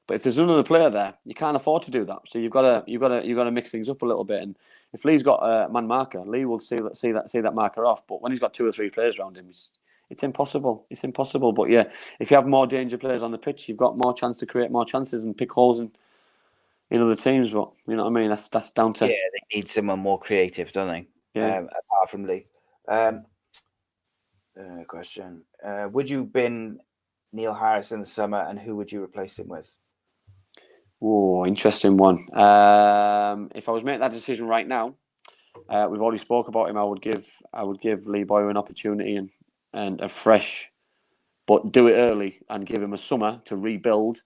But if there's another player there, you can't afford to do that. So you've got to mix things up a little bit. And if Lee's got a man marker, Lee will see that marker off. But when he's got 2 or 3 players around him, it's impossible. It's impossible. But yeah, if you have more danger players on the pitch, you've got more chance to create more chances and pick holes in other teams. But you know what I mean? That's down to they need someone more creative, don't they? Yeah. Apart from Lee. Question: would you bin Neil Harris in the summer, and who would you replace him with? Oh, interesting one. If I was making that decision right now, we've already spoke about him. I would give Lee Boyer an opportunity and a fresh, but do it early and give him a summer to rebuild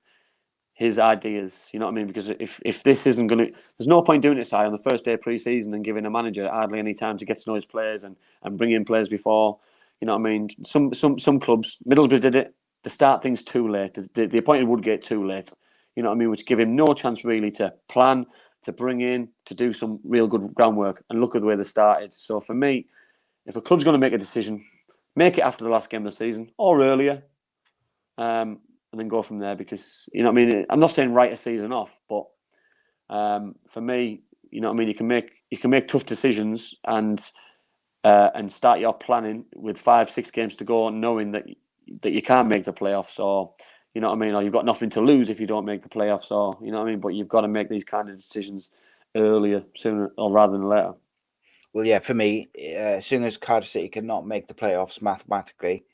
his ideas. You know what I mean? Because if this isn't going to, there's no point doing it, on the first day of pre-season and giving a manager hardly any time to get to know his players and bring in players before. You know what I mean? Some clubs, Middlesbrough did it. They start things too late. They appointed Woodgate too late. You know what I mean? Which give him no chance really to plan, to bring in, to do some real good groundwork. And look at the way they started. So for me, if a club's going to make a decision, make it after the last game of the season or earlier, and then go from there. Because you know what I mean. I'm not saying write a season off, but for me, you know what I mean. You can make tough decisions and start your planning with 5-6 games to go, knowing that you can't make the playoffs, or you know what I mean, or you've got nothing to lose if you don't make the playoffs, or you know what I mean. But you've got to make these kind of decisions earlier, sooner or rather than later. Well, yeah, for me, as soon as Cardiff City cannot make the playoffs mathematically,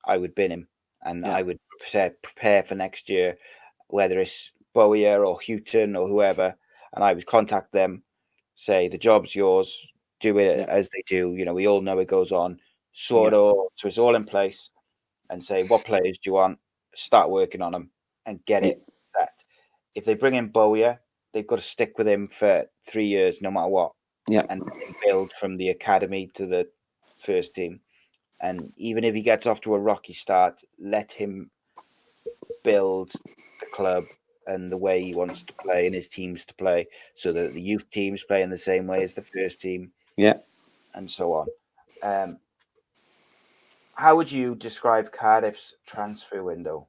I would bin him, and I would prepare for next year, whether it's Bowyer or Houghton or whoever, and I would contact them, say the job's yours, do it as they do. You know, we all know it goes on, sort it all, so it's all in place, and say what players do you want, start working on them, and get it set. If they bring in Bowyer, they've got to stick with him for 3 years, no matter what. Yeah, and build from the academy to the first team. And even if he gets off to a rocky start, let him build the club and the way he wants to play and his teams to play, so that the youth teams play in the same way as the first team. Yeah, and so on. How would you describe Cardiff's transfer window?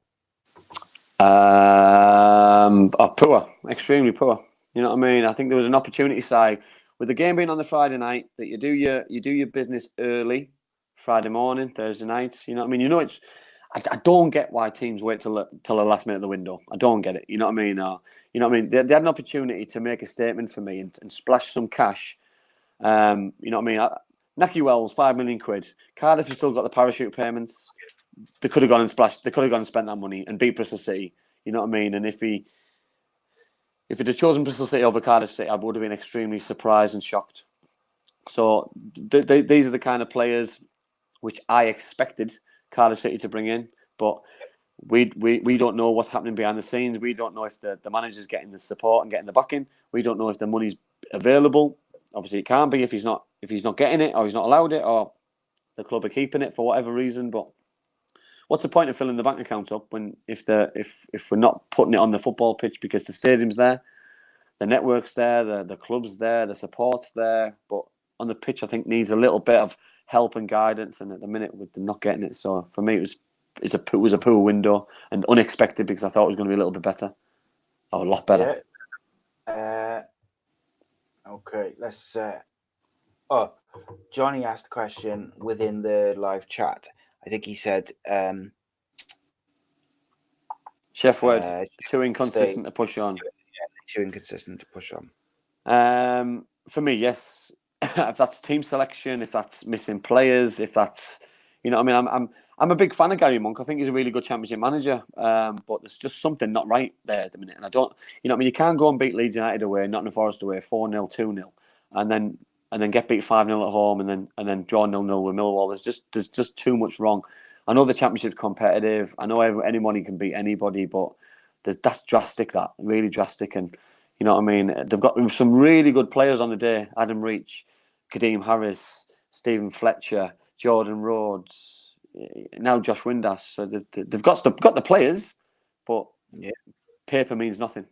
Poor, extremely poor. You know what I mean? I think there was an opportunity side with the game being on the Friday night that you do your business early, Friday morning, Thursday night. You know what I mean? You know it's. I don't get why teams wait till the last minute of the window. I don't get it. You know what I mean? You know what I mean? They had an opportunity to make a statement for me and splash some cash. You know what I mean? Naki Wells, £5 million. Cardiff have still got the parachute payments. They could have gone and splashed. They could have gone and spent that money and beat Bristol City. You know what I mean? And if he'd have chosen Bristol City over Cardiff City, I would have been extremely surprised and shocked. So these are the kind of players which I expected Cardiff City to bring in, but we don't know what's happening behind the scenes. We don't know if the manager's getting the support and getting the backing. We don't know if the money's available. Obviously, it can't be if he's not getting it, or he's not allowed it, or the club are keeping it for whatever reason. But what's the point of filling the bank account up when if we're not putting it on the football pitch, because the stadium's there, the network's there, the club's there, the support's there, but on the pitch I think needs a little bit of help and guidance, and at the minute they're not getting it. So for me it was was a poor window and unexpected because I thought it was going to be a little bit better, or a lot better. Yeah. Okay, let's. Johnny asked a question within the live chat. I think he said, Sheffield too inconsistent to push on. Too inconsistent to push on. For me, yes. If that's team selection, if that's missing players, if that's, you know, what I mean, I'm a big fan of Gary Monk. I think he's a really good Championship manager. But there's just something not right there at the minute, and I don't, you know, what I mean, you can't go and beat Leeds United away, Nottingham Forest away, 4-0, 2-0, and then get beat 5-0 at home, and then draw 0-0 with Millwall. There's just too much wrong. I know the Championship's competitive. I know anybody can beat anybody, but that's drastic. That really drastic, and you know what I mean. They've got some really good players on the day. Adam Reach, Kadeem Harris, Stephen Fletcher, Jordan Rhodes, now Josh Windass. So they've got the players, but paper means nothing.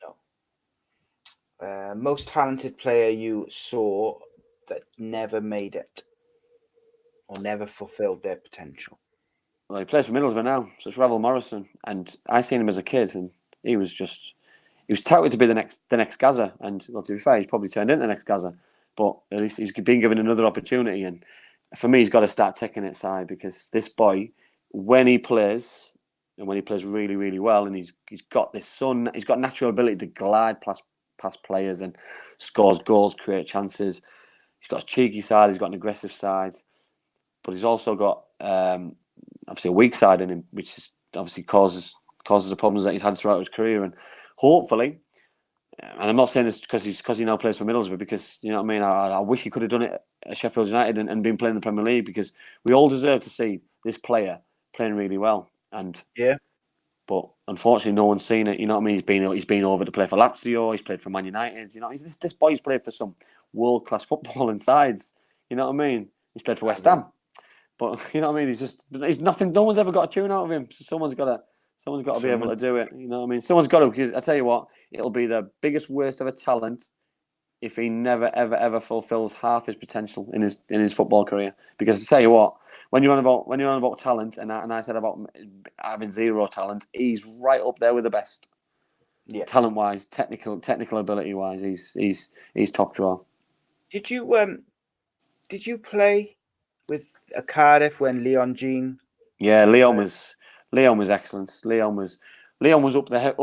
No. Most talented player you saw that never made it or never fulfilled their potential? Well, he plays for Middlesbrough now, so it's Ravel Morrison, and I seen him as a kid, and he was touted to be the next Gaza, and well, to be fair, he's probably turned into the next Gaza, but at least he's been given another opportunity, and for me, he's got to start taking it side, because this boy, when he plays, and when he plays really, really well, and he's got natural ability to glide past players and scores goals, create chances. He's got a cheeky side, he's got an aggressive side, but he's also got obviously a weak side in him, which is obviously causes the problems that he's had throughout his career. And hopefully, and I'm not saying this because he now plays for Middlesbrough, because you know what I mean, I wish he could have done it at Sheffield United and been playing in the Premier League, because we all deserve to see this player playing really well. And but unfortunately, no one's seen it. You know what I mean? He's been over to play for Lazio. He's played for Man United. You know, this boy's played for some world class footballing sides. You know what I mean? He's played for West Ham. But you know what I mean? He's nothing. No one's ever got a tune out of him. So someone's got to be able to do it. You know what I mean? Someone's got to. Because I tell you what, it'll be the biggest waste of a talent if he never ever fulfills half his potential in his football career. Because I tell you what, when you're on about talent, and I said about having zero talent, he's right up there with the best. Yeah. Talent wise, technical ability wise, he's top draw. Did you play with a Cardiff when Leon Jean? Yeah, Leon was excellent. Leon was up there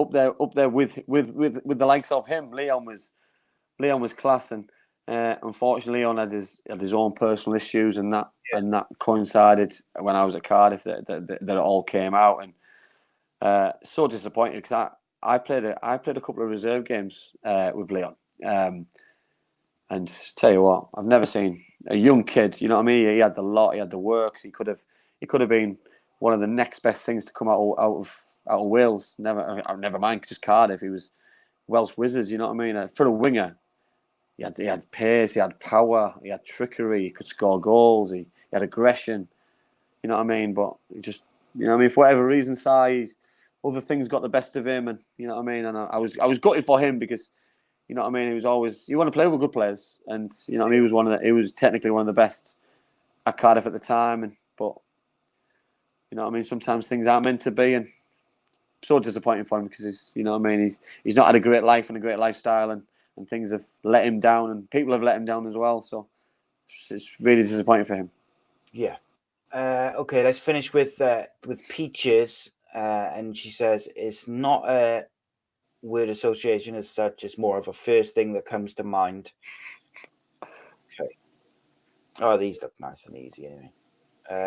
with the likes of him. Leon was class, and unfortunately Leon had his own personal issues, and that coincided when I was at Cardiff that it all came out, and so disappointed, because I played a couple of reserve games with Leon. And tell you what, I've never seen a young kid. You know what I mean? He had the lot. He had the works. He could have been one of the next best things to come out of Wales. Never mind just Cardiff. He was Welsh Wizards. You know what I mean? For a winger, he had pace. He had power. He had trickery. He could score goals. He had aggression. You know what I mean? But he just, you know what I mean? For whatever reason, other things got the best of him, and you know what I mean. And I was gutted for him, because, you know what I mean, you want to play with good players, and you know what I mean, he was technically one of the best at Cardiff at the time, but you know what I mean, sometimes things aren't meant to be, and so disappointing for him, because he's not had a great life and a great lifestyle, and things have let him down, and people have let him down as well, so it's really disappointing for him. Yeah. Okay, let's finish with Peaches, and she says it's not a word association as such, it's more of a first thing that comes to mind. Okay. Oh, these look nice and easy anyway.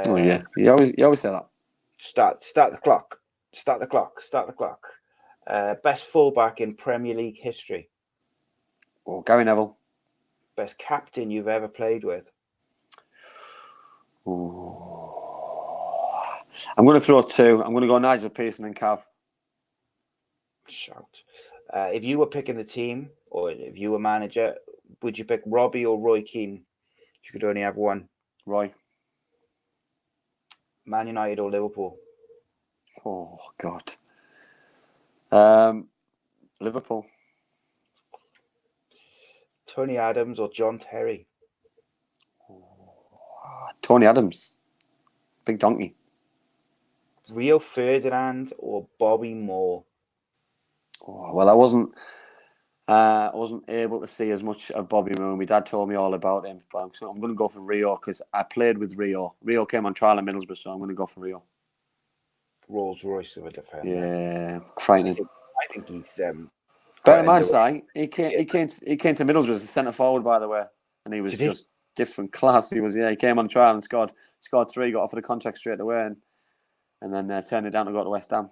Oh yeah, you always say that. Start the clock. Start the clock. Best fullback in Premier League history. Oh, Gary Neville. Best captain you've ever played with. Ooh. I'm going to throw two. I'm going to go Nigel Pearson and Cav. Shout. If you were picking the team, or if you were manager, would you pick Robbie or Roy Keane? You could only have one. Roy. Man United or Liverpool? Oh, God. Liverpool. Tony Adams or John Terry? Tony Adams. Big donkey. Rio Ferdinand or Bobby Moore? Oh, well, I wasn't able to see as much of Bobby Moore. My dad told me all about him, but I'm going to go for Rio because I played with Rio. Rio came on trial in Middlesbrough, so I'm going to go for Rio. Rolls Royce of a defender. Yeah, frightening. I think he's Bear quite in mind, underrated. Si, he came to Middlesbrough as a centre forward, by the way, and he was Did he? just different class. He came on trial and scored 3, got offered a contract straight away, and then turned it down to go to West Ham.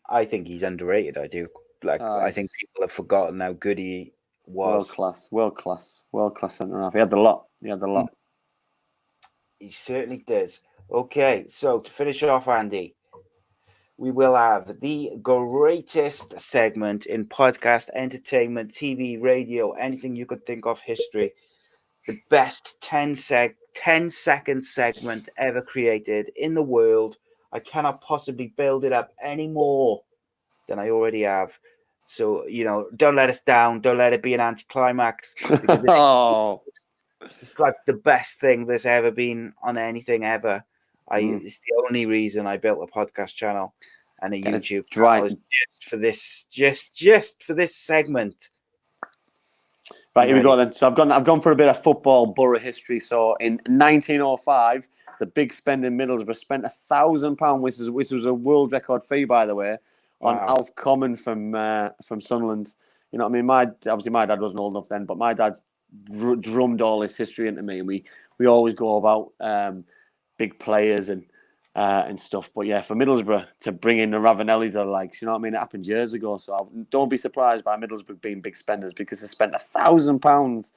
I think he's underrated. I do. I think people have forgotten how good he was. World class centre half. He had the lot. He certainly does. Okay, so to finish off, Andy, we will have the greatest segment in podcast, entertainment, TV, radio, anything you could think of, history. The best 10-second segment ever created in the world. I cannot possibly build it up any more than I already have. So, don't let us down. Don't let it be an anticlimax. Because it's like the best thing there's ever been on anything ever. It's the only reason I built a podcast channel and a YouTube channel is just for this segment. Right, here we go then. So I've gone for a bit of football Boro history. So in 1905, the big spend in Middlesbrough spent £1,000, which was a world record fee, by the way, on Alf Common from Sunderland. You know what I mean? My dad wasn't old enough then, but my dad drummed all this history into me, and we always go about big players and stuff. But yeah, for Middlesbrough to bring in the Ravanellis or likes, you know what I mean? It happened years ago, so don't be surprised by Middlesbrough being big spenders because they spent £1,000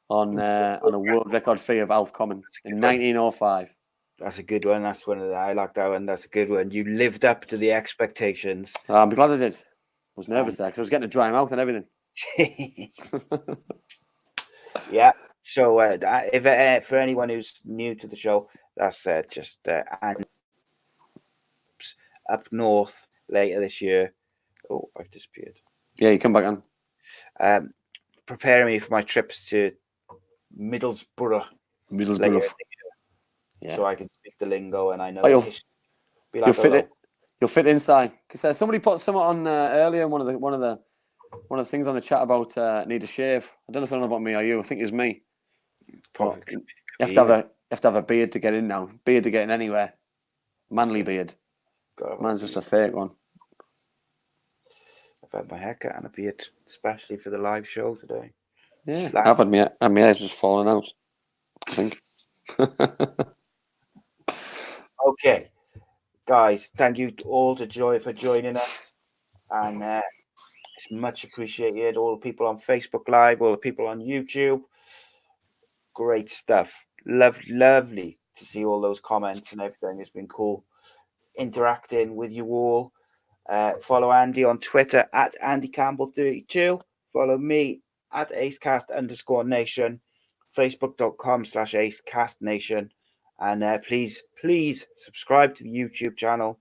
on a world record fee of Alf Common in 1905. That's a good one. That's one of I like that one. That's a good one. You lived up to the expectations. I'm glad I did. I was nervous there because I was getting a dry mouth and everything. Yeah. So if for anyone who's new to the show, that's just and up north later this year. Oh, I've disappeared. Yeah, you come back on. Preparing me for my trips to Middlesbrough. Yeah. So I can speak the lingo and I know you'll fit inside. Because somebody put something on earlier in one of the things on the chat about need a shave. I don't know if it's about me or you. I think it's me. Probably. You have to have a beard to get in now. Beard to get in anywhere. Manly beard. Mine's just a fake one. I've had my haircut and a beard, especially for the live show today. Yeah, I've had my hair's just falling out, I think. Okay, guys, thank you all for joining us, and it's much appreciated. All the people on Facebook Live, all the people on YouTube, great stuff. Lovely to see all those comments and everything. It's been cool interacting with you all. Follow Andy on Twitter at Andy Campbell 32. Follow me at ACEcast_nation, Facebook.com/ACEcastNation. And please subscribe to the YouTube channel,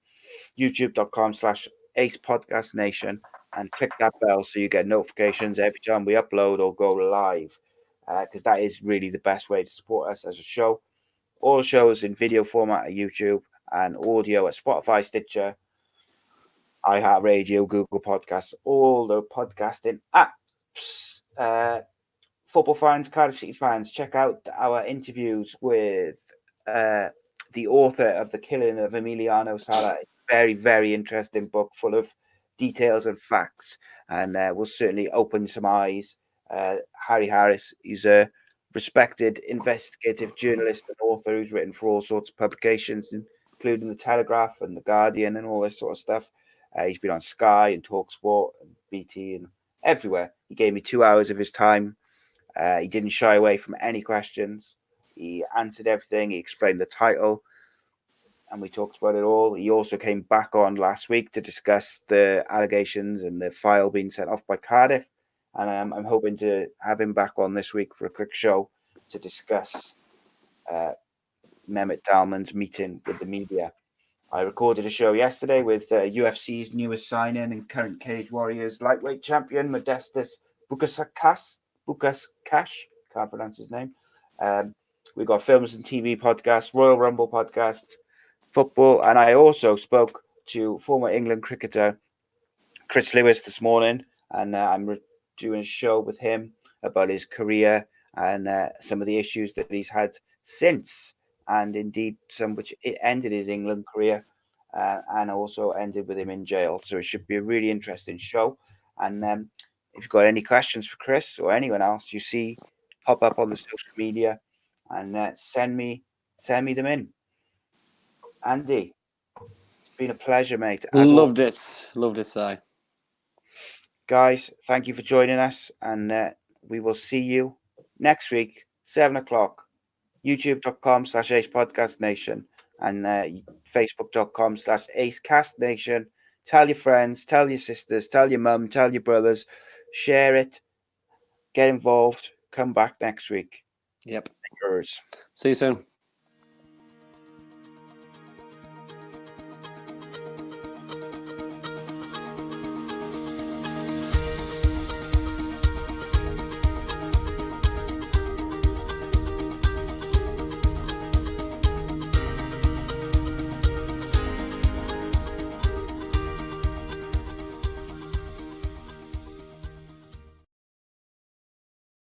YouTube.com/AcePodcastNation, and click that bell so you get notifications every time we upload or go live, because that is really the best way to support us as a show. All shows in video format at YouTube and audio at Spotify, Stitcher, iHeartRadio, Google Podcasts, all the podcasting apps. Football fans, Cardiff City fans, check out our interviews with the author of The Killing of Emiliano Sala. Very, very interesting book full of details and facts, and will certainly open some eyes. Harry Harris, he's a respected investigative journalist and author who's written for all sorts of publications, including The Telegraph and The Guardian and all this sort of stuff. He's been on Sky and TalkSport and BT and everywhere. He gave me 2 hours of his time. He didn't shy away from any questions. He answered everything. He explained the title, and we talked about it all. He also came back on last week to discuss the allegations and the file being sent off by Cardiff. And I'm hoping to have him back on this week for a quick show to discuss Mehmet Dalman's meeting with the media. I recorded a show yesterday with UFC's newest signing and current Cage Warriors lightweight champion, Modestas Bukaskash. Can't pronounce his name. We've got films and TV podcasts, Royal Rumble podcasts, football. And I also spoke to former England cricketer Chris Lewis this morning, and I'm doing a show with him about his career and some of the issues that he's had since, and indeed some which it ended his England career and also ended with him in jail. So it should be a really interesting show. And if you've got any questions for Chris or anyone else you see pop up on the social media, and send me them in. Andy, it's been a pleasure, mate. Loved it, Si. Guys, thank you for joining us, and we will see you next week, 7 o'clock, youtube.com/AcePodcastNation and facebook.com/AceCastNation. Tell your friends, tell your sisters, tell your mum, tell your brothers, share it, get involved, come back next week. Yep. Yours. See you soon.